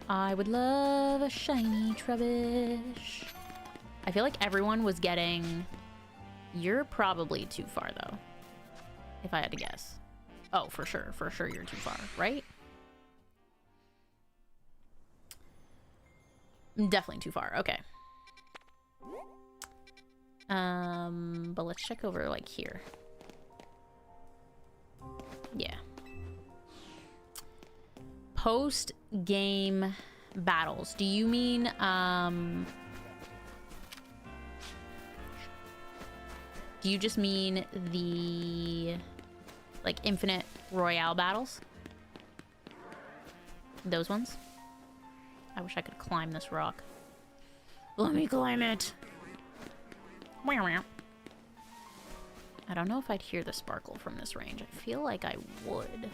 I would love a shiny Trubbish. I feel like everyone was getting... You're probably too far, though. If I had to guess. Oh, for sure. For sure you're too far, right? Definitely too far. Okay. But let's check over, like, here. Yeah. Post-game battles. Do you mean, do you just mean the, like, Infinite Royale battles? Those ones? I wish I could climb this rock. Let me climb it! I don't know if I'd hear the sparkle from this range. I feel like I would.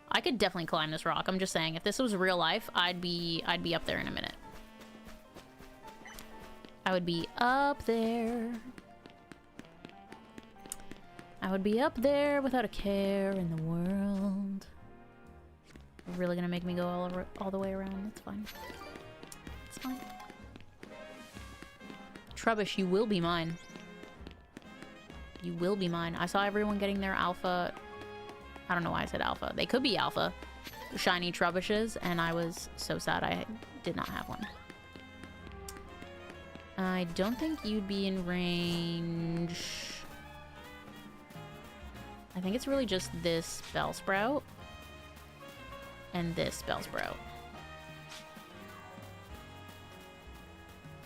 I could definitely climb this rock. I'm just saying, if this was real life, I'd be up there in a minute. I would be up there. I would be up there without a care in the world. You're really gonna make me go all the way around? That's fine. It's fine. Trubbish, you will be mine. You will be mine. I saw everyone getting their alpha. I don't know why I said alpha. They could be alpha. Shiny Trubbishes, and I was so sad I did not have one. I don't think you'd be in range. I think it's really just this Bellsprout and this Bellsprout.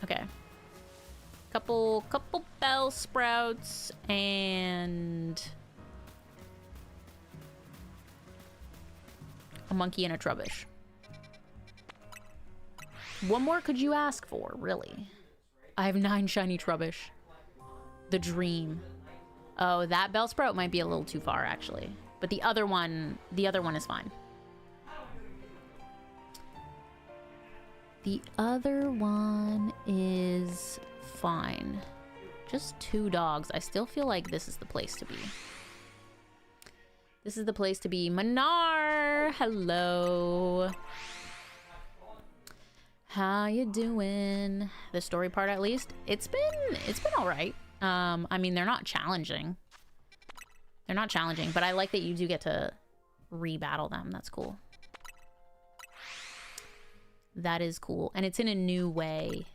Okay. Couple Bellsprouts and a monkey and a Trubbish. What more could you ask for, really? I have 9 shiny Trubbish. The dream. Oh, that Bellsprout might be a little too far, actually. But the other one is fine. The other one is fine. Just 2 dogs. I still feel like this is the place to be. This is the place to be. Manar! Hello. How you doing? The story part, at least. It's been all right. I mean, they're not challenging. They're not challenging, but I like that you do get to re-battle them. That's cool. That is cool. And it's in a new way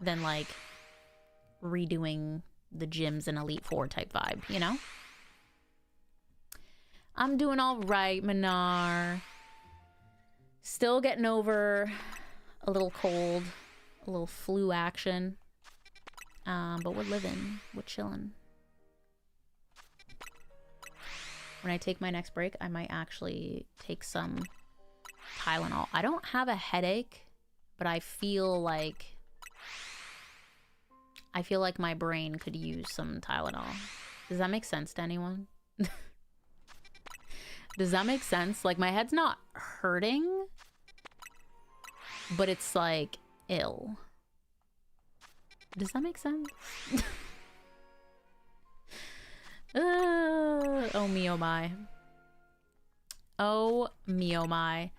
than, like, redoing the gyms in Elite Four type vibe, you know? I'm doing all right, Manar. Still getting over a little cold, a little flu action. But we're living, we're chilling. When I take my next break, I might actually take some Tylenol. I don't have a headache, but I feel like my brain could use some Tylenol. Does that make sense to anyone? Does that make sense? Like, my head's not hurting, but it's like ill. Does that make sense? Oh me, oh my. Oh me, oh my.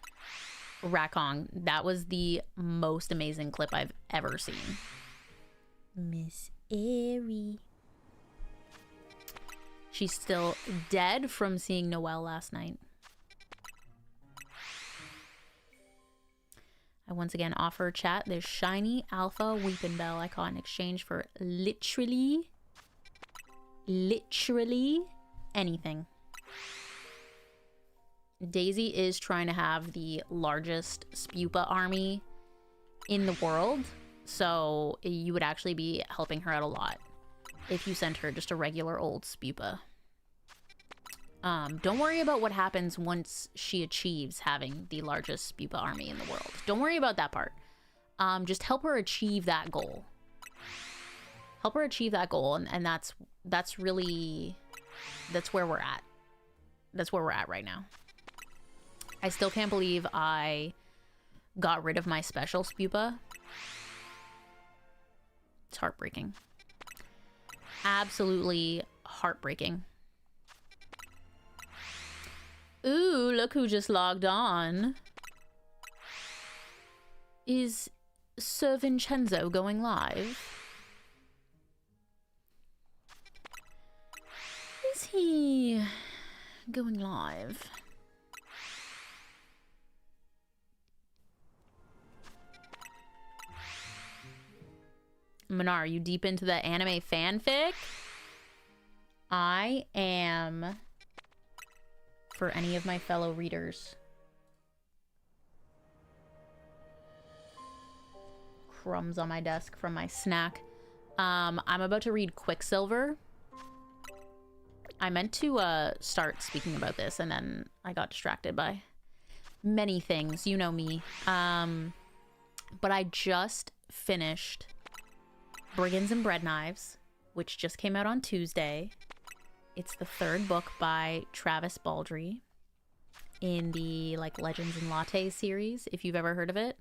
Rakong, that was the most amazing clip I've ever seen. Miss Airy. She's still dead from seeing Noelle last night. I once again offer chat this shiny alpha Weepin' Bell I caught in exchange for literally anything. Daisy is trying to have the largest Spupa army in the world, so you would actually be helping her out a lot if you sent her just a regular old Spupa. Don't worry about what happens once she achieves having the largest Spupa army in the world. Don't worry about that part. Just help her achieve that goal. Help her achieve that goal, and that's where we're at. That's where we're at right now. I still can't believe I got rid of my special Spupa. It's heartbreaking. Absolutely heartbreaking. Ooh, look who just logged on. Is Sir Vincenzo going live? Is he going live? Minar, are you deep into the anime fanfic? I am. For any of my fellow readers. Crumbs on my desk from my snack. I'm about to read Quicksilver. I meant to start speaking about this, and then I got distracted by many things. You know me. But I just finished Brigands and Bread Knives, which just came out on Tuesday. It's the third book by Travis Baldree in the like Legends and Lattes series, if you've ever heard of it.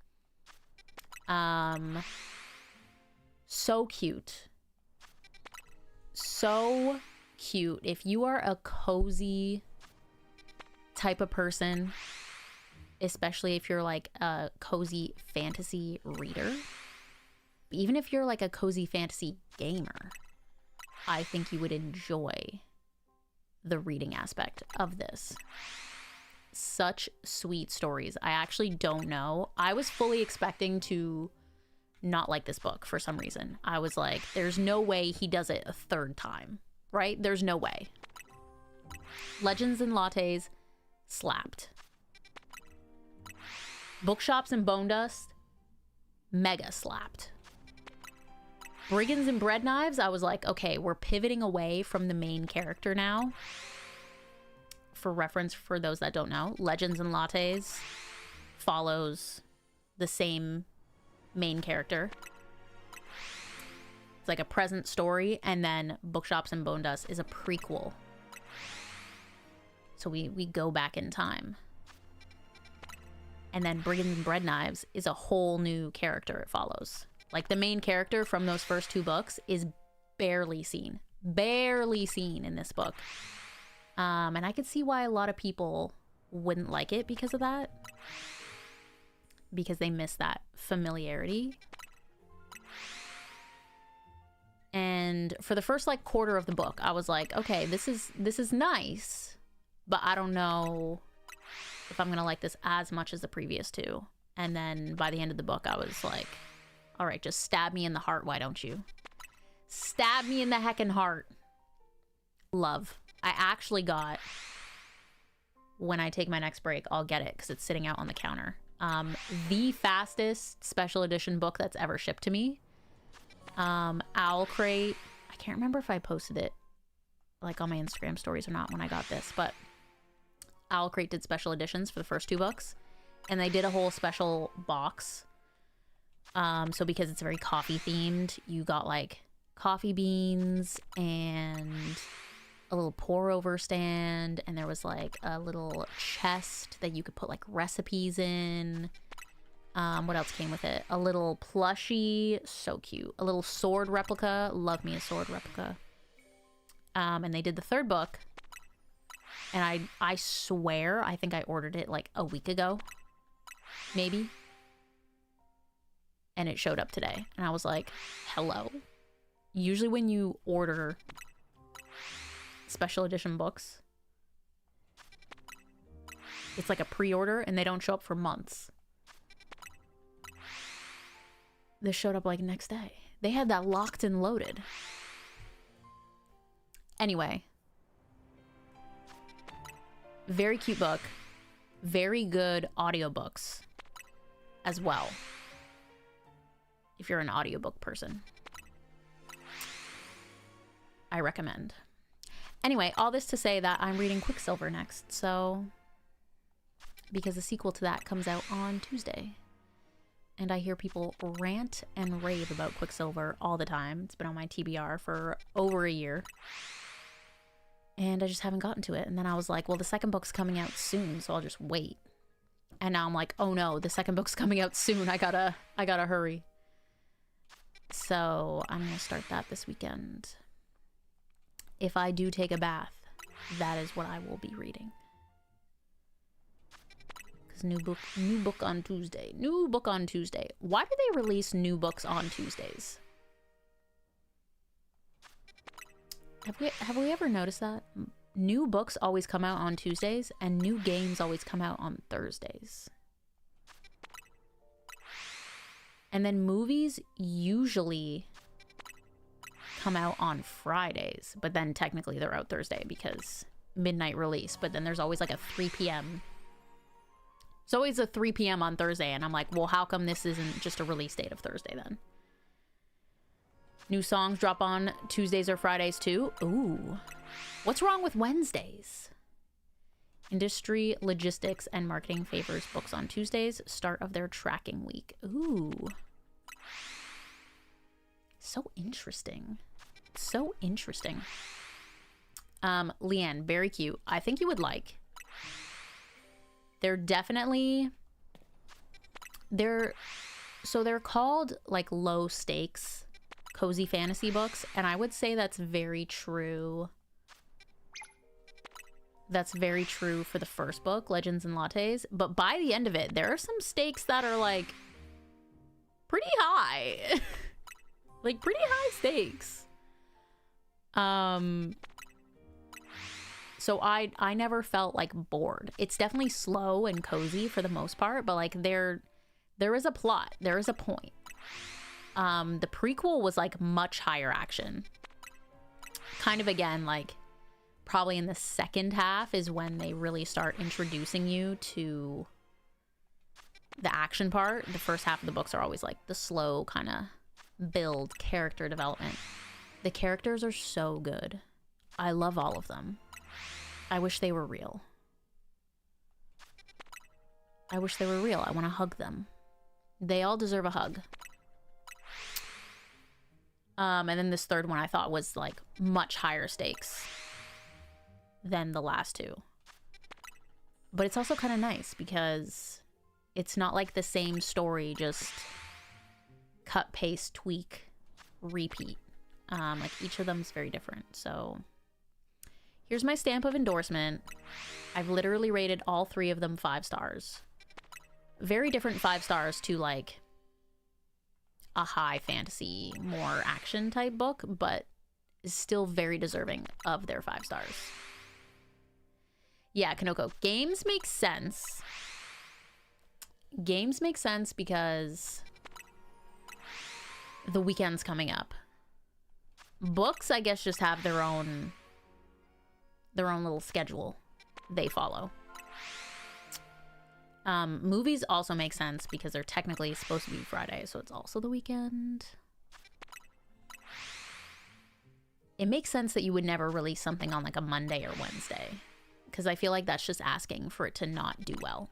So cute. So cute. If you are a cozy type of person, especially if you're like a cozy fantasy reader, even if you're like a cozy fantasy gamer, I think you would enjoy the reading aspect of this. Such sweet stories. I actually don't know. I was fully expecting to not like this book for some reason. I was like, there's no way he does it a third time, right? There's no way. Legends and Lattes slapped. Bookshops and Bone Dust mega slapped. Brigands and Bread Knives, I was like, okay, we're pivoting away from the main character now. For reference, for those that don't know, Legends and Lattes follows the same main character. It's like a present story, and then Bookshops and Bone Dust is a prequel. So we go back in time. And then Brigands and Bread Knives is a whole new character it follows. Like, the main character from those first two books is barely seen in this book. And I could see why a lot of people wouldn't like it because of that. Because they miss that familiarity. And for the first, like, quarter of the book, I was like, okay, this is nice, but I don't know if I'm gonna like this as much as the previous two. And then by the end of the book, I was like, all right, just stab me in the heart, why don't you? Stab me in the heckin' heart. Love. I actually got, when I take my next break, I'll get it because it's sitting out on the counter. The fastest special edition book that's ever shipped to me. Owl Crate. I can't remember if I posted it like on my Instagram stories or not when I got this, but Owl Crate did special editions for the first two books, and they did a whole special box So because it's very coffee themed, you got like coffee beans and a little pour over stand, and there was like a little chest that you could put like recipes in. What else came with it? A little plushie, so cute. A little sword replica, love me a sword replica. And they did the third book, and I swear I think I ordered it like a week ago, maybe, and it showed up today, and I was like, hello. Usually when you order special edition books, it's like a pre-order and they don't show up for months. This showed up like next day. They had that locked and loaded. Anyway, very cute book. Very good audiobooks as well, if you're an audiobook person. I recommend. Anyway, all this to say that I'm reading Quicksilver next, so because the sequel to that comes out on Tuesday. And I hear people rant and rave about Quicksilver all the time. It's been on my TBR for over a year. And I just haven't gotten to it. And then I was like, well, the second book's coming out soon, so I'll just wait. And now I'm like, oh no, the second book's coming out soon. I gotta hurry. So I'm gonna start that this weekend. If I do take a bath, that is what I will be reading. New book on Tuesday. New book on Tuesday. Why do they release new books on Tuesdays? Have we ever noticed that? New books always come out on Tuesdays, and new games always come out on Thursdays. And then movies usually come out on Fridays, but then technically they're out Thursday because midnight release, but then there's always like a 3 p.m. It's always a 3 p.m. on Thursday, and I'm like, well, how come this isn't just a release date of Thursday then? New songs drop on Tuesdays or Fridays too? Ooh. What's wrong with Wednesdays? Industry, logistics, and marketing favors books on Tuesdays, start of their tracking week. Ooh. So interesting. So interesting. Leanne, very cute. I think you would like. They're definitely, they're called like low stakes cozy fantasy books, and I would say that's very true. That's very true for the first book, Legends and Lattes, but by the end of it, there are some stakes that are like pretty high. Like pretty high stakes. So I never felt like bored. It's definitely slow and cozy for the most part, but like there is a plot, there is a point. The prequel was like much higher action. Kind of again, like probably in the second half is when they really start introducing you to the action part. The first half of the books are always like the slow kind of build, character development. The characters are so good. I love all of them. I wish they were real. I wish they were real. I want to hug them. They all deserve a hug. And then this third one I thought was like much higher stakes than the last two. But it's also kind of nice because it's not like the same story, just cut, paste, tweak, repeat. Like each of them is very different. So here's my stamp of endorsement. I've literally rated all 3 of them 5 stars. Very different 5 stars to like a high fantasy, more action type book, but is still very deserving of their 5 stars. Yeah, Kanoko, games make sense. Games make sense because the weekend's coming up. Books, I guess, just have their own little schedule they follow. Movies also make sense because they're technically supposed to be Friday, so it's also the weekend. It makes sense that you would never release something on like a Monday or Wednesday, because I feel like that's just asking for it to not do well.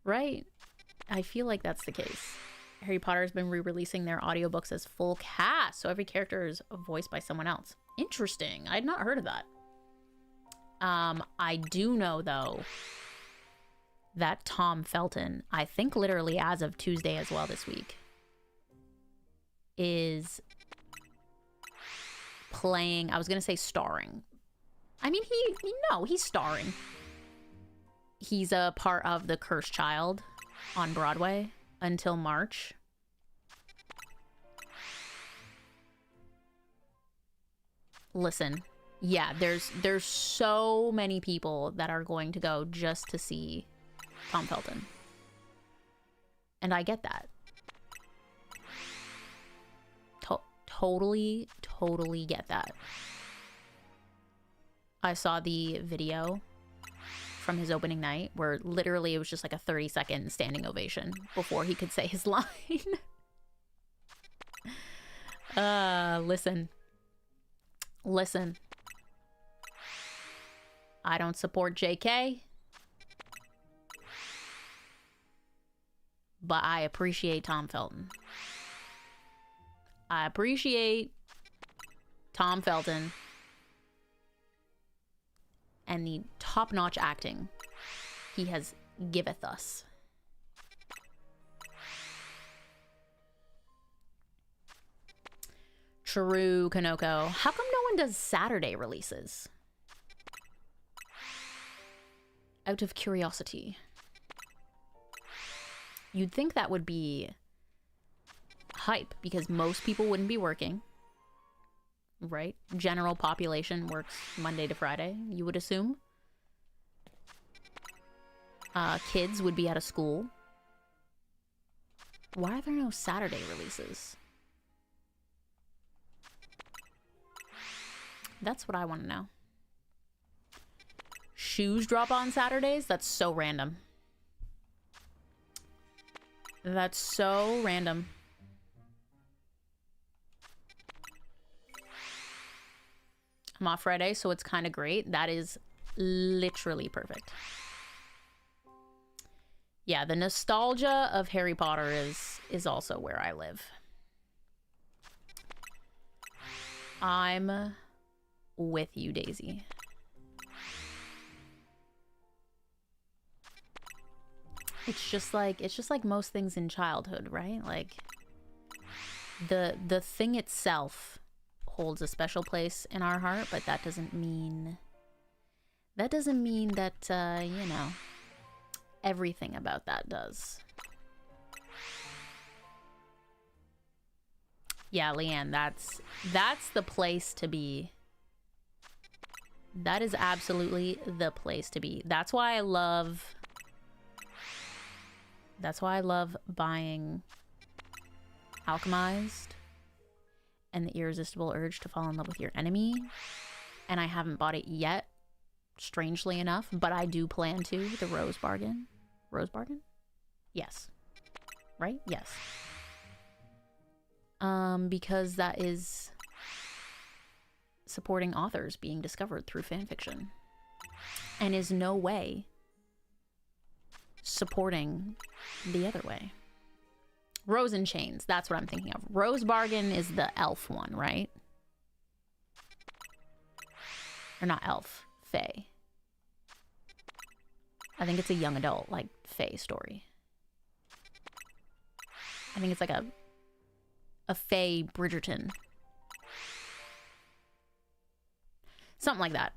Right? I feel like that's the case. Harry Potter has been re-releasing their audiobooks as full cast, so every character is voiced by someone else. Interesting. I had not heard of that. I do know, though, that Tom Felton, I think literally as of Tuesday as well this week, is playing, I was going to say starring. I mean, he's starring. He's a part of The Cursed Child on Broadway until March. Listen, yeah, there's so many people that are going to go just to see Tom Felton. And I get that. Totally get that. I saw the video from his opening night where literally it was just like a 30-second standing ovation before he could say his line. Listen. I don't support JK, but I appreciate Tom Felton. I appreciate Tom Felton and the top-notch acting he has giveth us. True, Kanoko. How come no one does Saturday releases? Out of curiosity. You'd think that would be hype because most people wouldn't be working, right? General population works Monday to Friday, you would assume. Kids would be out of school. Why are there no Saturday releases? That's what I want to know. Shoes drop on Saturdays? That's so random. That's so random. I'm off Friday, so it's kind of great. That is literally perfect. Yeah, the nostalgia of Harry Potter is also where I live. I'm with you, Daisy. It's just like most things in childhood, right? Like the thing itself holds a special place in our heart, but that doesn't mean that you know, everything about that does. Yeah, Leanne, that's the place to be. That is absolutely the place to be. That's why I love buying Alchemized and The Irresistible Urge to Fall in Love with Your Enemy. And I haven't bought it yet, strangely enough, but I do plan to. The Rose Bargain. Rose Bargain? Yes. Right? Yes. Because that is supporting authors being discovered through fanfiction. And is no way supporting the other way. Rose and Chains, that's what I'm thinking of. Rose Bargain is the elf one, right? Or not elf, fae. I think it's a young adult, like, fae story. I think it's like a fae Bridgerton. Something like that.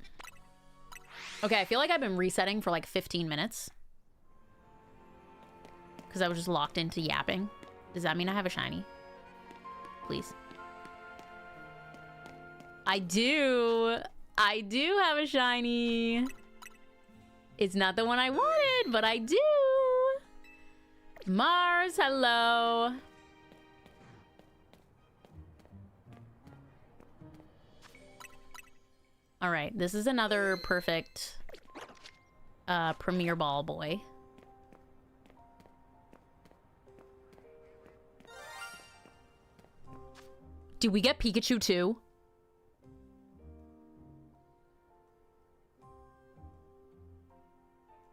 Okay, I feel like I've been resetting for like 15 minutes. Because I was just locked into yapping. Does that mean I have a shiny? Please. I do. I do have a shiny. It's not the one I wanted, but I do. Mars, hello. All right, this is another perfect Premier Ball boy. Did we get Pikachu too?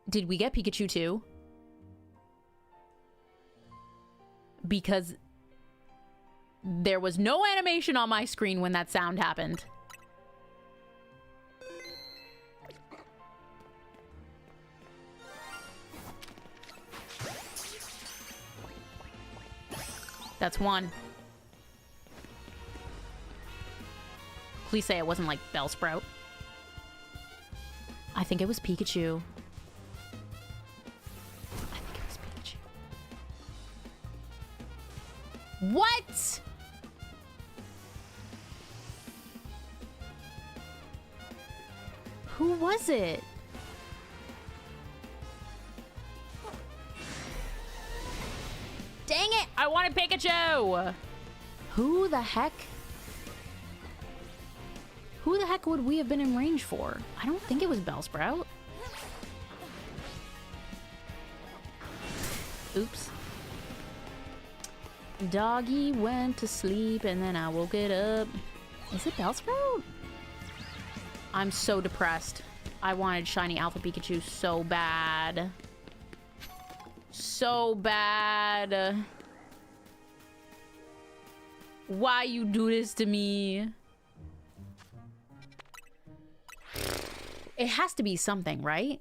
Did we get Pikachu too? because there was no animation on my screen when that sound happened. That's one. Please say it wasn't like Bellsprout. I think it was Pikachu. I think it was Pikachu. What? Who was it? Dang it! I wanted Pikachu! Who the heck? Who the heck would we have been in range for? I don't think it was Bellsprout. Oops. Doggy went to sleep and then I woke it up. Is it Bellsprout? I'm so depressed. I wanted shiny Alpha Pikachu so bad. So bad. Why you do this to me? It has to be something, right?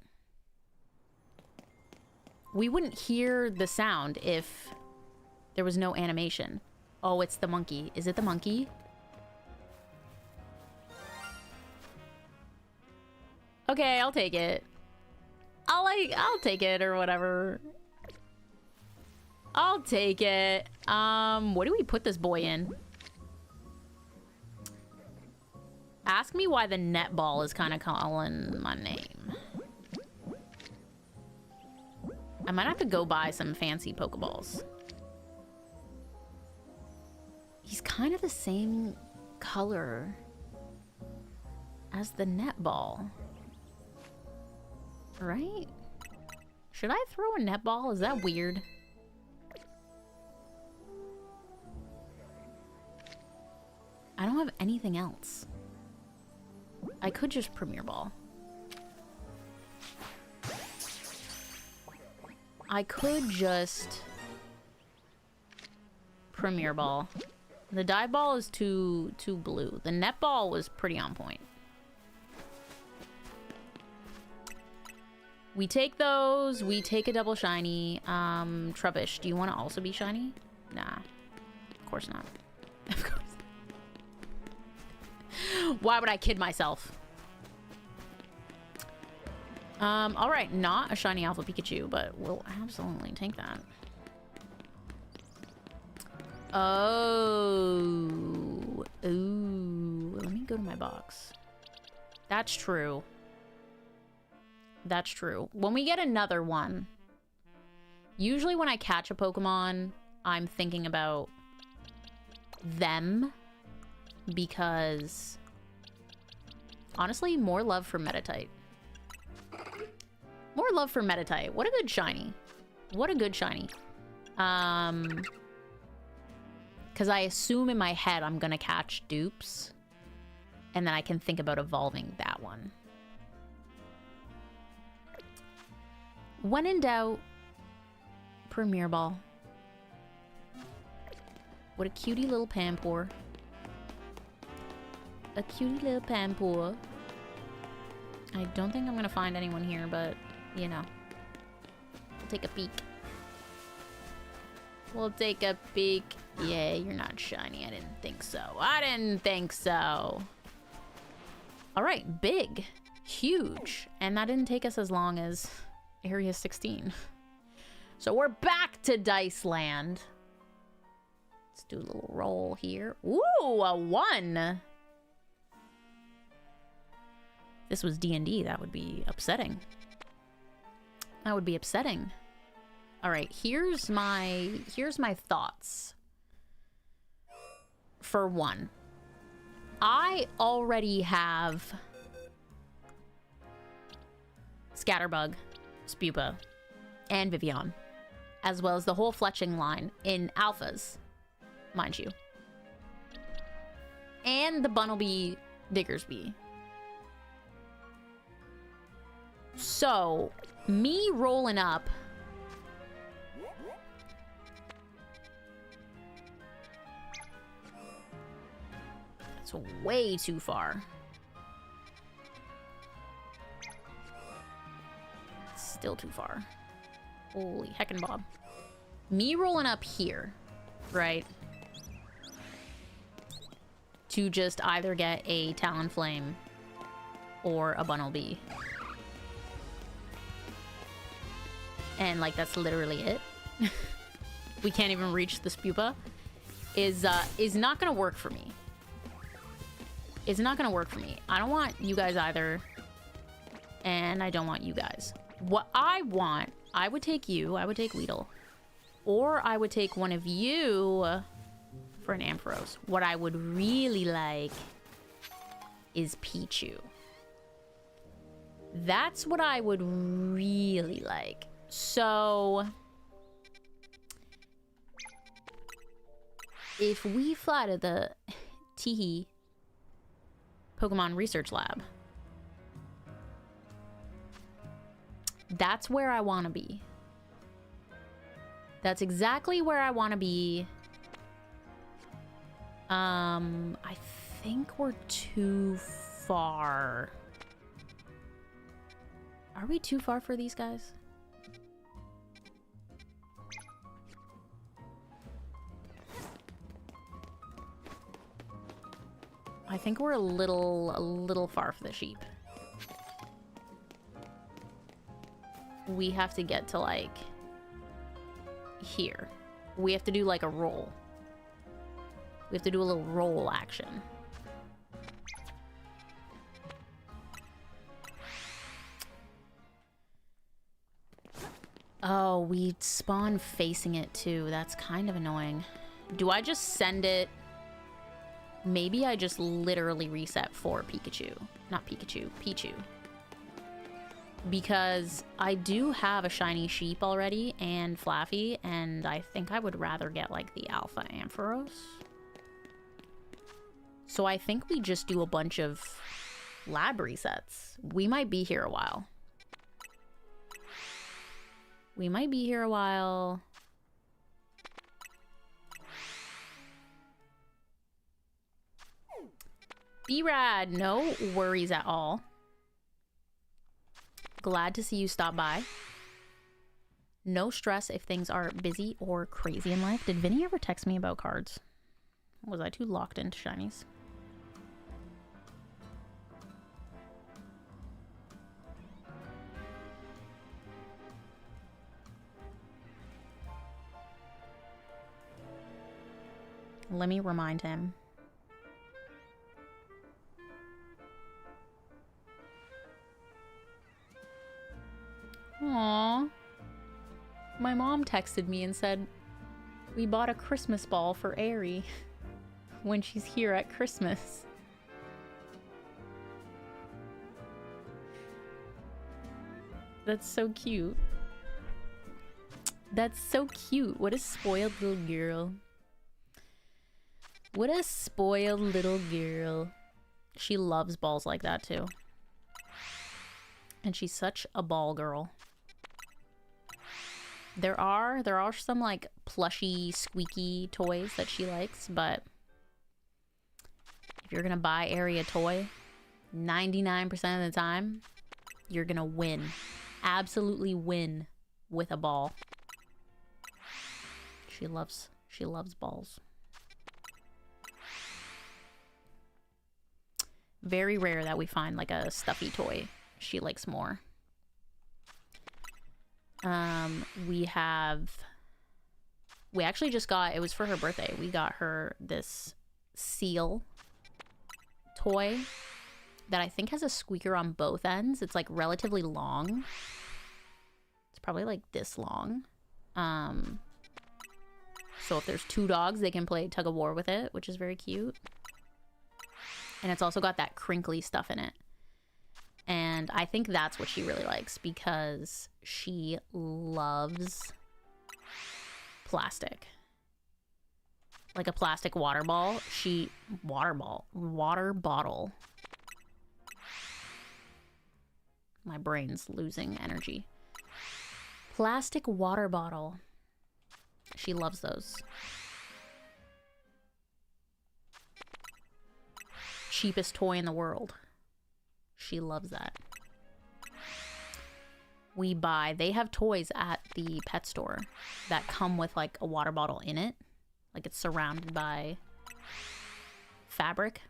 We wouldn't hear the sound if there was no animation. Oh, it's the monkey. Is it the monkey? Okay, I'll take it. I'll take it or whatever. I'll take it. What do we put this boy in? Ask me why the netball is kind of calling my name. I might have to go buy some fancy Pokeballs. He's kind of the same color as the netball. Right? Should I throw a netball? Is that weird? I don't have anything else. I could just Premier Ball. I could just Premier Ball. The dive ball is too blue. The net ball was pretty on point. We take those. We take a double shiny. Trubbish, do you want to also be shiny? Nah. Of course not. Of course. Why would I kid myself? Alright, not a shiny Alpha Pikachu, but we'll absolutely take that. Oh. Ooh. Let me go to my box. That's true. That's true. When we get another one, usually when I catch a Pokemon, I'm thinking about them because honestly, more love for Meditite. More love for Meditite. What a good shiny. What a good shiny. Because I assume in my head I'm gonna catch dupes, and then I can think about evolving that one. When in doubt, Premier Ball. What a cutie little Pampor. A cutie little Pampor. I don't think I'm gonna find anyone here, but, you know. We'll take a peek. We'll take a peek. Yeah, you're not shiny. I didn't think so. I didn't think so. Alright, big. Huge. And that didn't take us as long as Area 16. So we're back to Dice Land. Let's do a little roll here. Ooh, a 1. This was D&D. That would be upsetting. That would be upsetting. All right, here's my thoughts. For one, I already have Scatterbug, Spupa, and Vivian, as well as the whole Fletching line in alphas, mind you. And the Bunnelby Diggersby. So, me rolling up It's way too far. Still too far. Holy heckin' Bob. Me rolling up here, right? To just either get a Talonflame or a Bunnelby. And, like, that's literally it. We can't even reach the Spupa. Is not gonna work for me. It's not gonna work for me. I don't want you guys either. And I don't want you guys. What I want, I would take you. I would take Weedle. Or I would take one of you for an Ampharos. What I would really like is Pichu. That's what I would really like. So if we fly to the Teehee Pokemon Research Lab, that's where I want to be. That's exactly where I want to be. I think we're too far. Are we too far for these guys? I think we're a little far for the sheep. We have to get to, like, here. We have to do, like, a roll. We have to do a little roll action. Oh, we spawn facing it, too. That's kind of annoying. Do I just send it... Maybe I just literally reset for Pikachu. Not Pikachu, Pichu. Because I do have a shiny sheep already and Flaffy, and I think I would rather get, like, the Alpha Ampharos. So I think we just do a bunch of lab resets. We might be here a while. We might be here a while. B-Rad, no worries at all. Glad to see you stop by. No stress if things are busy or crazy in life. Did Vinny ever text me about cards? Was I too locked into shinies? Let me remind him. Aww. My mom texted me and said, we bought a Christmas ball for Aerie when she's here at Christmas. That's so cute. That's so cute. What a spoiled little girl. What a spoiled little girl. She loves balls like that too. And she's such a ball girl. There are some, like, plushy, squeaky toys that she likes, but if you're gonna buy Aerie a toy, 99% of the time, you're gonna win. Absolutely win with a ball. She loves balls. Very rare that we find, like, a stuffy toy she likes more. We actually just got, it was for her birthday, we got her this seal toy that I think has a squeaker on both ends. It's, like, relatively long. It's probably, like, this long. So if there's two dogs, they can play tug of war with it, which is very cute. And it's also got that crinkly stuff in it. And I think that's what she really likes because she loves plastic. Like a plastic water ball. Water bottle. My brain's losing energy. Plastic water bottle. She loves those. cheapest toy in the world. She loves that. We buy, they have toys at the pet store that come with like a water bottle in it. Like it's surrounded by fabric.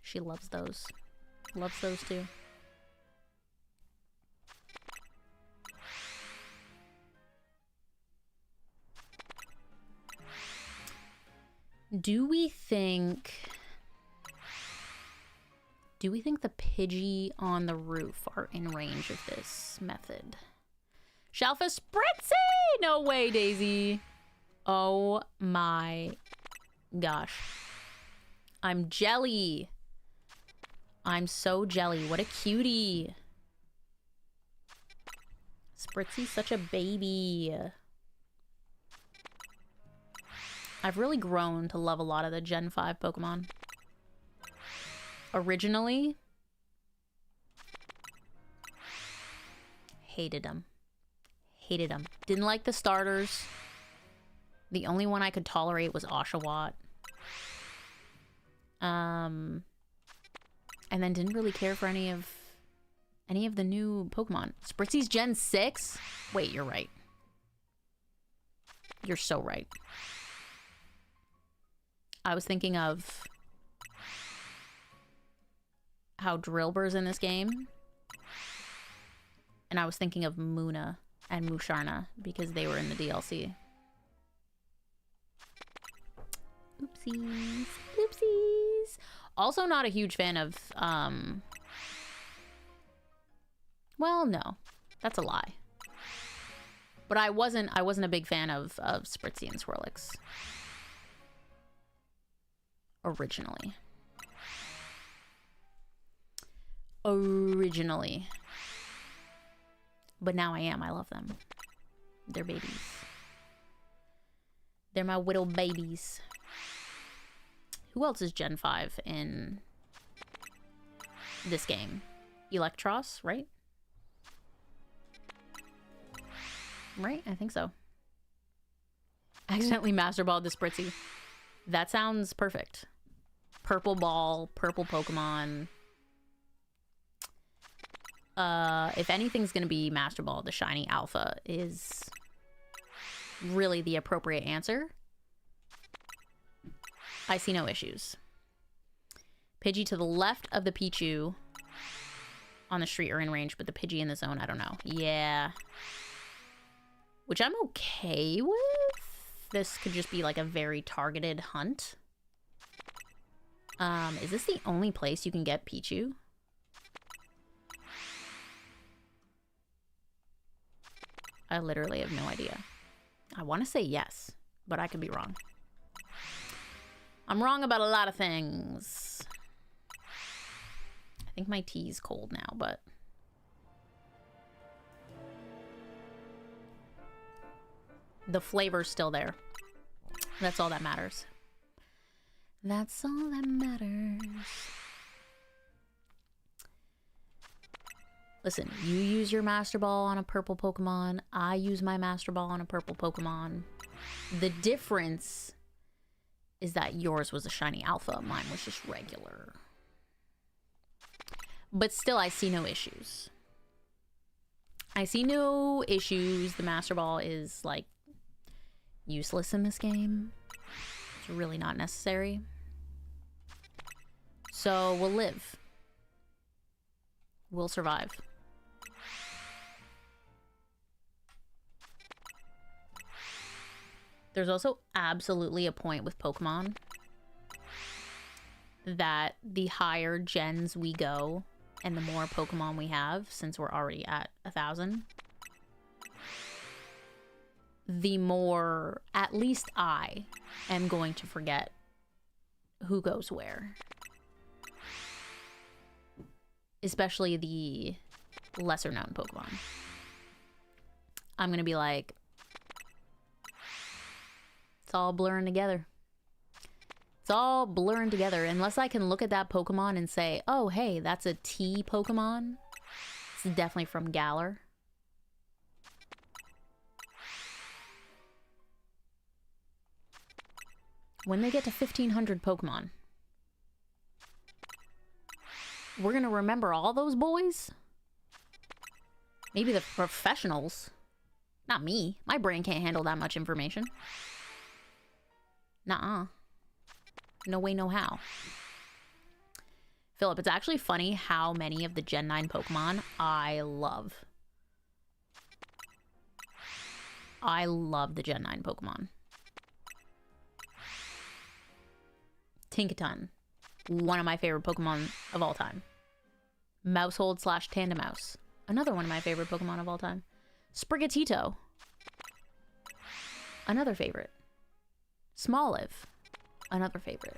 She loves those. Loves those too. Do we think the Pidgey on the roof are in range of this method? Shalfa Spritzy! No way, Daisy. Oh my gosh. I'm jelly. I'm so jelly. What a cutie. Spritzy's such a baby. I've really grown to love a lot of the Gen 5 Pokemon. Originally, hated them. Hated them. Didn't like the starters. The only one I could tolerate was Oshawott. And then didn't really care for any of the new Pokemon. Spritzy's Gen 6? Wait, you're right. You're so right. I was thinking of how Drillbur's in this game. And I was thinking of Munna and Musharna because they were in the DLC. Oopsies. Oopsies. Also not a huge fan of, well, no. That's a lie. But I wasn't a big fan of Spritzy and Swirlix. Originally. But now I am. I love them. They're babies. They're my little babies. Who else is Gen 5 in this game? Electros, right? Right? I think so. Accidentally Master Balled the Spritzy. That sounds perfect. Purple ball, purple Pokemon. If anything's gonna be Master Ball, the Shiny Alpha is really the appropriate answer. I see no issues. Pidgey to the left of the Pichu on the street or in range, but the Pidgey in the zone, I don't know. Yeah. Which I'm okay with. This could just be like a very targeted hunt. Is this the only place you can get Pichu? I literally have no idea. I want to say yes, but I could be wrong. I'm wrong about a lot of things. I think my tea's cold now, but... the flavor's still there. That's all that matters. That's all that matters. Listen, you use your Master Ball on a purple Pokemon. I use my Master Ball on a purple Pokemon. The difference is that yours was a Shiny Alpha. Mine was just regular. But still, I see no issues. I see no issues. The Master Ball is, like, useless in this game. It's really not necessary. So, we'll live. We'll survive. There's also absolutely a point with Pokemon that the higher gens we go and the more Pokemon we have, since we're already at 1,000, the more, at least I, am going to forget who goes where. Especially the lesser known Pokemon. I'm gonna be like, it's all blurring together. It's all blurring together. Unless I can look at that Pokemon and say, oh, hey, that's a T Pokemon. It's definitely from Galar. When they get to 1,500 Pokemon, We're gonna remember all those boys? Maybe the professionals. Not me. My brain can't handle that much information. Nuh-uh. No way, no how. Philip, it's actually funny how many of the Gen 9 Pokemon I love. I love the Gen 9 Pokemon. Tinkaton. One of my favorite Pokemon of all time. Mousehold / Tandemouse. Another one of my favorite Pokemon of all time. Sprigatito. Another favorite. Smoliv. Another favorite.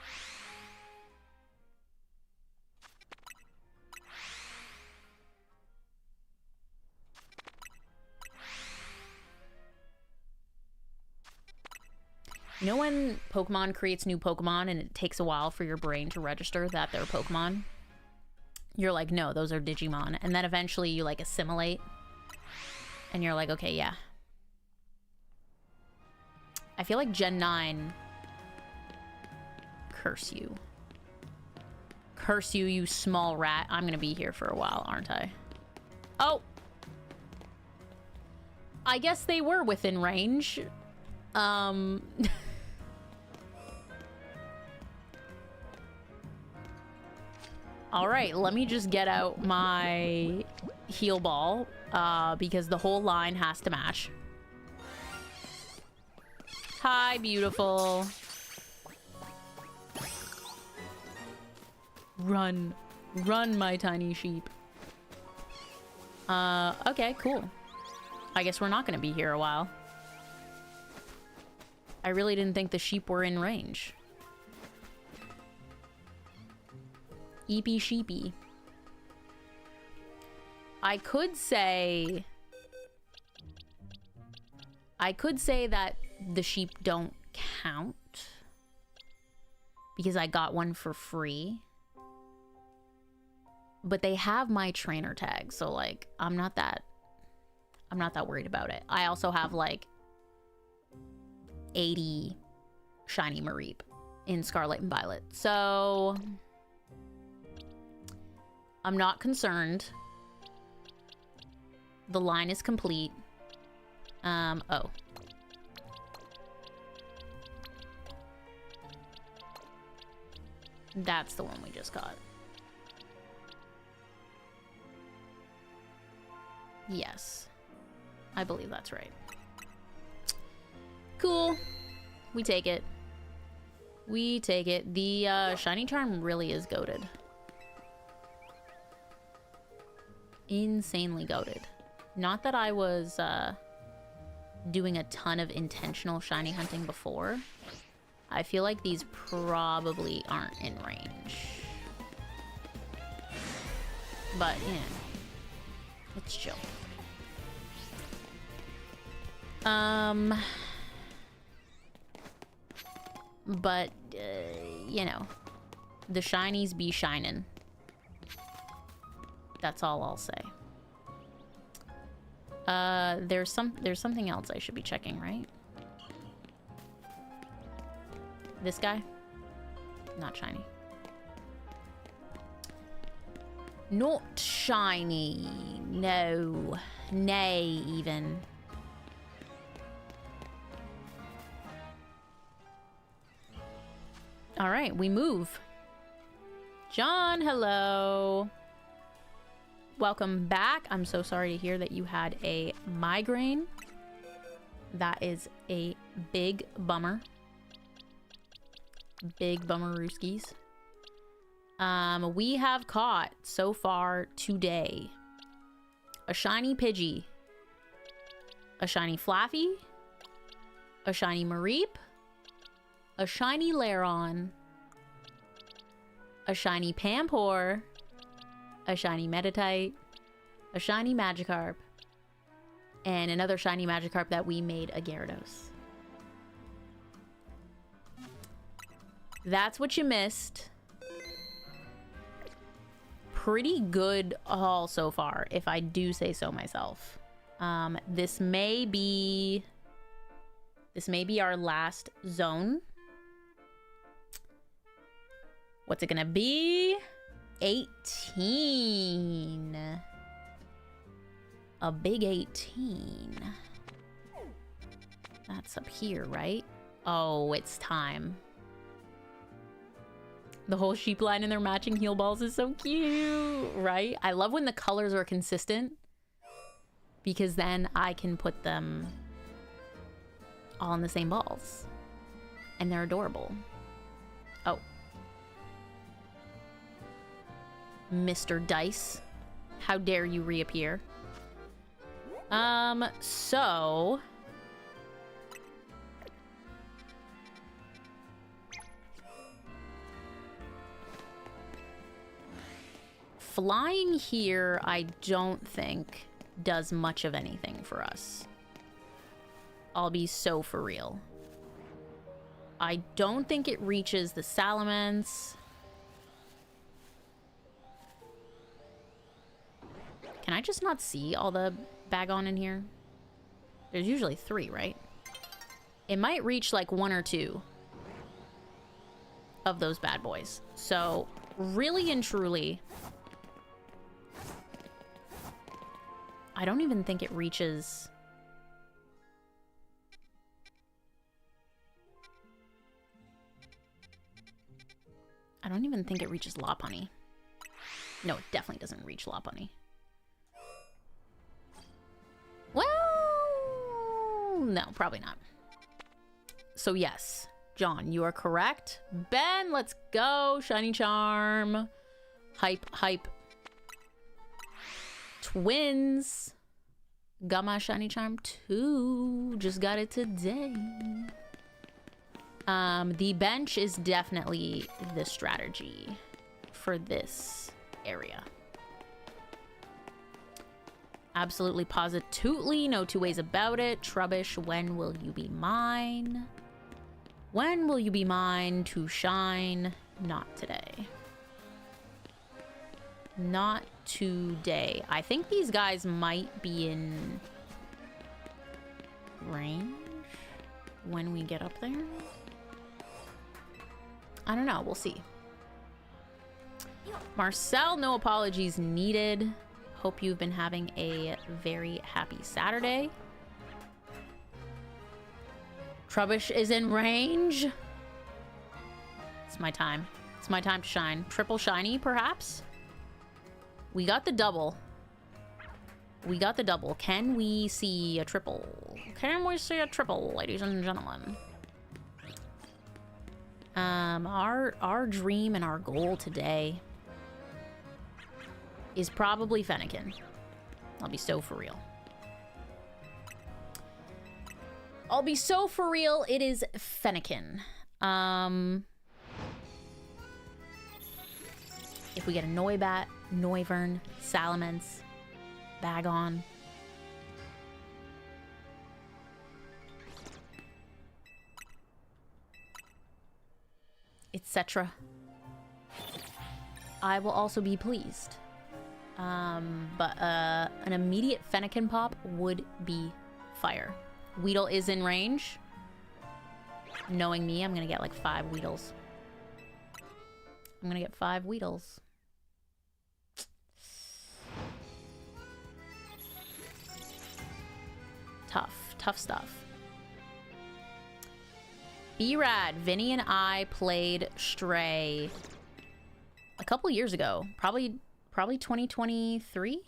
You know when Pokemon creates new Pokemon and it takes a while for your brain to register that they're Pokemon? You're like, no, those are Digimon. And then eventually you like assimilate. And you're like, okay, yeah. I feel like Gen 9... Curse you. Curse you, you small rat. I'm gonna be here for a while, aren't I? Oh! I guess they were within range. Alright, let me just get out my heal ball, because the whole line has to match. Hi, beautiful. Run. Run, my tiny sheep. Okay, cool. I guess we're not gonna be here a while. I really didn't think the sheep were in range. Eepy sheepy. I could say that the sheep don't count because I got one for free. But they have my trainer tag, so like I'm not that worried about it. I also have like 80 shiny Mareep in Scarlet and Violet. So I'm not concerned. The line is complete. Oh. That's the one we just got. Yes. I believe that's right. Cool. We take it. We take it. The shiny charm really is goated. Insanely goated. Not that I was doing a ton of intentional shiny hunting before. I feel like these probably aren't in range. But, yeah. Let's chill. But, you know, the shinies be shinin'. That's all I'll say. There's something else I should be checking, right? This guy? Not shiny. Not shiny. No. Nay, even. All right, we move. John, hello. Welcome back. I'm so sorry to hear that you had a migraine. That is a big bummer. Big bummer rooskies. We have caught so far today a shiny Pidgey, a shiny Flaffy, a shiny Mareep, a shiny Lairon, a shiny Pampor, a shiny Meditite, a shiny Magikarp, and another shiny Magikarp that we made a Gyarados. That's what you missed. Pretty good haul so far, if I do say so myself. This may be our last zone. What's it gonna be? 18. A big 18. That's up here, right? Oh, it's time. The whole sheep line and their matching heel balls is so cute, right? I love when the colors are consistent because then I can put them all in the same balls. And they're adorable. Oh. Mr. Dice, how dare you reappear? So... flying here, I don't think does much of anything for us. I'll be so for real. I don't think it reaches the Salamence. Can I just not see all the Bagon in here? There's usually 3, right? It might reach like 1 or 2 of those bad boys. So, really and truly, I don't even think it reaches... I don't even think it reaches Lopunny. No, it definitely doesn't reach Lopunny. Well, no, probably not. So yes, John, you are correct. Ben, let's go. Shiny Charm. Hype, hype. Twins. Got my Shiny Charm too. Just got it today. The bench is definitely the strategy for this area. Absolutely positively, no two ways about it. Trubbish, when will you be mine? When will you be mine to shine? Not today. Not today. I think these guys might be in range when we get up there. I don't know. We'll see. Marcel, no apologies needed. Hope you've been having a very happy Saturday. Trubbish is in range. It's my time. It's my time to shine. Triple shiny, perhaps? We got the double. We got the double. Can we see a triple? Can we see a triple, ladies and gentlemen? Our dream and our goal today is probably Fennekin. I'll be so for real. I'll be so for real. It is Fennekin. If we get a Noibat, Noivern, Salamence, Bagon. Etc. I will also be pleased. But an immediate Fennekin pop would be fire. Weedle is in range. Knowing me, I'm gonna get like 5 Weedles. I'm gonna get 5 Weedles. Tough stuff. B-Rad, Vinny and I played Stray a couple years ago. Probably 2023?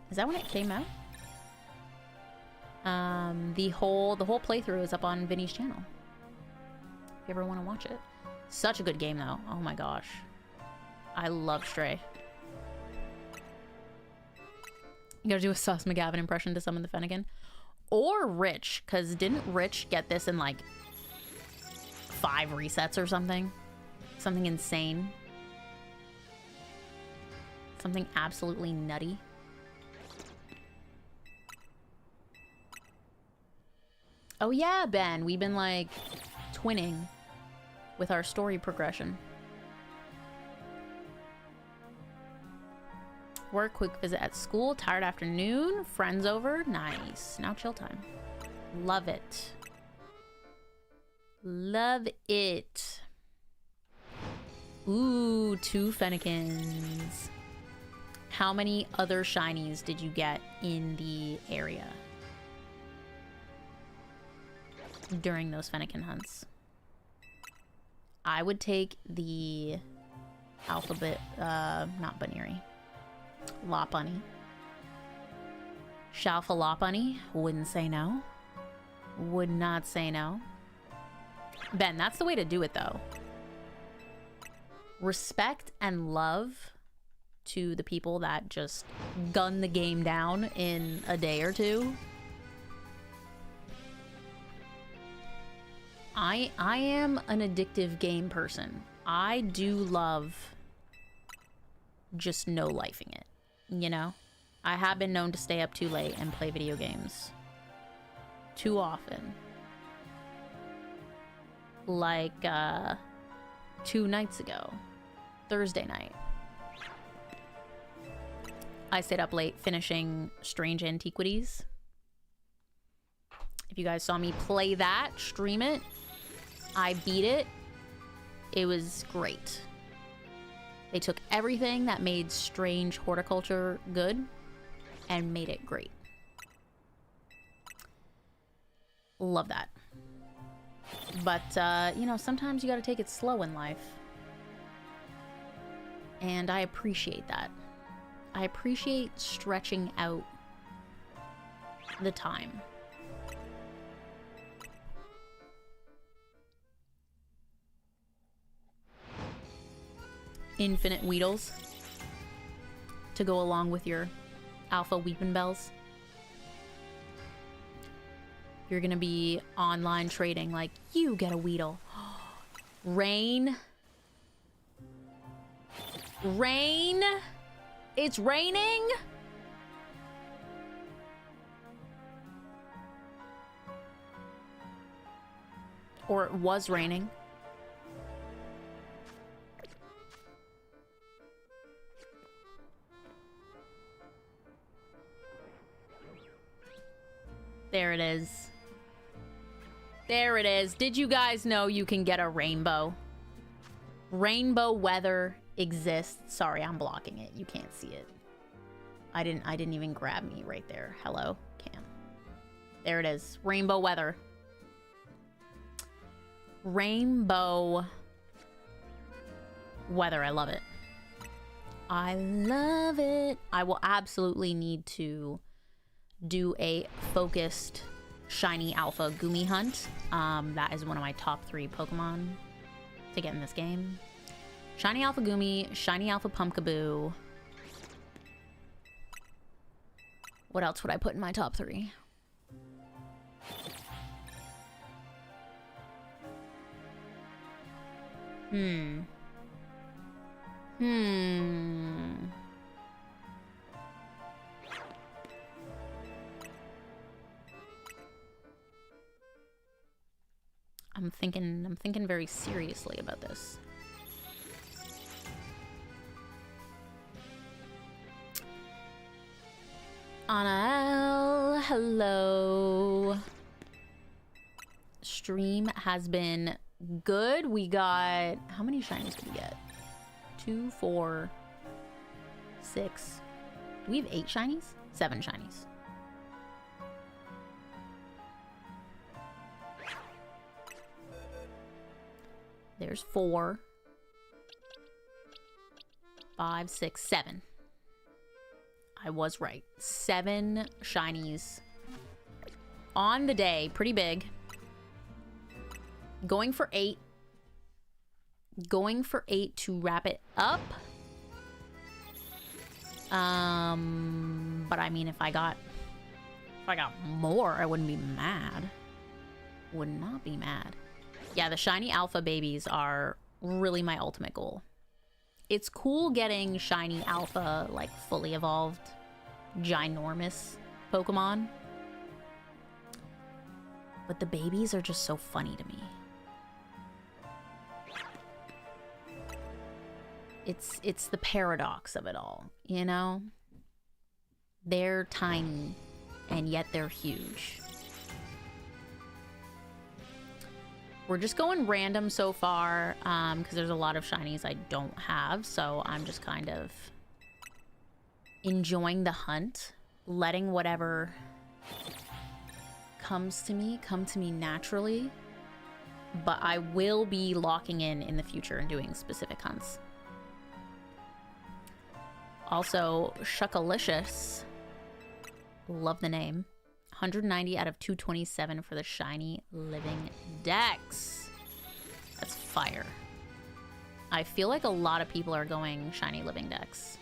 Is that when it came out? The whole playthrough is up on Vinny's channel. If you ever want to watch it. Such a good game though. Oh my gosh. I love Stray. You gotta do a Sus McGavin impression to summon the Fennekin. Or Rich, because didn't Rich get this in like 5 resets or something? Something insane. Something absolutely nutty. Oh yeah, Ben, we've been like twinning with our story progression. Work, quick visit at school, tired afternoon, friends over, nice. Now chill time. Love it. Love it. Ooh, 2 Fennekins. How many other shinies did you get in the area during those Fennekin hunts? I would take the alphabet, not Bunnery. Lopunny. Shalfa Lopunny. Wouldn't say no. Would not say no. Ben, that's the way to do it, though. Respect and love to the people that just gun the game down in a day or two. I am an addictive game person. I do love just no-lifing it, you know? I have been known to stay up too late and play video games. Too often. Like, 2 nights ago. Thursday night. I stayed up late finishing Strange Antiquities. If you guys saw me play that, stream it, I beat it. It was great. They took everything that made Strange Horticulture good and made it great. Love that. But, you know, sometimes you gotta take it slow in life. And I appreciate that. I appreciate stretching out the time. Infinite Weedles to go along with your Alpha Weepin' Bells. You're gonna be online trading like, you get a Weedle. Rain. Rain? It's raining? Or it was raining. There it is. There it is. Did you guys know you can get a rainbow? Rainbow weather exists. Sorry, I'm blocking it. You can't see it. I didn't even grab me right there. Hello, Cam. There it is. Rainbow weather. Rainbow weather. I love it. I love it. I will absolutely need to do a focused shiny alpha Gumi hunt. That is one of my top 3 Pokemon to get in this game. Shiny alpha Gumi, shiny alpha Pumpkaboo. What else would I put in my top 3? I'm thinking very seriously about this. Anna, hello. Stream has been good. We got, how many shinies did we get? 2, 4, 6. Do we have 8 shinies? 7 shinies. There's 4, 5, 6, 7. I was right. 7 shinies on the day. Pretty big. Going for 8. Going for 8 to wrap it up. But I mean, if I got more, I wouldn't be mad. Would not be mad. Yeah, the shiny alpha babies are really my ultimate goal. It's cool getting shiny alpha, like, fully evolved, ginormous Pokemon. But the babies are just so funny to me. It's the paradox of it all, you know? They're tiny, and yet they're huge. We're just going random so far, because there's a lot of shinies I don't have, so I'm just kind of enjoying the hunt, letting whatever comes to me come to me naturally, but I will be locking in the future and doing specific hunts. Also, Shuckalicious, love the name. 190 out of 227 for the shiny living dex. That's fire. I feel like a lot of people are going shiny living dex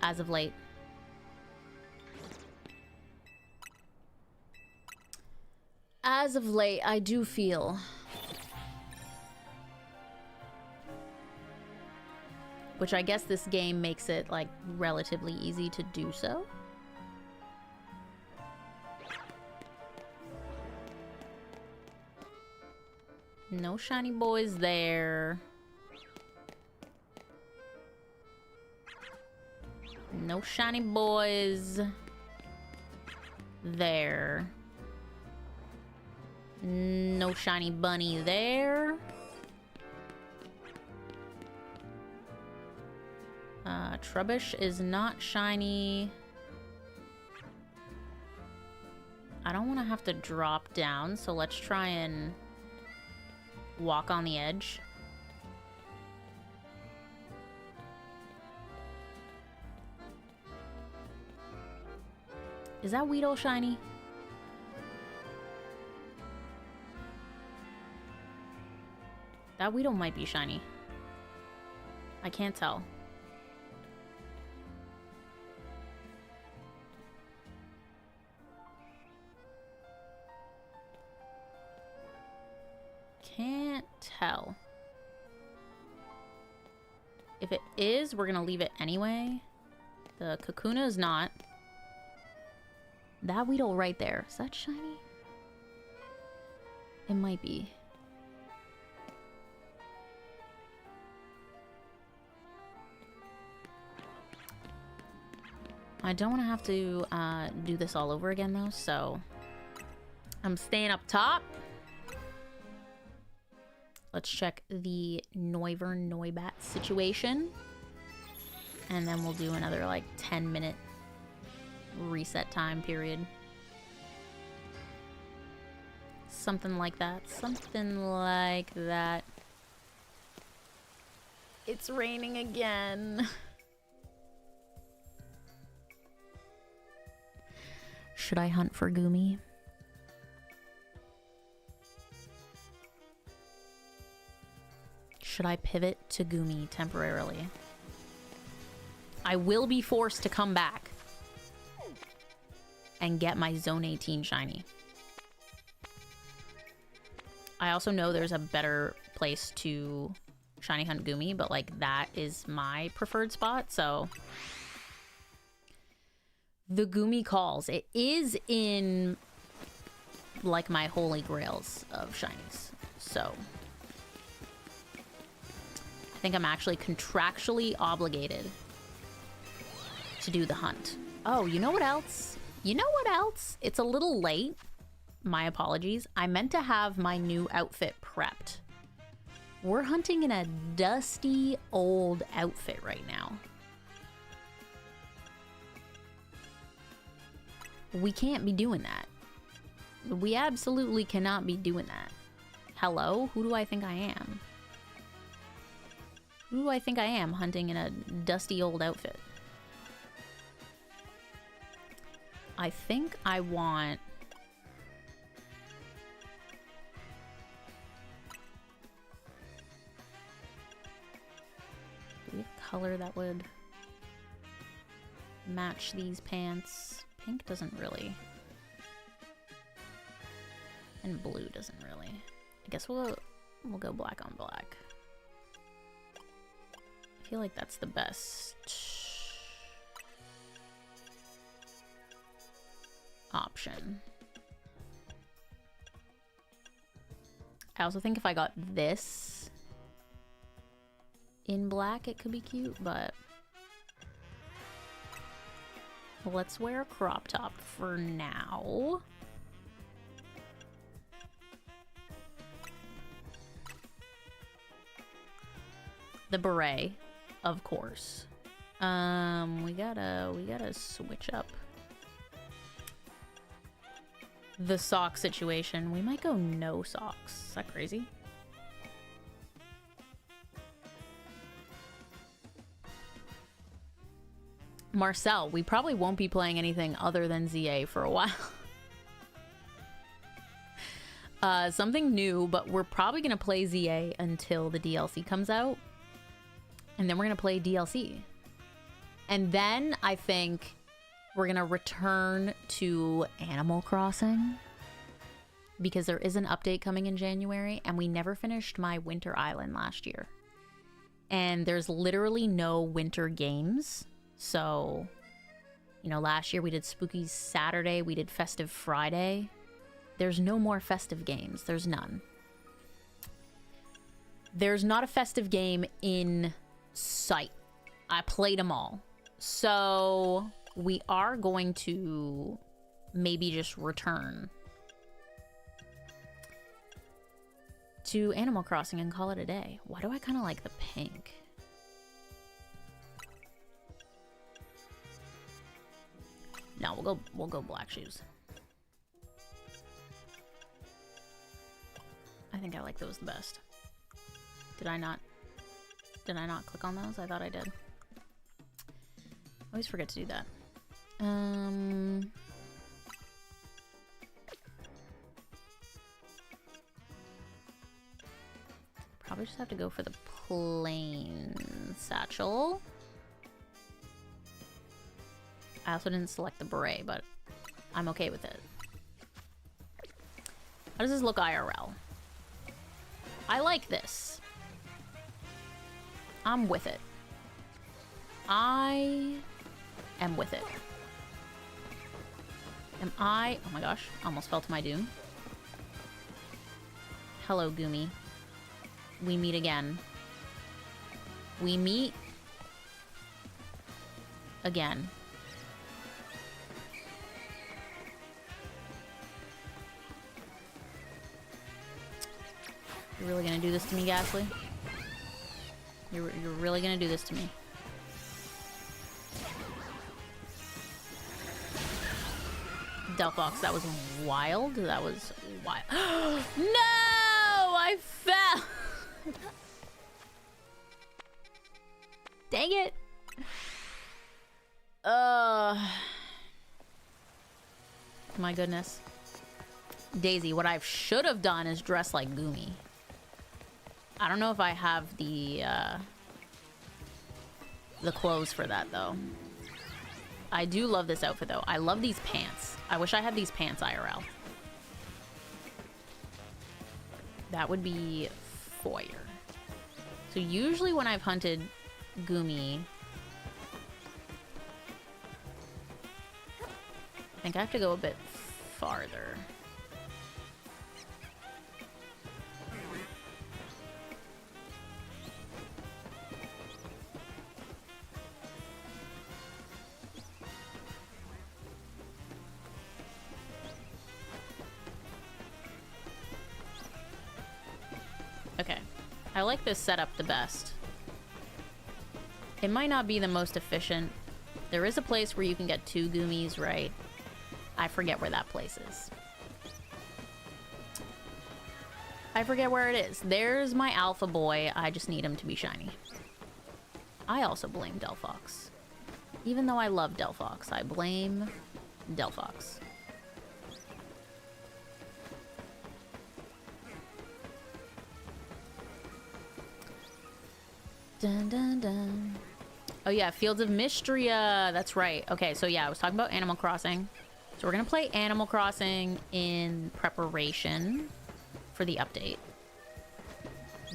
as of late. As of late, I do feel. Which I guess this game makes it like relatively easy to do so. No shiny boys there. No shiny boys there. No shiny bunny there. Trubbish is not shiny. I don't want to have to drop down, so let's try and walk on the edge. Is that Weedle shiny? That Weedle might be shiny. I can't tell. Can't tell. If it is, we're gonna leave it anyway. The Kakuna is not. That Weedle right there, is that shiny? It might be. I don't want to have to do this all over again though, so I'm staying up top. Let's check the Noivern Noibat situation. And then we'll do another like 10-minute reset time period. Something like that. Something like that. It's raining again. Should I hunt for Goomy? Should I pivot to Goomy temporarily? I will be forced to come back and get my Zone 18 shiny. I also know there's a better place to shiny hunt Goomy, but like that is my preferred spot, so the Goomy calls. It is in like my holy grails of shinies, so I think I'm actually contractually obligated to do the hunt. Oh, you know what else? You know what else? It's a little late. My apologies. I meant to have my new outfit prepped. We're hunting in a dusty old outfit right now. We can't be doing that. We absolutely cannot be doing that. Hello? Who do I think I am? Who do I think I am hunting in a dusty old outfit? I think I want... Do we have a color that would match these pants? Pink doesn't really. And blue doesn't really. I guess we'll go black on black. I feel like that's the best option. I also think if I got this in black, it could be cute, but let's wear a crop top for now. the beret, of course. We gotta switch up the sock situation. We might go no socks. Is that crazy? Marcel, we probably won't be playing anything other than ZA for a while. Something new, but we're probably gonna play ZA until the DLC comes out. And then we're gonna play DLC. And then I think we're gonna return to Animal Crossing. Because there is an update coming in January, and we never finished my Winter Island last year. And there's literally no winter games. So, you know, last year we did Spooky Saturday, we did Festive Friday. There's no more festive games. There's none. There's not a festive game in sight. I played them all. So we are going to maybe just return to Animal Crossing and call it a day. Why do I kind of like the pink? No, we'll go black shoes. I think I like those the best. Did I not click on those? I thought I did. I always forget to do that. Probably just have to go for the plain satchel. I also didn't select the beret, but I'm okay with it. How does this look IRL? I like this. I'm with it. I am with it. Am I... Oh my gosh, almost fell to my doom. Hello, Goomy. We meet again. We meet again. You're really gonna do this to me, Ghastly? You're really gonna do this to me? Delphox, that was wild. That was wild. No! I fell! Dang it! My goodness. Daisy, what I should have done is dress like Goomy. I don't know if I have the clothes for that, though. I do love this outfit, though. I love these pants. I wish I had these pants IRL. That would be foyer. So usually when I've hunted Goomy, I think I have to go a bit farther. Okay, I like this setup the best. It might not be the most efficient. There is a place where you can get 2 Goomies, right? I forget where that place is. I forget where it is. There's my alpha boy. I just need him to be shiny. I also blame Delphox. Even though I love Delphox, I blame Delphox. Dun, dun, dun. Oh yeah, Fields of Mystria. That's right. Okay, so yeah, I was talking about Animal Crossing. So we're gonna play Animal Crossing in preparation for the update.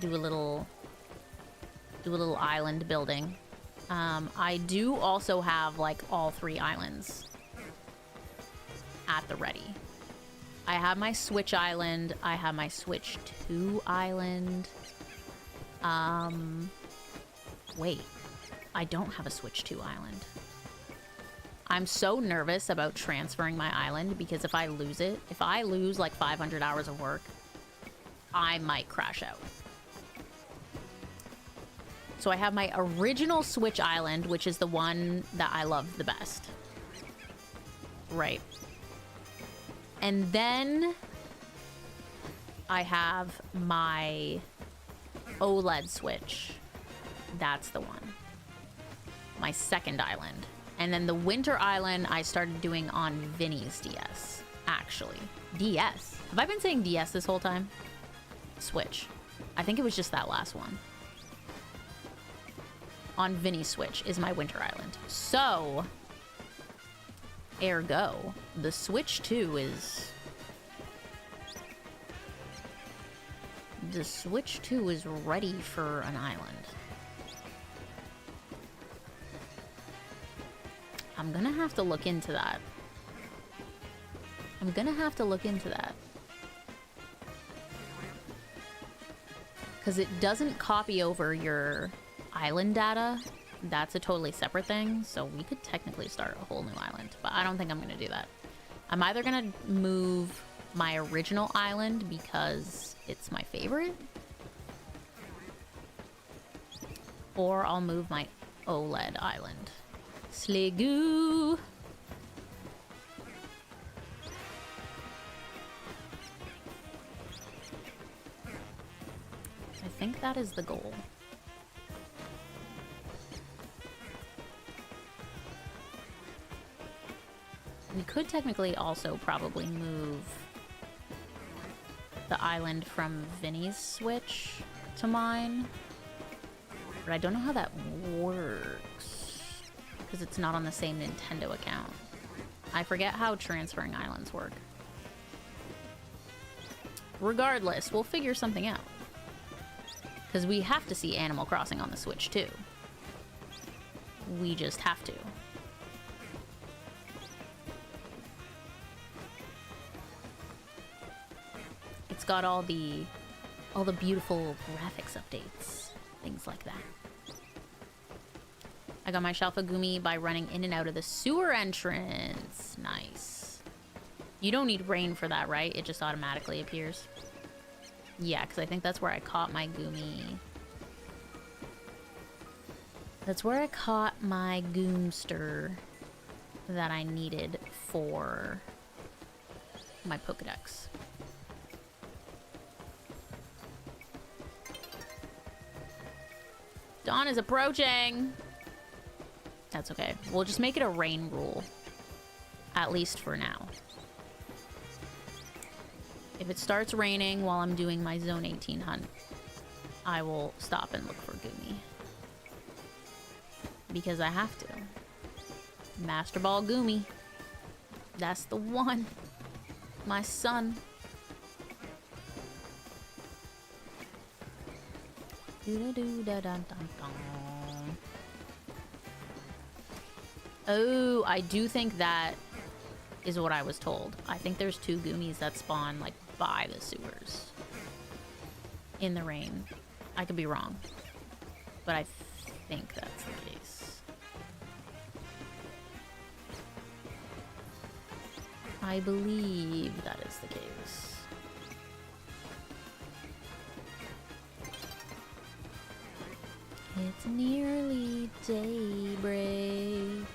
Do a little island building. I do also have like all 3 islands at the ready. I have my Switch Island. I have my Switch 2 Island. Wait, I don't have a Switch 2 Island. I'm so nervous about transferring my island because if I lose it, if I lose like 500 hours of work, I might crash out. So I have my original Switch Island, which is the one that I love the best. Right. And then I have my OLED Switch. That's the one. My second island. And then the Winter Island I started doing on Vinny's DS, actually. DS? Have I been saying DS this whole time? Switch. I think it was just that last one. On Vinny's Switch is my Winter Island. So, ergo, the Switch 2 is... The Switch 2 is ready for an island. I'm gonna have to look into that. Because it doesn't copy over your island data. That's a totally separate thing. So we could technically start a whole new island. But I don't think I'm gonna do that. I'm either gonna move my original island because it's my favorite. Or I'll move my OLED island. Slegoo! I think that is the goal. We could technically also probably move the island from Vinny's Switch to mine. But I don't know how that works. Because it's not on the same Nintendo account. I forget how transferring islands work. Regardless, we'll figure something out. Because we have to see Animal Crossing on the Switch too. We just have to. It's got all the beautiful graphics updates. Things like that. I got my Shalfagumi by running in and out of the sewer entrance. Nice. You don't need rain for that, right? It just automatically appears. Yeah, because I think that's where I caught my Gumi. That's where I caught my Goomster that I needed for my Pokedex. Dawn is approaching! That's okay. We'll just make it a rain rule. At least for now. If it starts raining while I'm doing my Zone 18 hunt, I will stop and look for Gumi. Because I have to. Master Ball Gumi. That's the one. My son. Oh, I do think that is what I was told. I think there's 2 Goomies that spawn, like, by the sewers. In the rain. I could be wrong. But I think that's the case. I believe that is the case. It's nearly daybreak.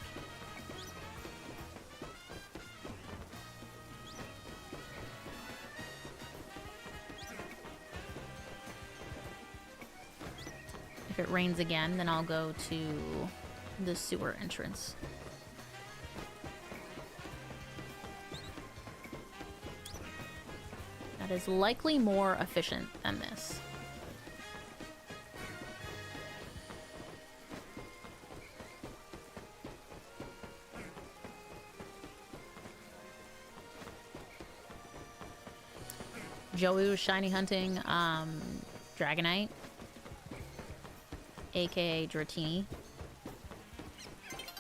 If it rains again, then I'll go to the sewer entrance. That is likely more efficient than this. Joey was shiny hunting Dragonite, aka Dratini,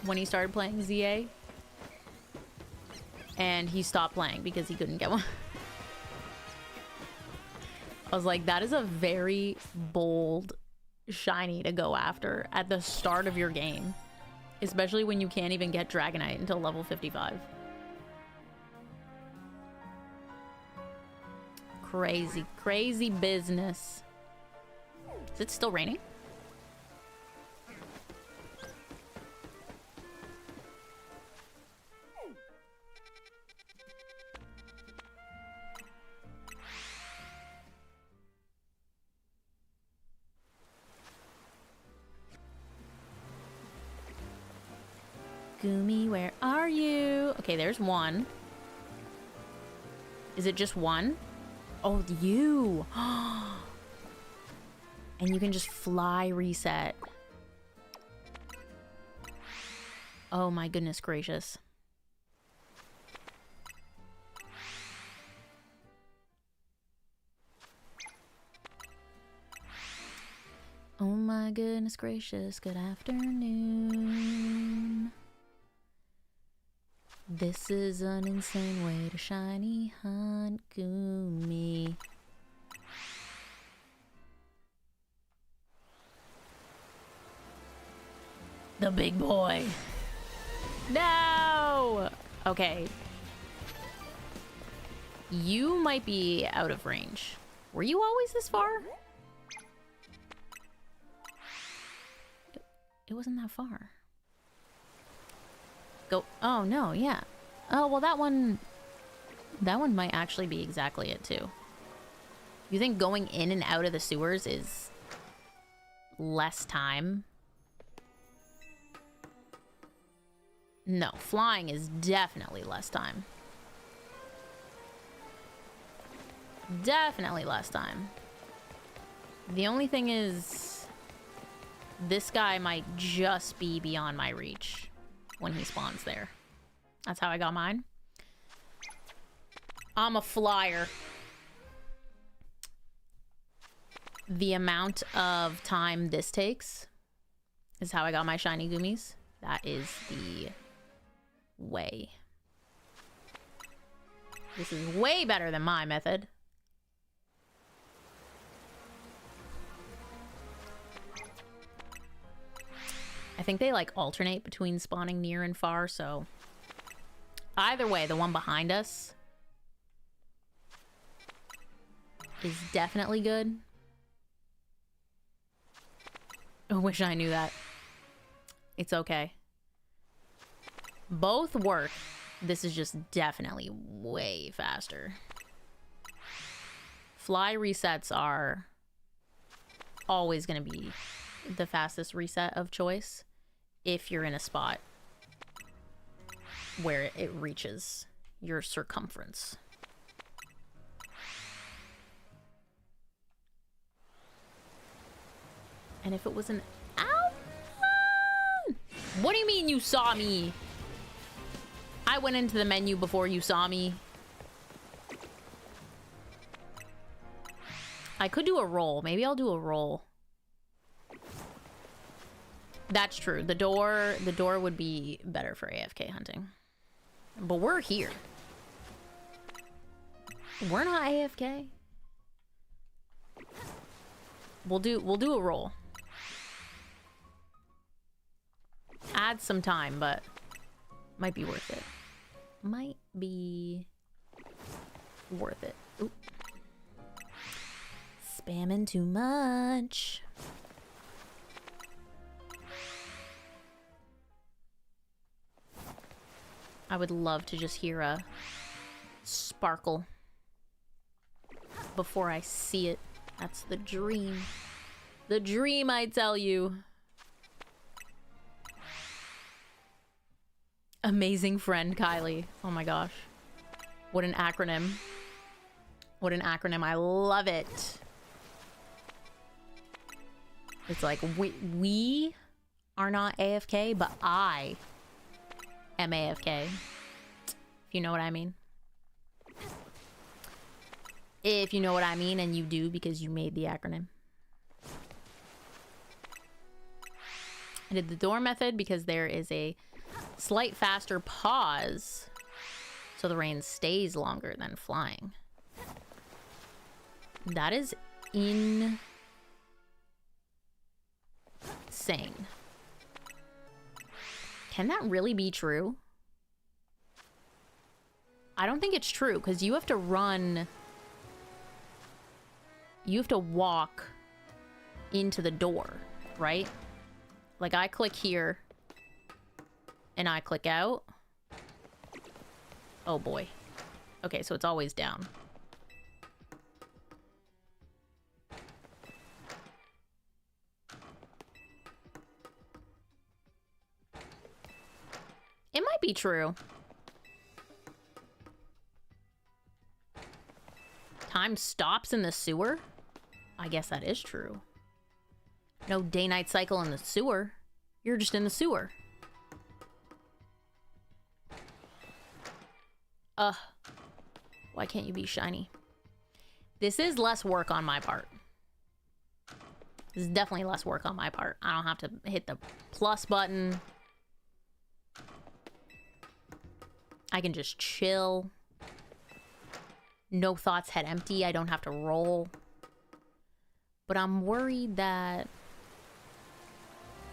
when he started playing ZA. And he stopped playing because he couldn't get one. I was like, that is a very bold shiny to go after at the start of your game. Especially when you can't even get Dragonite until level 55. Crazy, crazy business. Is it still raining? Gumi, where are you? Okay, there's one. Is it just one? Oh, you. And you can just fly reset. Oh my goodness gracious. Oh my goodness gracious, good afternoon. This is an insane way to shiny hunt Gumi. The big boy. No! Okay. You might be out of range. Were you always this far? It wasn't that far. Go. Oh, no, yeah. Oh, well, that one might actually be exactly it, too. You think going in and out of the sewers is less time? No, flying is definitely less time. Definitely less time. The only thing is, this guy might just be beyond my reach when he spawns there. That's how I got mine. I'm a flyer. The amount of time this takes is how I got my shiny Goomies. That is the way. This is way better than my method. I think they like alternate between spawning near and far, so either way, the one behind us is definitely good. I wish I knew that. It's okay. Both work. This is just definitely way faster. Fly resets are always going to be the fastest reset of choice if you're in a spot where it reaches your circumference. And if it was an ow, what do you mean you saw me? I went into the menu before you saw me. I could do a roll. Maybe I'll do a roll. That's true. The door would be better for AFK hunting. But we're here. We're not AFK. We'll do a roll. Add some time, but might be worth it. Might be worth it. Oop. Spamming too much. I would love to just hear a sparkle before I see it. That's the dream. The dream, I tell you. Amazing friend, Kylie. Oh my gosh. What an acronym. What an acronym. I love it. It's like, we are not AFK, but I am AFK. If you know what I mean. If you know what I mean, and you do because you made the acronym. I did the door method because there is a slight faster pause, so the rain stays longer than flying. That is insane. Can that really be true? I don't think it's true, because you have to run... You have to walk into the door, right? Like, I click here, and I click out. Oh boy. Okay, so it's always down. be true. Time stops in the sewer? I guess that is true. No day-night cycle in the sewer. You're just in the sewer. Why can't you be shiny? This is less work on my part. This is definitely less work on my part. I don't have to hit the plus button. I can just chill. No thoughts, head empty. I don't have to roll. But I'm worried that...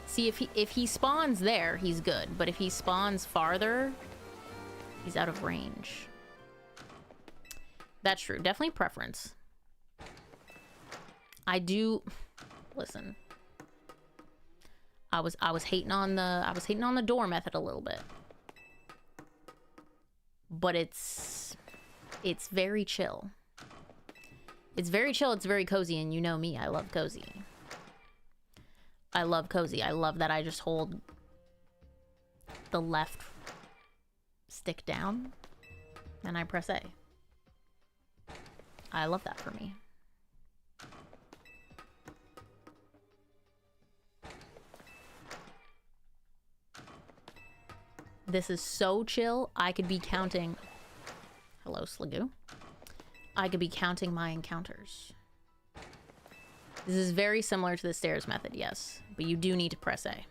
See, if he spawns there, he's good. But if he spawns farther, he's out of range. That's true. Definitely preference. I do... Listen. I was hating on the door method a little bit. But it's very chill. It's very chill, it's very cozy, and you know me, I love cozy. I love cozy. I love that I just hold the left stick down and I press A. I love that for me. This is so chill, I could be counting... Hello, Sligoo. I could be counting my encounters. This is very similar to the stairs method, yes. But you do need to press A.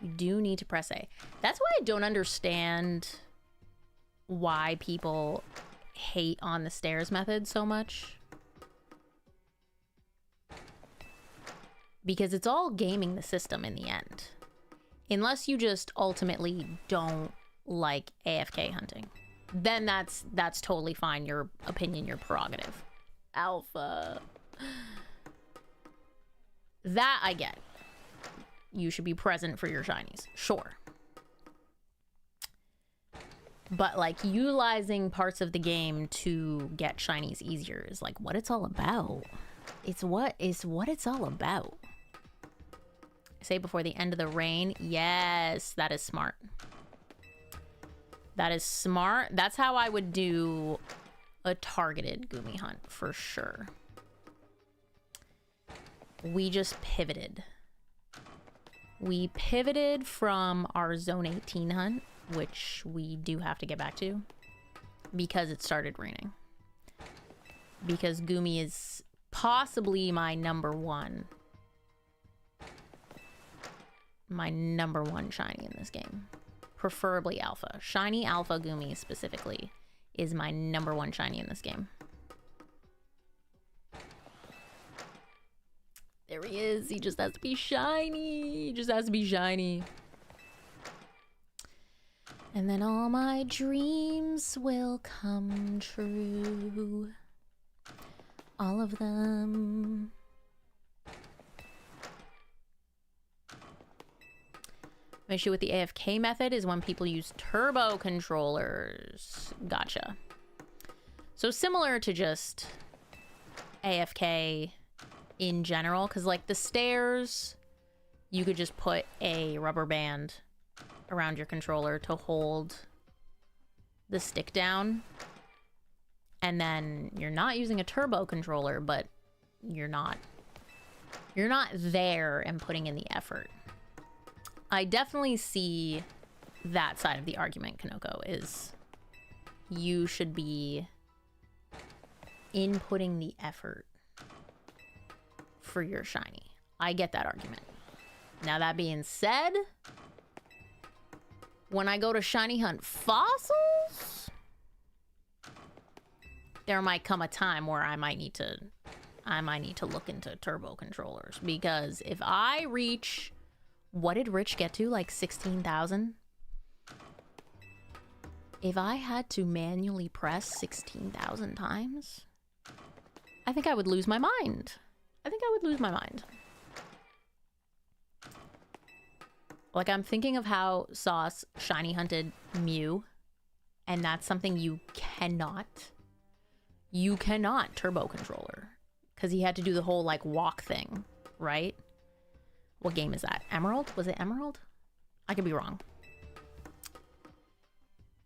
You do need to press A. That's why I don't understand why people hate on the stairs method so much. Because it's all gaming the system in the end. Unless you just ultimately don't like AFK hunting. Then that's totally fine. Your opinion, your prerogative. Alpha. That I get. You should be present for your shinies. Sure. But like utilizing parts of the game to get shinies easier is like what it's all about. It's what it's all about. Say before the end of the rain. Yes, that is smart. That is smart. That's how I would do a targeted Goomy hunt for sure. We just pivoted. We pivoted from our Zone 18 hunt, which we do have to get back to, because it started raining. Because Goomy is possibly my number one shiny in this game. Preferably alpha. Shiny alpha Goomy specifically is my number one shiny in this game. There he is. He just has to be shiny. He just has to be shiny. And then all my dreams will come true. All of them. The issue with the AFK method is when people use turbo controllers. Gotcha. So similar to just AFK in general, because like the stairs, you could just put a rubber band around your controller to hold the stick down. And then you're not using a turbo controller, but you're not there and putting in the effort. I definitely see that side of the argument, Kanoko, is you should be inputting the effort for your shiny. I get that argument. Now that being said, when I go to shiny hunt fossils, there might come a time where I might need to look into turbo controllers, because if I reach... What did Rich get to? Like 16,000? If I had to manually press 16,000 times, I think I would lose my mind. I think I would lose my mind. Like, I'm thinking of how Sauce shiny hunted Mew, and that's something you cannot turbo controller, because he had to do the whole, like, walk thing, right? What game is that? Emerald? Was it Emerald? I could be wrong.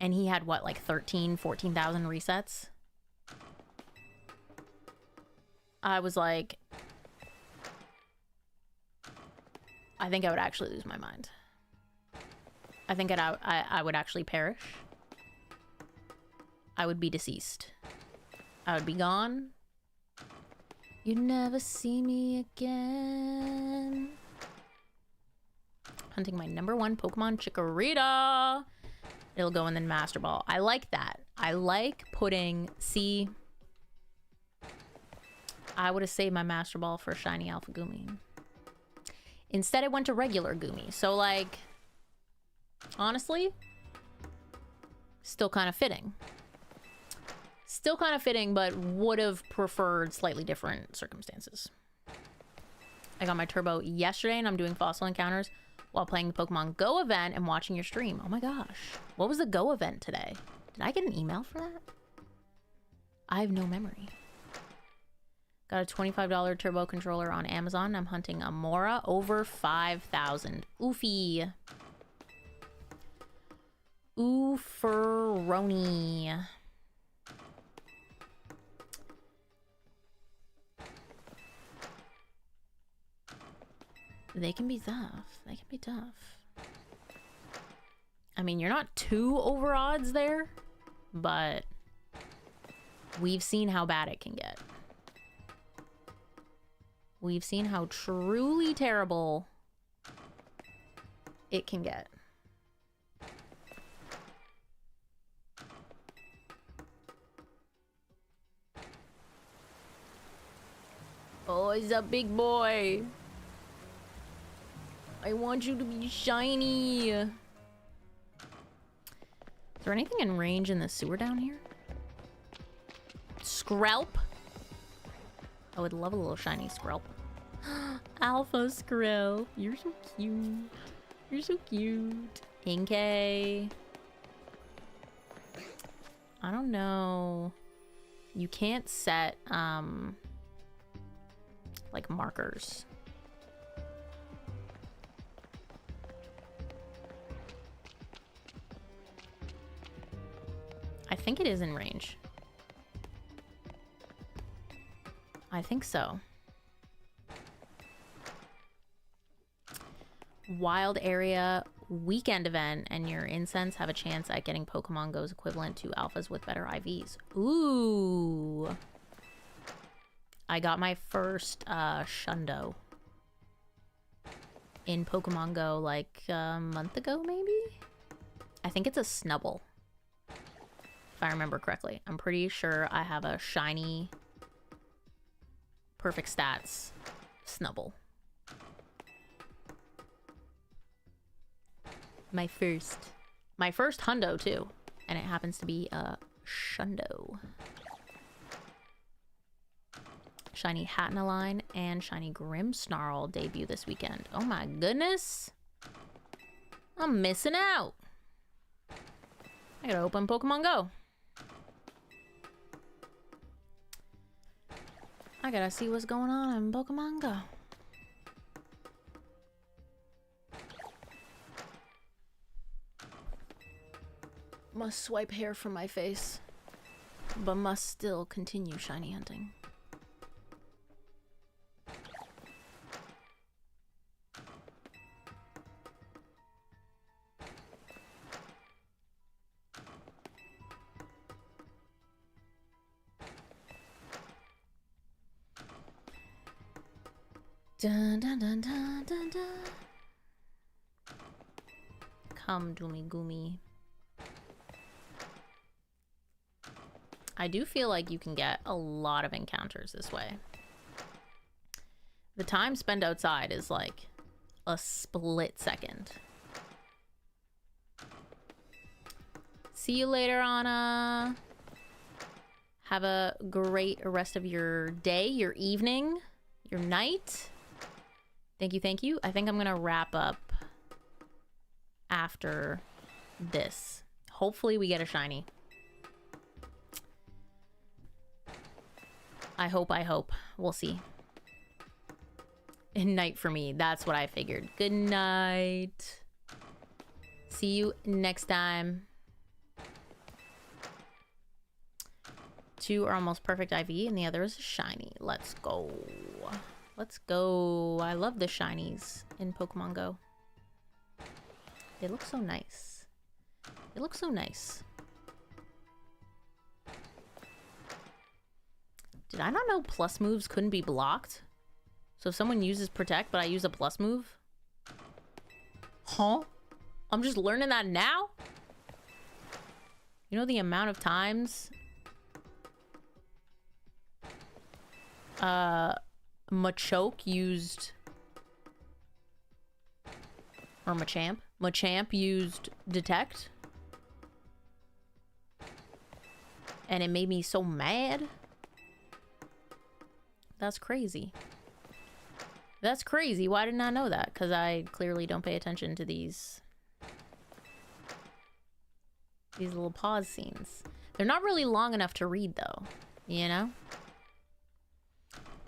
And he had what, like 14,000 resets? I was like, I think I would actually lose my mind. I think I would actually perish. I would be deceased. I would be gone. You'd never see me again. Hunting my #1 Pokemon, Chikorita. It'll go in the Master Ball. I like that. I like putting... See... I would have saved my Master Ball for Shiny Alpha Gumi. Instead, it went to regular Gumi. So, like... Honestly... Still kind of fitting. Still kind of fitting, but would have preferred slightly different circumstances. I got my Turbo yesterday, and I'm doing Fossil Encounters while playing the Pokemon Go event and watching your stream. Oh my gosh. What was the Go event today? Did I get an email for that? I have no memory. Got a $25 Turbo controller on Amazon. I'm hunting a Mora over 5,000. Oofy. Ooferoni. They can be tough. They can be tough. I mean, you're not too over odds there, but we've seen how bad it can get. We've seen how truly terrible it can get. Oh, he's a big boy. I want you to be shiny. Is there anything in range in the sewer down here? Skrelp? I would love a little shiny Skrelp. Alpha Skrelp. You're so cute. You're so cute. Inkay. I don't know. You can't set, like markers. I think it is in range. I think so. Wild area weekend event, and your incense have a chance at getting Pokemon Go's equivalent to alphas with better IVs. Ooh. I got my first Shundo in Pokemon Go like a month ago, maybe? I think it's a Snubble. If I remember correctly. I'm pretty sure I have a shiny perfect stats Snubble. My first hundo too. And it happens to be a Shundo. Shiny Hatinaline and shiny Grimmsnarl debut this weekend. Oh my goodness. I'm missing out. I gotta open Pokemon Go. I gotta see what's going on in Pokemon Go. Must swipe hair from my face, but must still continue shiny hunting. Dun, dun, dun, dun, dun, dun. Come, Doomy Goomy. I do feel like you can get a lot of encounters this way. The time spent outside is like a split second. See you later, Anna. Have a great rest of your day, your evening, your night. Thank you, thank you. I think I'm gonna wrap up after this. Hopefully we get a shiny. I hope. We'll see. And night for me. That's what I figured. Good night. See you next time. 2 are almost perfect IV and the other is shiny. Let's go. Let's go. I love the shinies in Pokemon Go. They look so nice. They look so nice. Did I not know plus moves couldn't be blocked? So if someone uses protect but I use a plus move? Huh? I'm just learning that now? You know the amount of times Machoke used, or Machamp used detect, and it made me so mad. That's crazy. That's crazy. Why didn't I know that? Because I clearly don't pay attention to these little pause scenes. They're not really long enough to read though, you know?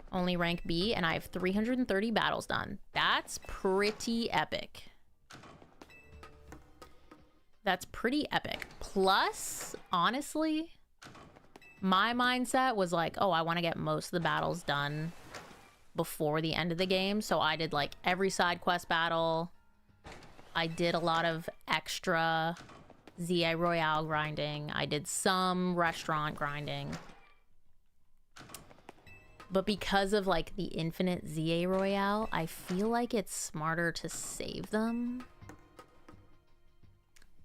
Only rank B, and I have 330 battles done. That's pretty epic. That's pretty epic. Plus, honestly, my mindset was like, oh, I want to get most of the battles done before the end of the game. So I did like every side quest battle. I did a lot of extra ZA Royale grinding. I did some restaurant grinding. But because of like the infinite ZA Royale, I feel like it's smarter to save them.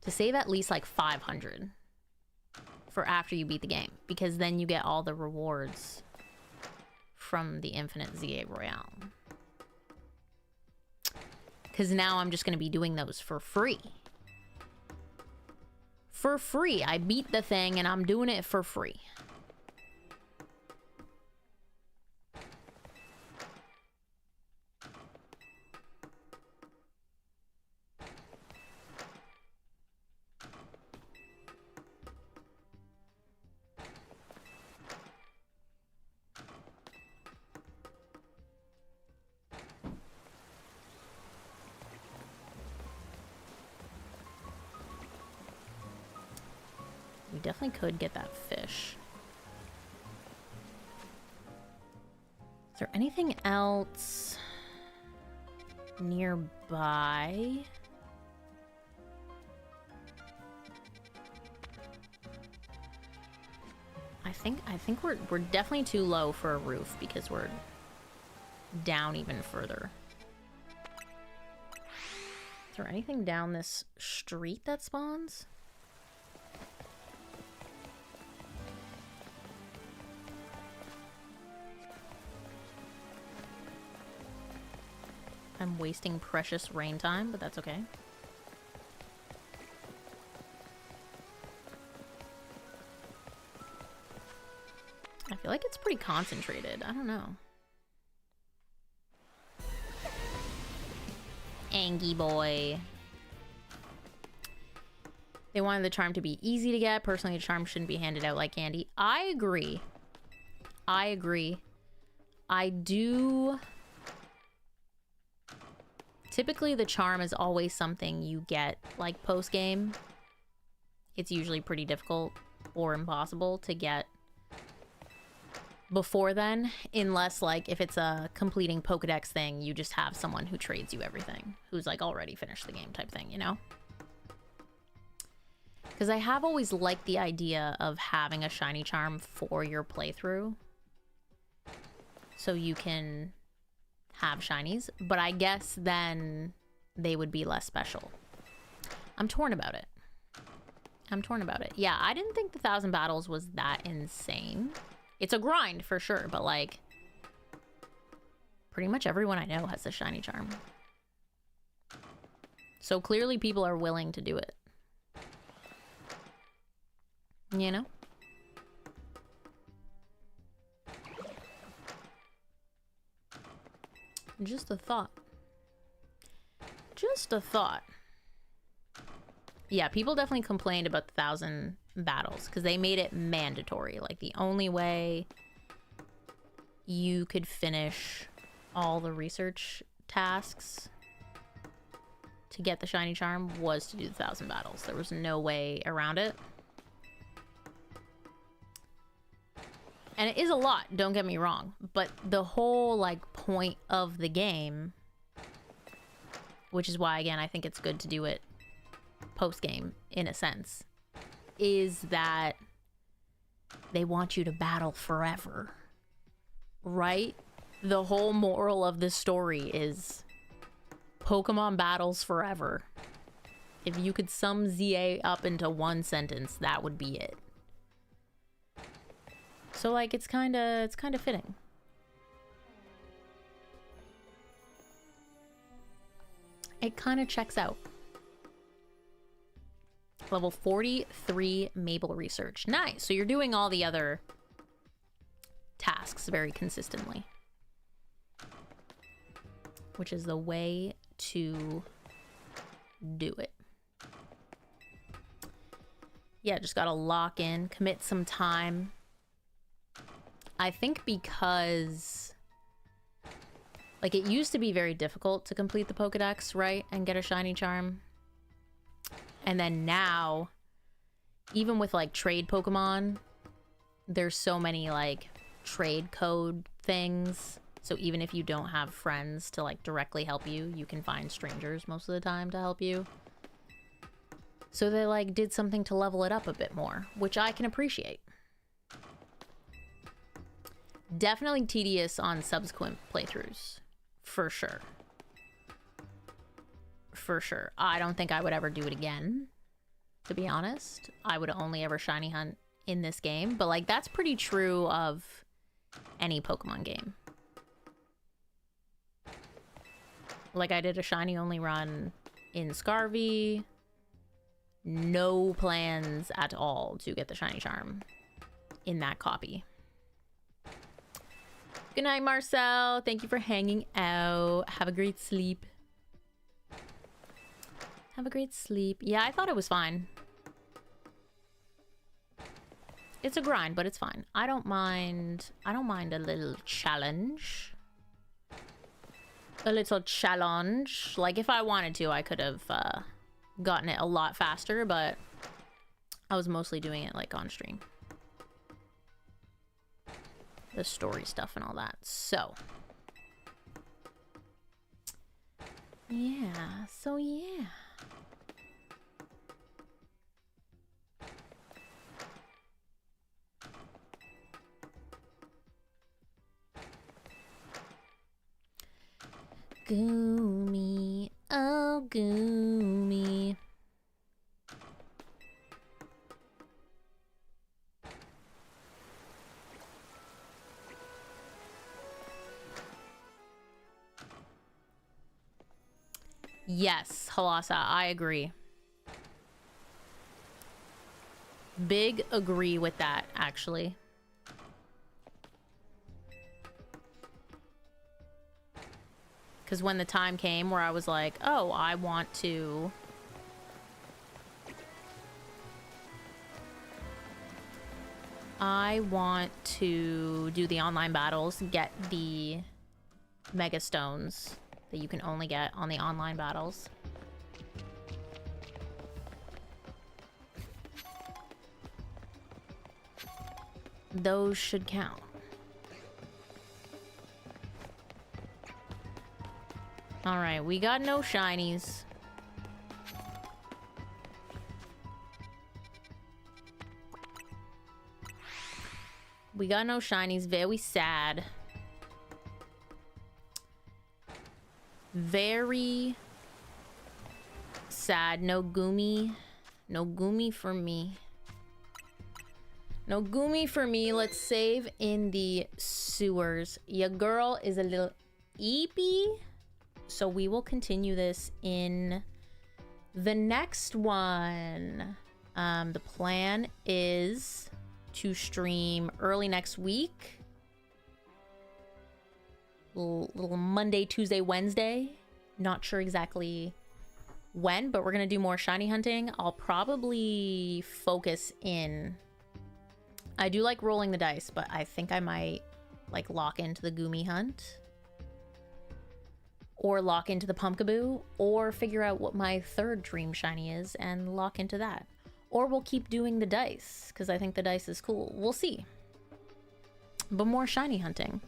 To save at least like 500 for after you beat the game, because then you get all the rewards from the infinite ZA Royale. Because now I'm just going to be doing those for free. For free. I beat the thing and I'm doing it for free. We definitely could get that fish. Is there anything else nearby? I think we're definitely too low for a roof because we're down even further. Is there anything down this street that spawns? I'm wasting precious rain time, but that's okay. I feel like it's pretty concentrated. I don't know. Angie boy. They wanted the charm to be easy to get. Personally, the charm shouldn't be handed out like candy. I agree. I agree. I do... Typically, the charm is always something you get, like, post-game. It's usually pretty difficult or impossible to get before then, unless, like, if it's a completing Pokedex thing, you just have someone who trades you everything, who's, like, already finished the game type thing, you know? Because I have always liked the idea of having a shiny charm for your playthrough, so you can have shinies, but I guess then they would be less special. I'm torn about it. I'm torn about it. Yeah, I didn't think the 1,000 battles was that insane. It's a grind for sure, but like pretty much everyone I know has a shiny charm. So clearly people are willing to do it. You know? Just a thought. Just a thought. Yeah, people definitely complained about the 1,000 battles because they made it mandatory. Like, the only way you could finish all the research tasks to get the shiny charm was to do the 1,000 battles. There was no way around it. And it is a lot, don't get me wrong, but the whole like point of the game, which is why again I think it's good to do it post game in a sense, is that they want you to battle forever, right? The whole moral of this story is Pokemon battles forever. If you could sum ZA up into one sentence, that would be it. So like it's kind of fitting. It kind of checks out. Level 43 Mabel research. Nice. So you're doing all the other tasks very consistently, which is the way to do it. Yeah, just gotta lock in, commit some time. I think because like it used to be very difficult to complete the Pokedex, right? And get a shiny charm. And then now, even with like trade Pokemon, there's so many like trade code things. So even if you don't have friends to like directly help you, you can find strangers most of the time to help you. So they like did something to level it up a bit more, which I can appreciate. Definitely tedious on subsequent playthroughs, for sure. For sure. I don't think I would ever do it again, to be honest. I would only ever shiny hunt in this game, but like that's pretty true of any Pokemon game. Like I did a shiny only run in Scarvy. No plans at all to get the shiny charm in that copy. Good night, Marcel. Thank you for hanging out. Have a great sleep. Have a great sleep. Yeah, I thought it was fine. It's a grind, but it's fine. I don't mind a little challenge. A little challenge. Like, if I wanted to, I could have gotten it a lot faster, but I was mostly doing it, like, on stream. The story stuff and all that. So. Yeah. So, yeah. Goomy, oh Goomy. Yes, Halasa, I agree. Big agree with that, actually. Because when the time came where I was like, oh, I want to... do the online battles, get the Mega Stones that you can only get on the online battles. Those should count. Alright, we got no shinies. We got no shinies. Very sad. Very sad. No Goomy. No Goomy for me. No Goomy for me. Let's save in the sewers. Your girl is a little eepy. So we will continue this in the next one. The plan is to stream early next week. Little Monday, Tuesday, Wednesday. Not sure exactly when, but we're going to do more shiny hunting. I'll probably focus in... I do like rolling the dice, but I think I might like lock into the Goomy hunt. or lock into the Pumpkaboo, or figure out what my third dream shiny is and lock into that. Or we'll keep doing the dice, because I think the dice is cool. We'll see. But more shiny hunting.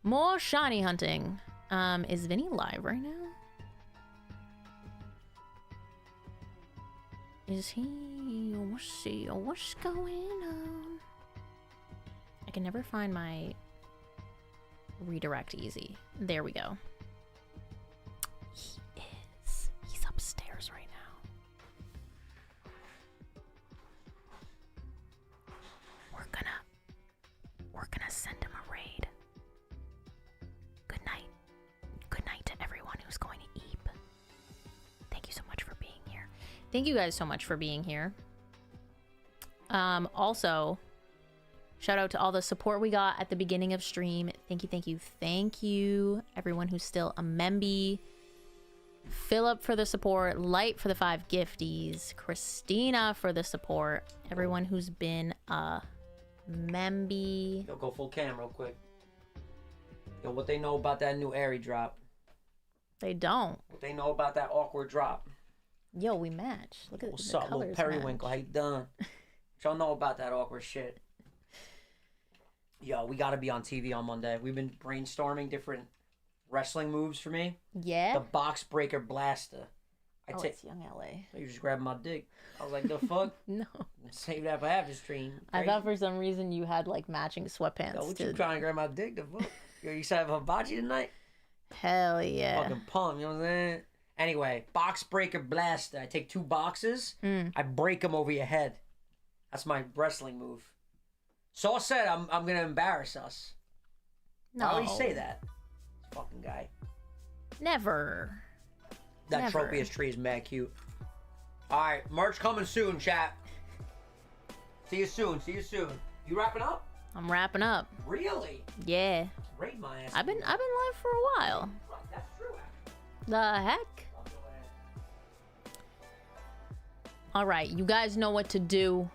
More shiny hunting. Is Vinny live right now? Is he? Let's see. What's going on? I can never find my redirect easy. There we go. He is. He's upstairs right now. We're gonna send him a raid. Good night. Good night to everyone who's going to eep. Thank you so much for being here. Thank you guys so much for being here. Also, shout out to all the support we got at the beginning of stream. Thank you, thank you, thank you. Everyone who's still a memby. Philip for the support. Light for the 5 gifties. Christina for the support. Everyone who's been a memby. Yo, go full cam real quick. Yo, what they know about that new airy drop? They don't. What they know about that awkward drop? Yo, we match. Look at What's the up, little colors periwinkle? match. How you done? What y'all know about that awkward shit? Yo, we gotta be on TV on Monday. We've been brainstorming different wrestling moves for me. Yeah? The box breaker blaster. It's Young LA. You just grabbed my dick. I was like, the fuck? No. Save that for after stream. I thought for some reason you had like matching sweatpants. Yo, what you trying to grab my dick? The fuck? Yo, you excited for hibachi tonight? Hell yeah. Fucking pump, you know what I'm saying? Anyway, box breaker blaster. I take 2 boxes. I break them over your head. That's my wrestling move. Saw said I'm gonna embarrass us. No. Why would he say that? This fucking guy. Never. That Never. Tropius tree is mad cute. Alright, merch coming soon, chat. See you soon, see you soon. You wrapping up? I'm wrapping up. Really? Yeah. Raid my ass. I've been live for a while. That's true, actually. The heck? Alright, you guys know what to do.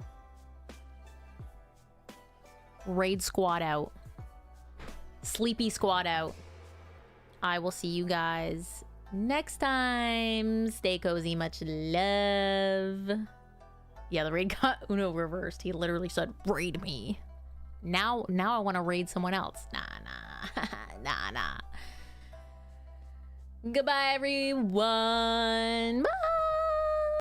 Raid squad out. Sleepy squad out. I will see you guys next time. Stay cozy. Much love. Yeah, the raid got Uno reversed. He literally said, raid me. Now I want to raid someone else. Nah. Nah. Goodbye, everyone. Bye.